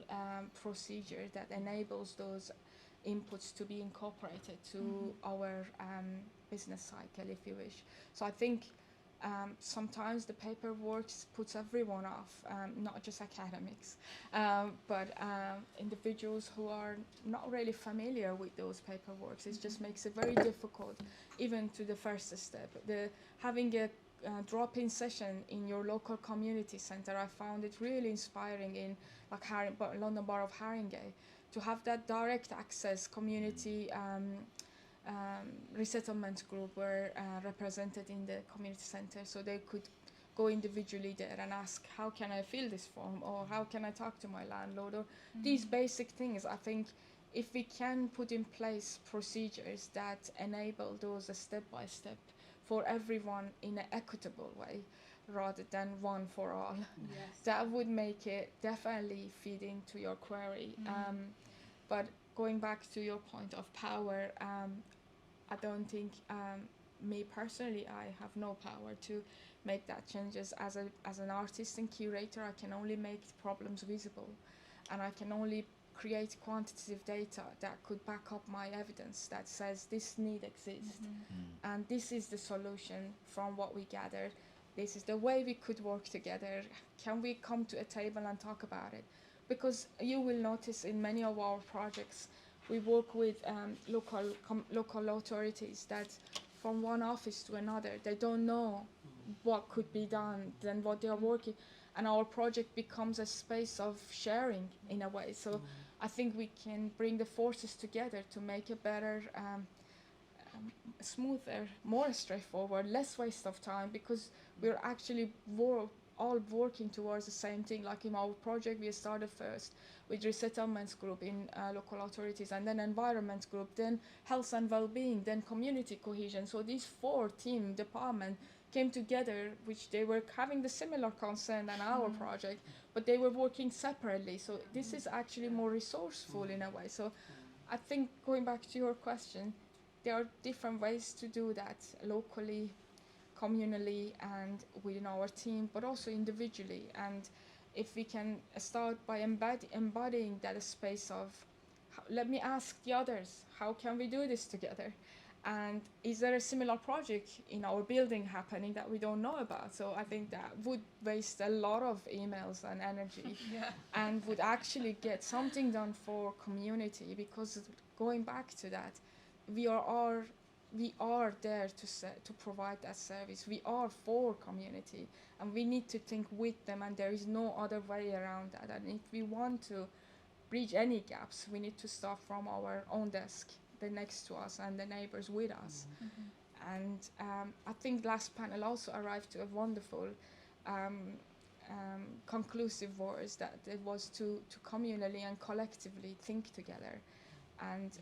procedure that enables those inputs to be incorporated to our business cycle, if you wish. So I think sometimes the paperwork puts everyone off, not just academics, but individuals who are not really familiar with those paperworks. It just makes it very difficult, even to the first step. Having a drop-in session in your local community centre, I found it really inspiring in London Borough of Haringey, to have that direct access community resettlement group were represented in the community centre, so they could go individually there and ask, how can I fill this form, or how can I talk to my landlord, or these basic things. I think if we can put in place procedures that enable those step-by-step for everyone in an equitable way, rather than one for all, that would make it definitely feed into your query. But going back to your point of power, I don't think, me personally, I have no power to make that changes. As an artist and curator, I can only make problems visible, and I can only create quantitative data that could back up my evidence that says this need exists, and this is the solution from what we gathered. This is the way we could work together. Can we come to a table and talk about it? Because you will notice in many of our projects, we work with local authorities that from one office to another, they don't know what could be done than what they are working. And our project becomes a space of sharing in a way. So I think we can bring the forces together to make a better, smoother, more straightforward, less waste of time, because we're actually all working towards the same thing. Like in our project, we started first with resettlements group in local authorities, and then environment group, then health and well-being, then community cohesion. So these 4 team departments came together, which they were having the similar concern than our project, but they were working separately. So this is actually more resourceful in a way. So I think, going back to your question, there are different ways to do that locally, communally, and within our team, but also individually. And if we can start by embodying that space of, let me ask the others, how can we do this together? And is there a similar project in our building happening that we don't know about? So I think that would waste a lot of emails and energy, and would actually get something done for community, because going back to that, we are there to provide that service. We are for community, and we need to think with them, and there is no other way around that. And if we want to bridge any gaps, we need to start from our own desk, the next to us, and the neighbors with us. And I think last panel also arrived to a wonderful conclusive words, that it was to communally and collectively think together. And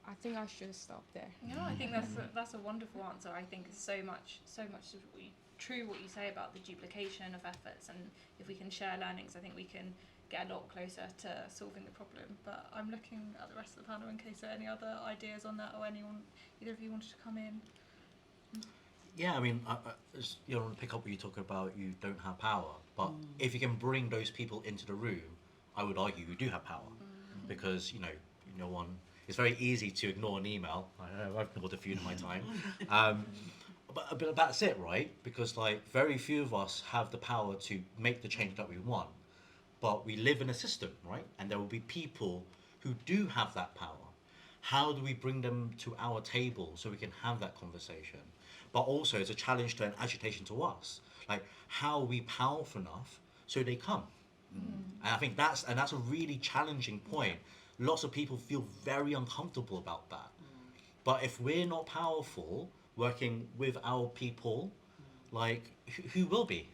I think I should stop there. Yeah, I think that's a wonderful answer. I think so much true what you say about the duplication of efforts, and if we can share learnings, I think we can get a lot closer to solving the problem. But I'm looking at the rest of the panel in case there are any other ideas on that, or either of you wanted to come in. Yeah, I mean, you don't want to pick up what you talk about. You don't have power, but if you can bring those people into the room, I would argue you do have power, because no one. It's very easy to ignore an email. I know I've ignored a few in my time, but that's it, right? Because like very few of us have the power to make the change that we want, but we live in a system, right? And there will be people who do have that power. How do we bring them to our table so we can have that conversation? But also it's a challenge to an agitation to us. Like, how are we powerful enough so they come? And I think that's a really challenging point. Lots of people feel very uncomfortable about that. But if we're not powerful, working with our people, like, who will be?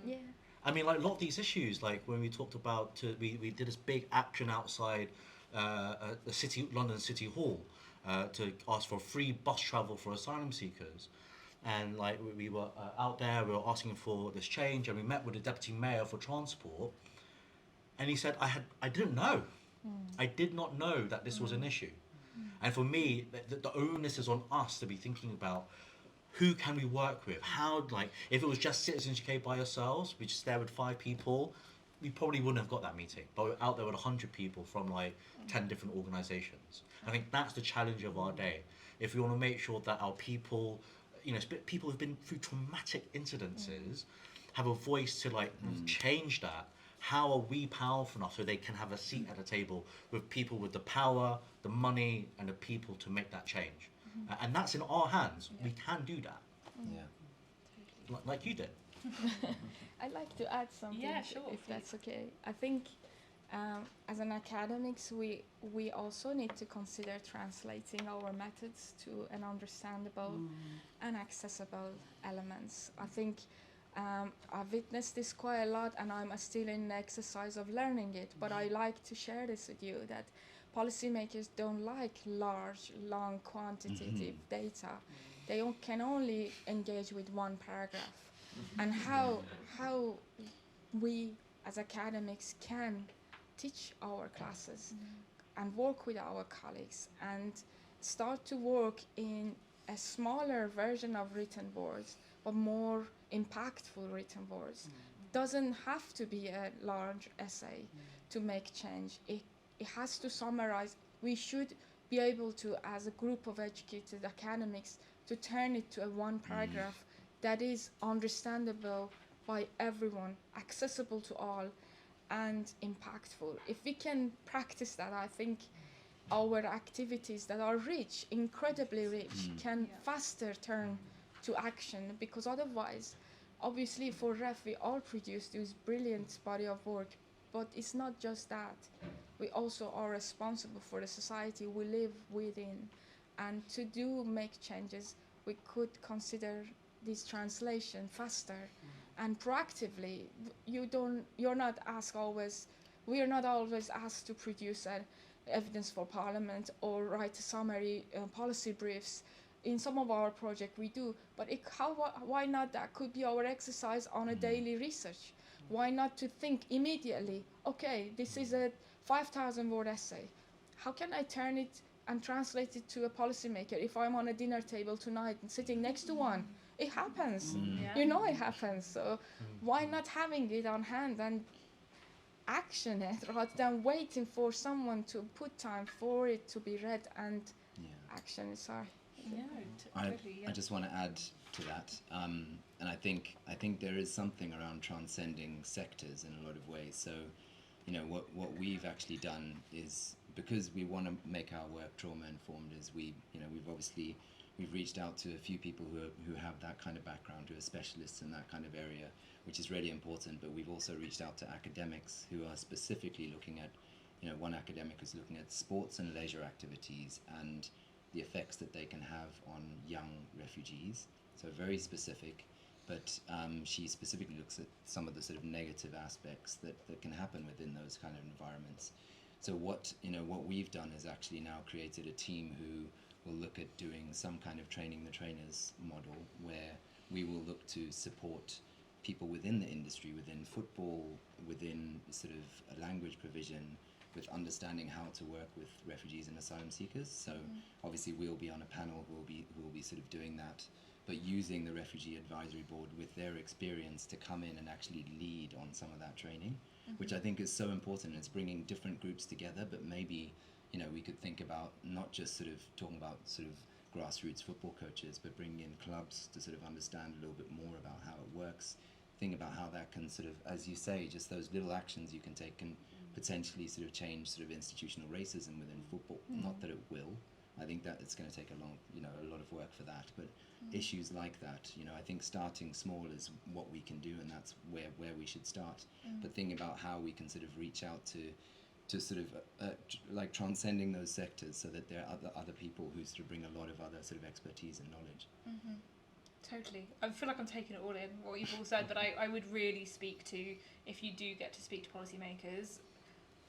Yeah. I mean, like a lot of these issues, like when we talked about, we did this big action outside the London City Hall to ask for free bus travel for asylum seekers. And like we were out there, we were asking for this change, and we met with the deputy mayor for transport, and he said, I didn't know. I did not know that this was an issue. And for me, the onus is on us to be thinking about who can we work with? How, like, if it was just Citizens UK by ourselves, we just there with 5 people, we probably wouldn't have got that meeting. But we're out there with 100 people from like 10 different organisations. I think that's the challenge of our day. If we want to make sure that our people, people who've been through traumatic incidences, have a voice to like change that. How are we powerful enough so they can have a seat at the table with people with the power, the money, and the people to make that change? And that's in our hands. We can do that. Yeah. Like you did. I'd like to add something, if that's okay. I think as an academics, we also need to consider translating our methods to an understandable and accessible elements. I think I've witnessed this quite a lot, and I'm still in the exercise of learning it, but I like to share this with you, that policymakers don't like large, long, quantitative data. They can only engage with one paragraph. And how we as academics can teach our classes and work with our colleagues and start to work in a smaller version of written words, but more impactful written words. Doesn't have to be a large essay to make change. It has to summarize. We should be able to, as a group of educated academics, to turn it to a one paragraph that is understandable by everyone, accessible to all, and impactful. If we can practice that, I think our activities that are rich, incredibly rich, can faster turn to action, because otherwise, obviously for REF, we all produce this brilliant body of work, but it's not just that. We also are responsible for the society we live within. And to make changes, we could consider this translation faster and proactively. You're not asked always, we are not always asked to produce evidence for Parliament or write summary policy briefs. In some of our projects we do, but why not that could be our exercise on a daily research? Why not to think immediately, okay, this is a 5,000 word essay. How can I turn it and translate it to a policymaker if I'm on a dinner table tonight and sitting next to one? It happens. You know it happens. So why not having it on hand and action it rather than waiting for someone to put time for it to be read and action it? Sorry. I just want to add to that, and I think there is something around transcending sectors in a lot of ways. So, what we've actually done is, because we want to make our work trauma informed, is we've reached out to a few people who have that kind of background, who are specialists in that kind of area, which is really important. But we've also reached out to academics who are specifically looking at, one academic is looking at sports and leisure activities and the effects that they can have on young refugees. So very specific, but she specifically looks at some of the sort of negative aspects that can happen within those kind of environments. So what we've done is actually now created a team who will look at doing some kind of training the trainers model, where we will look to support people within the industry, within football, within sort of a language provision, with understanding how to work with refugees and asylum seekers. So obviously we'll be on a panel who will be sort of doing that but using the Refugee Advisory Board with their experience to come in and actually lead on some of that training, which I think is so important. It's bringing different groups together, but maybe, you know, we could think about not just sort of talking about sort of grassroots football coaches, but bringing in clubs to sort of understand a little bit more about how it works, think about how that can sort of, as you say, just those little actions you can take can potentially sort of change sort of institutional racism within football. Not that it will. I think that it's going to take a lot of work for that, but issues like that, you know, I think starting small is what we can do, and that's where we should start. But thinking about how we can sort of reach out to sort of like transcending those sectors, so that there are other people who sort of bring a lot of other sort of expertise and knowledge. Totally. I feel like I'm taking it all in, what you've all said, but I would really speak to, if you do get to speak to policymakers,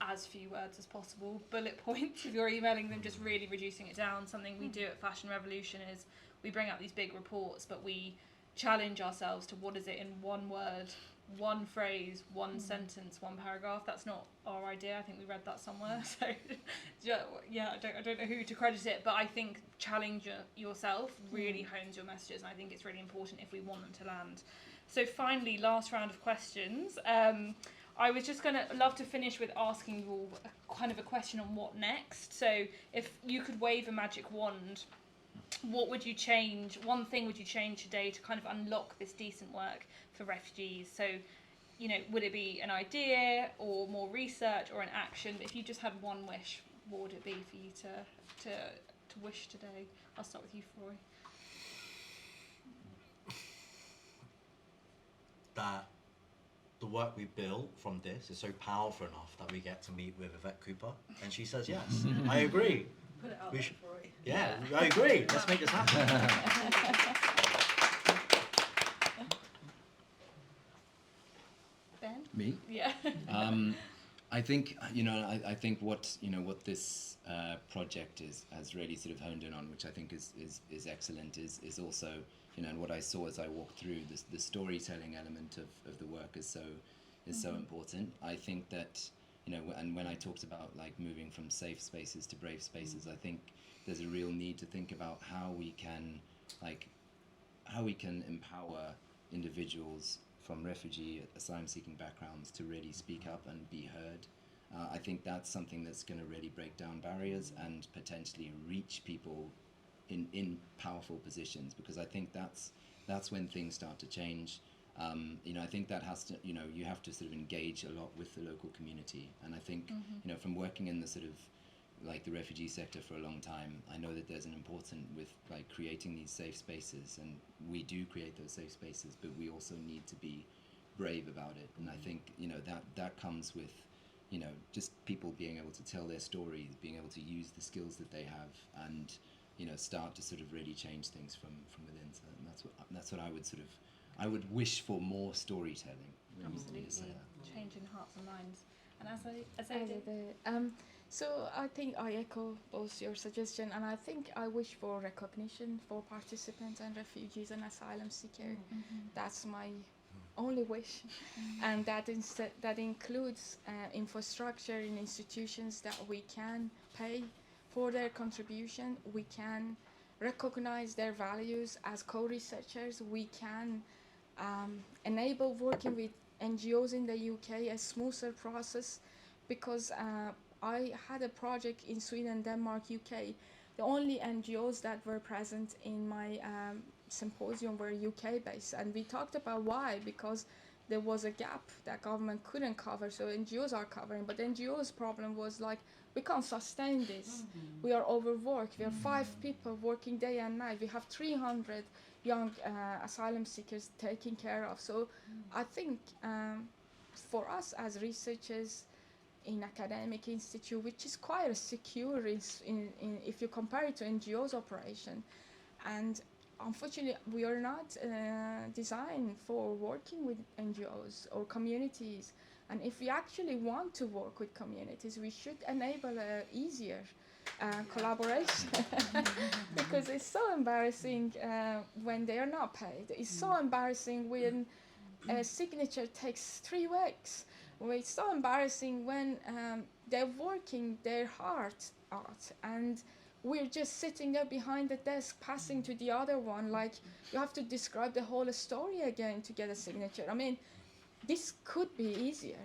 as few words as possible, bullet points. If you're emailing them, just really reducing it down. Something we do at Fashion Revolution is we bring out these big reports, but we challenge ourselves to what is it in one word, one phrase, one sentence, one paragraph. That's not our idea. I think we read that somewhere. So yeah, I don't know who to credit it, but I think challenge yourself really hones your messages, and I think it's really important if we want them to land. So finally, last round of questions. I was just going to love to finish with asking you all kind of a question on what next. So if you could wave a magic wand, what would you change? One thing would you change today to kind of unlock this decent work for refugees? So, you know, would it be an idea or more research or an action? If you just had one wish, what would it be for you to wish today? I'll start with you, Froi. That the work we built from this is so powerful enough that we get to meet with Yvette Cooper, and she says yes. I agree. Put it out We there should- for it. Yeah, I agree. Let's make this happen. Ben? Me? Yeah. I think I think what this project has really sort of honed in on, which I think is excellent, is also, you know, and what I saw as I walked through the storytelling element of the work is so important. I think that, you know, and when I talked about like moving from safe spaces to brave spaces, I think there's a real need to think about how we can empower individuals from refugee, asylum-seeking backgrounds to really speak up and be heard. I think that's something that's going to really break down barriers and potentially reach people in powerful positions, because I think that's when things start to change. You know, I think that has to, you know, you have to sort of engage a lot with the local community. And I think, you know, from working in the sort of like the refugee sector for a long time, I know that there's an important with like creating these safe spaces, and we do create those safe spaces, but we also need to be brave about it. And I think, you know, that comes with, you know, just people being able to tell their stories, being able to use the skills that they have, and, you know, start to sort of really change things from within. So that's what I would wish for more storytelling. Absolutely. Changing hearts and minds. And Azadeh? So I think I echo both your suggestion, and I think I wish for recognition for participants and refugees and asylum seekers. That's my only wish, and that includes infrastructure in institutions that we can pay for their contribution. We can recognize their values as co-researchers. We can enable working with NGOs in the UK a smoother process, because I had a project in Sweden, Denmark, UK. The only NGOs that were present in my symposium were UK based, and we talked about why, because there was a gap that government couldn't cover, so NGOs are covering, but NGOs' problem was like, we can't sustain this. We are overworked. We are 5 people working day and night. We have 300 young asylum seekers taken care of. So I think for us as researchers in academic institute, which is quite a secure in if you compare it to NGOs operation, and unfortunately we are not designed for working with NGOs or communities. And if we actually want to work with communities, we should enable a easier collaboration, because it's so embarrassing when they are not paid. It's so embarrassing when a signature takes 3 weeks. It's so embarrassing when they're working their heart out, and we're just sitting there behind the desk, passing to the other one, like you have to describe the whole story again to get a signature. I mean, this could be easier.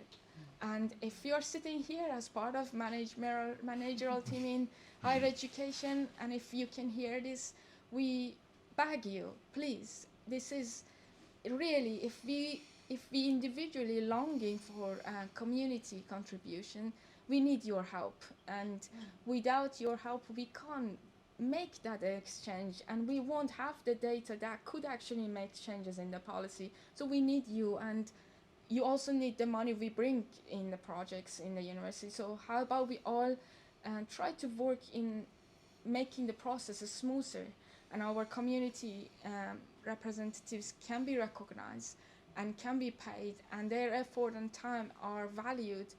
And if you're sitting here as part of managerial team in higher education, and if you can hear this, we beg you, please. This is really, if we individually longing for community contribution, we need your help. And without your help, we can't make that exchange, and we won't have the data that could actually make changes in the policy. So we need you, and you also need the money we bring in the projects in the university. So how about we all try to work in making the process smoother, and our community representatives can be recognized and can be paid, and their effort and time are valued,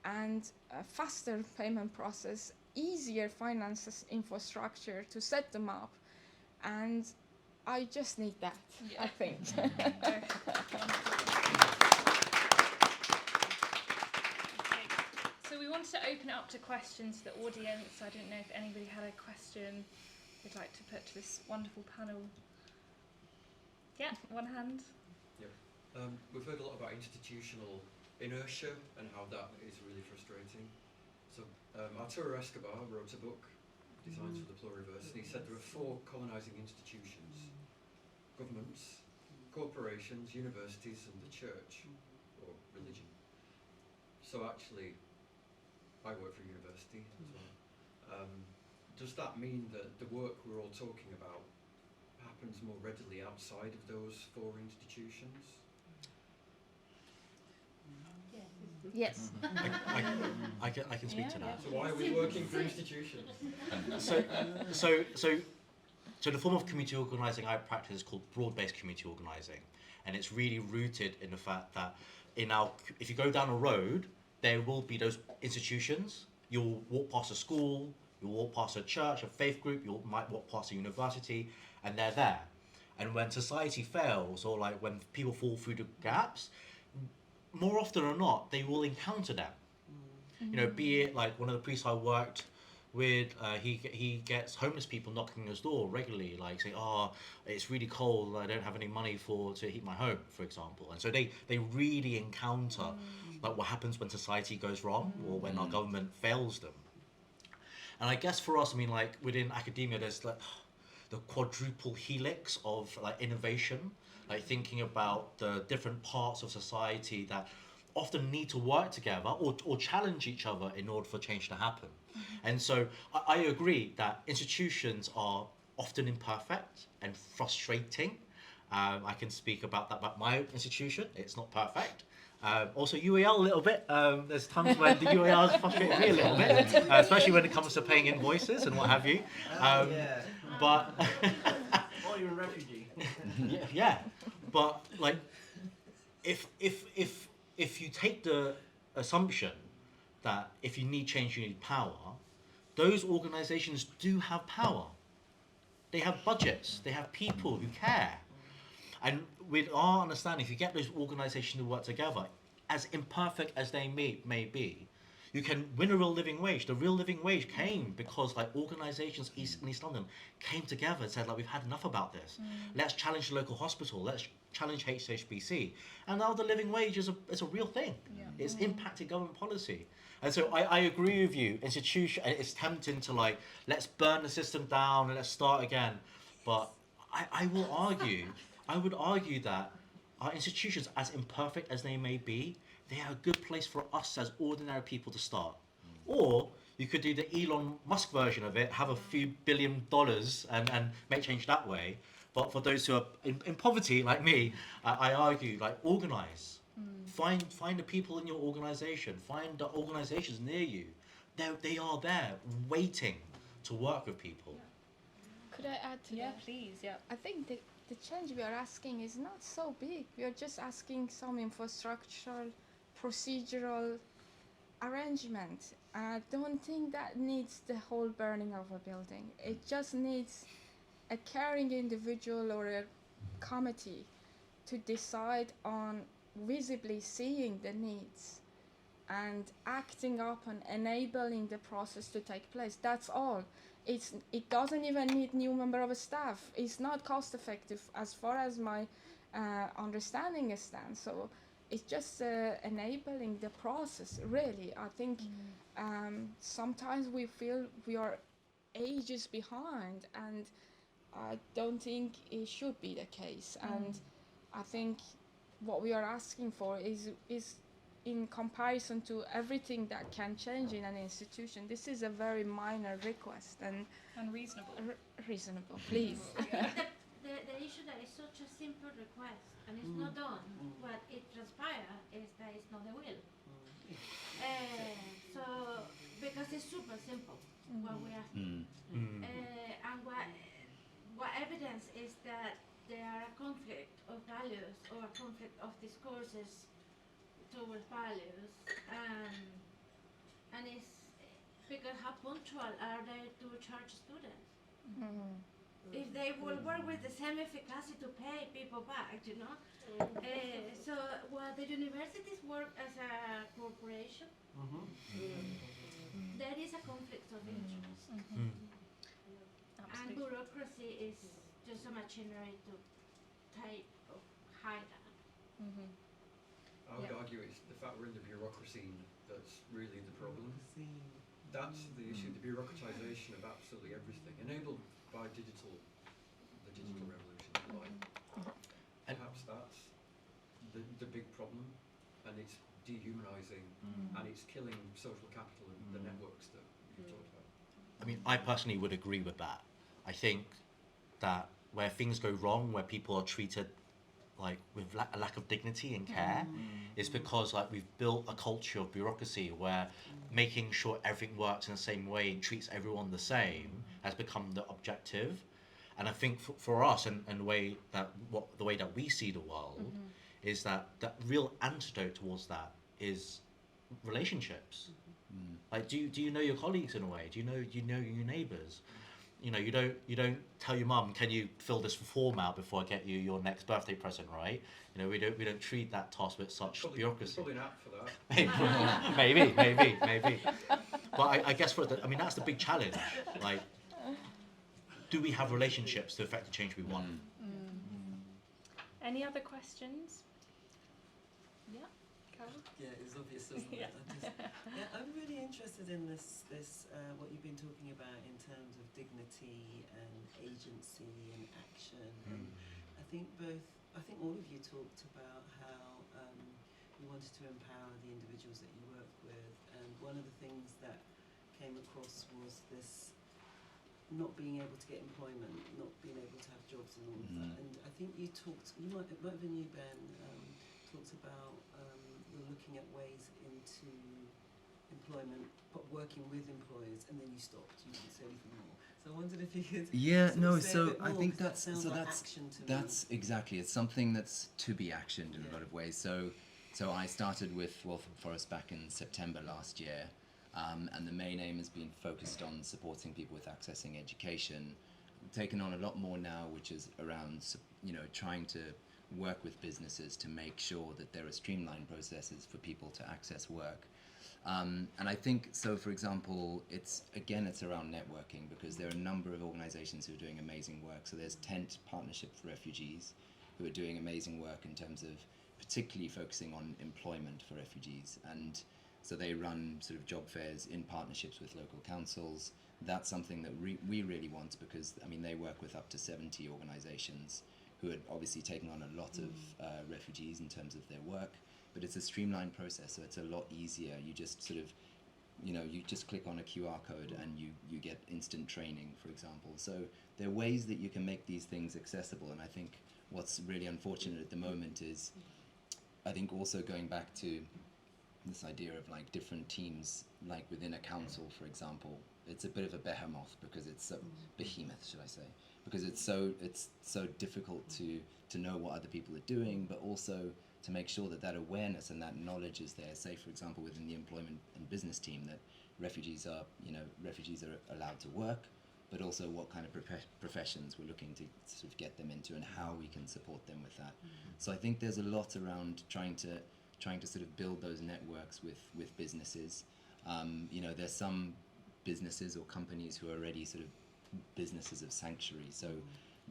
and a faster payment process, easier finances infrastructure to set them up. And I just need that, I think. So we wanted to open it up to questions to the audience. I don't know if anybody had a question they'd like to put to this wonderful panel. Yeah, one hand. Yeah. We've heard a lot about institutional inertia and how that is really frustrating. So Arturo Escobar wrote a book, Designs for the Pluriverse, and he said there are 4 colonizing institutions: governments, corporations, universities, and the church, or religion. So actually, I work for a university as well. Does that mean that the work we're all talking about happens more readily outside of those 4 institutions? Yes. I can speak to that. So why are we working for institutions? So the form of community organising I practice is called broad-based community organising, and it's really rooted in the fact that if you go down a road, there will be those institutions. You'll walk past a school, you'll walk past a church, a faith group, you might walk past a university, and they're there. And when society fails, or like when people fall through the gaps, more often or not, they will encounter them. You know, be it like one of the priests I worked with, he gets homeless people knocking on his door regularly, like saying, "Oh, it's really cold, I don't have any money to heat my home," for example. And so they really encounter like what happens when society goes wrong, or when our government fails them. And I guess for us, I mean, like within academia, there's like the quadruple helix of like innovation, like thinking about the different parts of society that often need to work together or challenge each other in order for change to happen. And so I agree that institutions are often imperfect and frustrating. I can speak about that about my institution. It's not perfect. Also UAL a little bit. There's times when the UAL has frustrated me a little bit, especially when it comes to paying invoices and what have you. But Oh, you're a refugee. yeah. But like, if you take the assumption that if you need change, you need power, those organizations do have power. They have budgets, they have people who care. And with our understanding, if you get those organizations to work together, as imperfect as they may be, you can win a real living wage. The real living wage came because like organizations in East London came together and said, like, we've had enough about this. Let's challenge the local hospital. Let's challenge HHBC. And now the living wage is a real thing. It's impacted government policy. And so I agree with you. It's tempting to like, let's burn the system down and let's start again. But I would argue that our institutions, as imperfect as they may be, they are a good place for us as ordinary people to start. Or you could do the Elon Musk version of it, have a few $1 billion and make change that way. But for those who are in poverty, like me, I argue, like, organize. Find the people in your organization. Find the organizations near you. They are there waiting to work with people. Could I add to that? Yeah, please, yeah. I think the change we are asking is not so big. We are just asking some infrastructural, procedural arrangement. And I don't think that needs the whole burning of a building. It just needs a caring individual or a committee to decide on visibly seeing the needs and acting up and enabling the process to take place. That's all. It doesn't even need new member of staff. It's not cost effective as far as my understanding stands. So it's just enabling the process, really. I think sometimes we feel we are ages behind, and I don't think it should be the case. And I think what we are asking for is in comparison to everything that can change in an institution, this is a very minor request and reasonable. Reasonable, please. The issue that is such a simple request and it's not done, what it transpires is that it's not the will. So, because it's super simple what we're asking. And what evidence is that there are a conflict of values or a conflict of discourses towards values, and it's because how punctual are they to charge students? If they will work with the same efficacy to pay people back, you know. So while the universities work as a corporation, there is a conflict of interest, and bureaucracy is just a machinery to hide that. I would argue it's the fact we're in the bureaucracy that's really the problem. That's the issue, the bureaucratisation of absolutely everything, enabled by the digital revolution. Perhaps that's the big problem, and it's dehumanising, and it's killing social capital and the networks that you talked about. I mean, I personally would agree with that. I think that where things go wrong, where people are treated like with a lack of dignity and care, is because like we've built a culture of bureaucracy where making sure everything works in the same way and treats everyone the same has become the objective. And I think for us, and the way that we see the world, is that real antidote towards that is relationships. Like, do you know your colleagues in a way? Do you know your neighbours? You know, you don't tell your mum, can you fill this form out before I get you your next birthday present, right? You know, we don't treat that task with such bureaucracy. Probably an app for that. maybe. But I guess that's the big challenge. Like, do we have relationships to affect the change we want? Any other questions? Yeah, Carole? Yeah, it's obvious, isn't it? I'm really interested in this what you've been talking about in terms of dignity and agency and action. And I think all of you talked about how you wanted to empower the individuals that you work with, and one of the things that came across was this not being able to get employment, not being able to have jobs and all of that. And I think you might have been you, Ben, talked about looking at ways into employment, but working with employers, and then you stopped. You didn't say anything more. So I wondered if you could. I think that's action to that's me. Exactly. It's something that's to be actioned in a lot of ways. So I started with Wealth Forest back in September last year, and the main aim has been focused on supporting people with accessing education. We've taken on a lot more now, which is around trying to work with businesses to make sure that there are streamlined processes for people to access work. And I think, so for example, it's around networking, because there are a number of organizations who are doing amazing work. So there's Tent Partnership for Refugees, who are doing amazing work in terms of particularly focusing on employment for refugees. And so they run sort of job fairs in partnerships with local councils. That's something that we really want, because, I mean, they work with up to 70 organizations who are obviously taking on a lot of refugees in terms of their work. But it's a streamlined process, so it's a lot easier. You just sort of, you just click on a QR code and you get instant training, for example. So there are ways that you can make these things accessible. And I think what's really unfortunate at the moment is, I think also going back to this idea of like different teams, like within a council, for example, it's a bit of a behemoth, because it's a behemoth, should I say, because it's so difficult to know what other people are doing, but also to make sure that awareness and that knowledge is there. Say, for example, within the employment and business team, that refugees are allowed to work, but also what kind of professions we're looking to sort of get them into and how we can support them with that. So I think there's a lot around trying to trying to sort of build those networks with businesses. You know, there's some businesses or companies who are already sort of businesses of sanctuary. So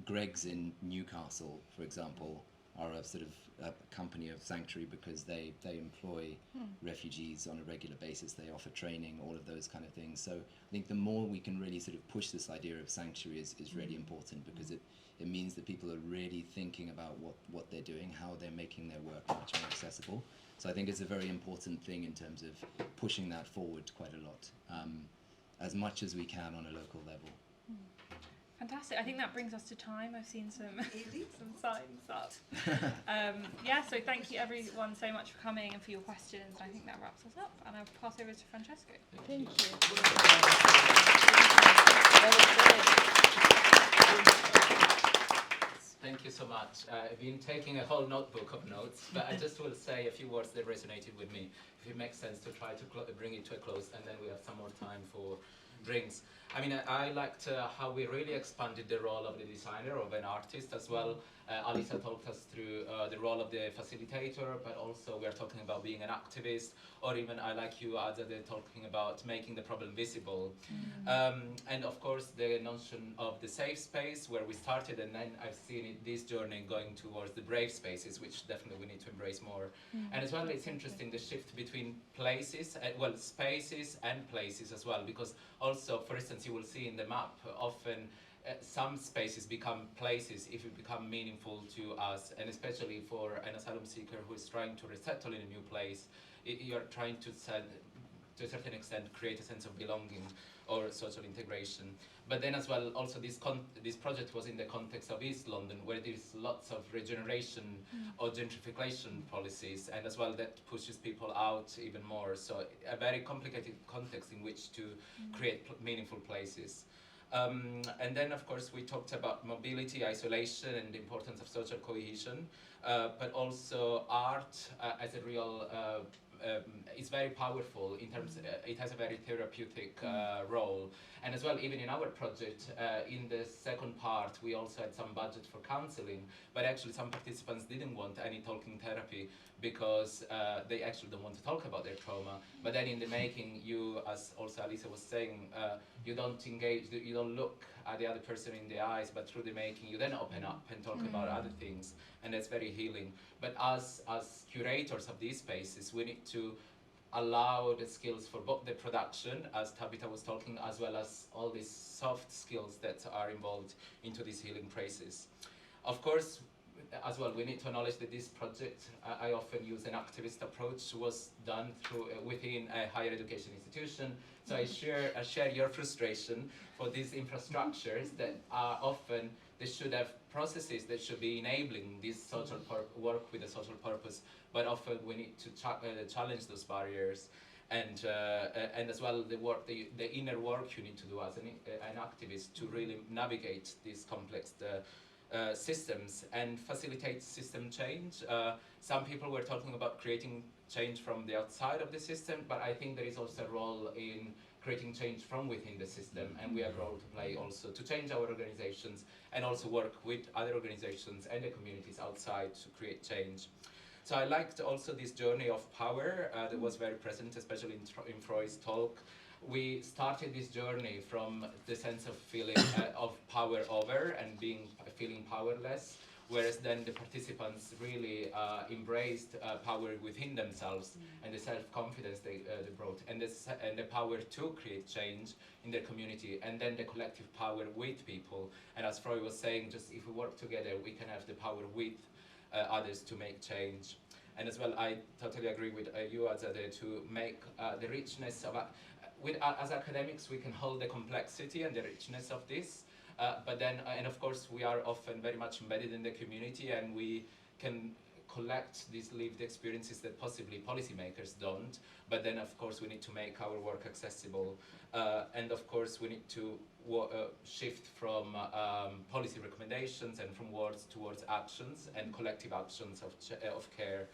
Greg's in Newcastle, for example, are a sort of a company of sanctuary because they employ refugees on a regular basis. They offer training, all of those kind of things. So I think the more we can really sort of push this idea of sanctuary is really important, because it means that people are really thinking about what they're doing, how they're making their work much more accessible. So I think it's a very important thing in terms of pushing that forward quite a lot, as much as we can on a local level. Fantastic. I think that brings us to time. I've seen some signs up. Yeah, so thank you everyone so much for coming and for your questions. I think that wraps us up, and I'll pass over to Francesco. Thank you. Thank you so much. I've been taking a whole notebook of notes, but I just will say a few words that resonated with me, if it makes sense to try to bring it to a close, and then we have some more time for drinks. I mean, I liked how we really expanded the role of the designer, of an artist as well. Alisa talked us through the role of the facilitator, but also we are talking about being an activist, or even I like you, Azadeh, talking about making the problem visible. And of course, the notion of the safe space where we started, and then I've seen this journey going towards the brave spaces, which definitely we need to embrace more. And as well, it's interesting, the shift between places, well, spaces and places as well, because also, for instance, you will see in the map, often some spaces become places if it become meaningful to us, and especially for an asylum seeker who is trying to resettle in a new place, you're trying to a certain extent, create a sense of belonging or social integration. But then as well, also this project was in the context of East London, where there's lots of regeneration or gentrification policies, and as well that pushes people out even more. So a very complicated context in which to create meaningful places. And then, of course, we talked about mobility, isolation, and the importance of social cohesion, but also art as a real, it's very powerful in terms, it has a very therapeutic role. And as well, even in our project, in the second part, we also had some budget for counseling, but actually some participants didn't want any talking therapy because they actually don't want to talk about their trauma. But then in the making, you, as also Alisa was saying, you don't engage, you don't look at the other person in the eyes, but through the making, you then open up and talk about other things, and that's very healing. But as curators of these spaces, we need to allow the skills for both the production, as Tabitha was talking, as well as all these soft skills that are involved into these healing process. Of course, as well, we need to acknowledge that this project, I often use an activist approach, was done through within a higher education institution. So I share your frustration for these infrastructures that are often, they should have processes that should be enabling this social work with a social purpose, but often we need to challenge those barriers, and as well the inner work you need to do as an activist to really navigate these complex systems and facilitate system change. Some people were talking about creating change from the outside of the system, but I think there is also a role in creating change from within the system, and we have a role to play also to change our organizations and also work with other organizations and the communities outside to create change. So I liked also this journey of power that was very present, especially in Froi's talk. We started this journey from the sense of feeling of power over and feeling powerless, whereas then the participants really embraced power within themselves and the self-confidence they brought, and the power to create change in their community, and then the collective power with people. And as Froi was saying, just if we work together, we can have the power with others to make change. And as well, I totally agree with you, Azadeh, to make the richness of as academics, we can hold the complexity and the richness of this, but then, and of course, we are often very much embedded in the community, and we can collect these lived experiences that possibly policymakers don't. But then, of course, we need to make our work accessible, and of course, we need to shift from policy recommendations and from words towards actions and collective actions of care.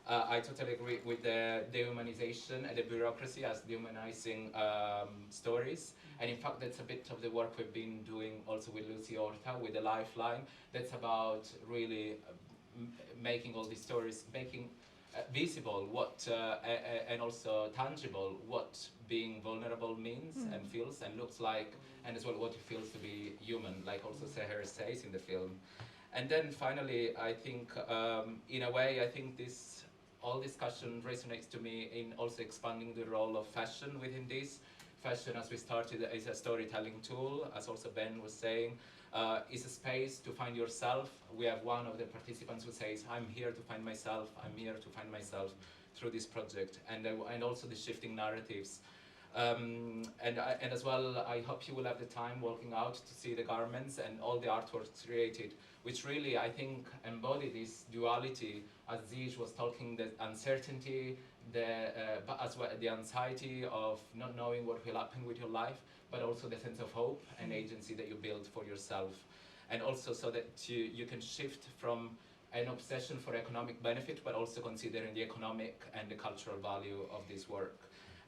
I totally agree with the dehumanization and the bureaucracy as dehumanizing stories. And in fact, that's a bit of the work we've been doing also with Lucy Orta, with the Lifeline. That's about really making all these stories, visible what and also tangible what being vulnerable means and feels and looks like, and as well what it feels to be human, like also Seher says in the film. And then finally, I think in a way, I think this all discussion resonates to me in also expanding the role of fashion within this. Fashion, as we started, is a storytelling tool, as also Ben was saying, is a space to find yourself. We have one of the participants who says, I'm here to find myself, I'm here to find myself through this project, and also the shifting narratives. And as well, I hope you will have the time walking out to see the garments and all the artworks created, which really, I think, embody this duality, as Zeej was talking, the uncertainty, but as well the anxiety of not knowing what will happen with your life, but also the sense of hope and agency that you build for yourself. And also so that you can shift from an obsession for economic benefit, but also considering the economic and the cultural value of this work.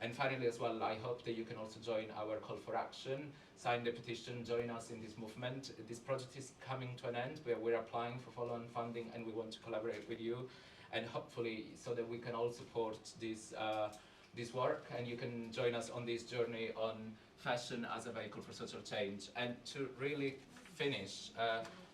And finally as well, I hope that you can also join our call for action, sign the petition, join us in this movement. This project is coming to an end, where we're applying for follow-on funding, and we want to collaborate with you, and hopefully so that we can all support this work, and you can join us on this journey on fashion as a vehicle for social change. And to really finish,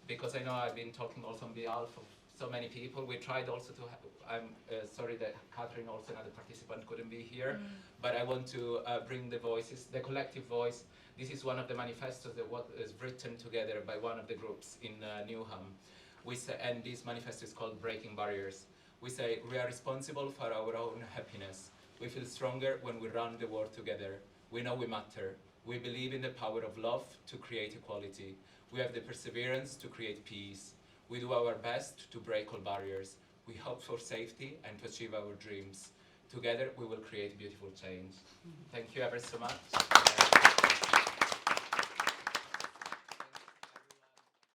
because I know I've been talking also on behalf of so many people, we tried also to I'm sorry that Katherine, also another participant, couldn't be here, but I want to bring the voices, the collective voice. This is one of the manifestos that was written together by one of the groups in Newham. We say, and this manifesto is called Breaking Barriers. We say, we are responsible for our own happiness. We feel stronger when we run the world together. We know we matter. We believe in the power of love to create equality. We have the perseverance to create peace. We do our best to break all barriers. We hope for safety and to achieve our dreams. Together, we will create beautiful change. Thank you ever so much.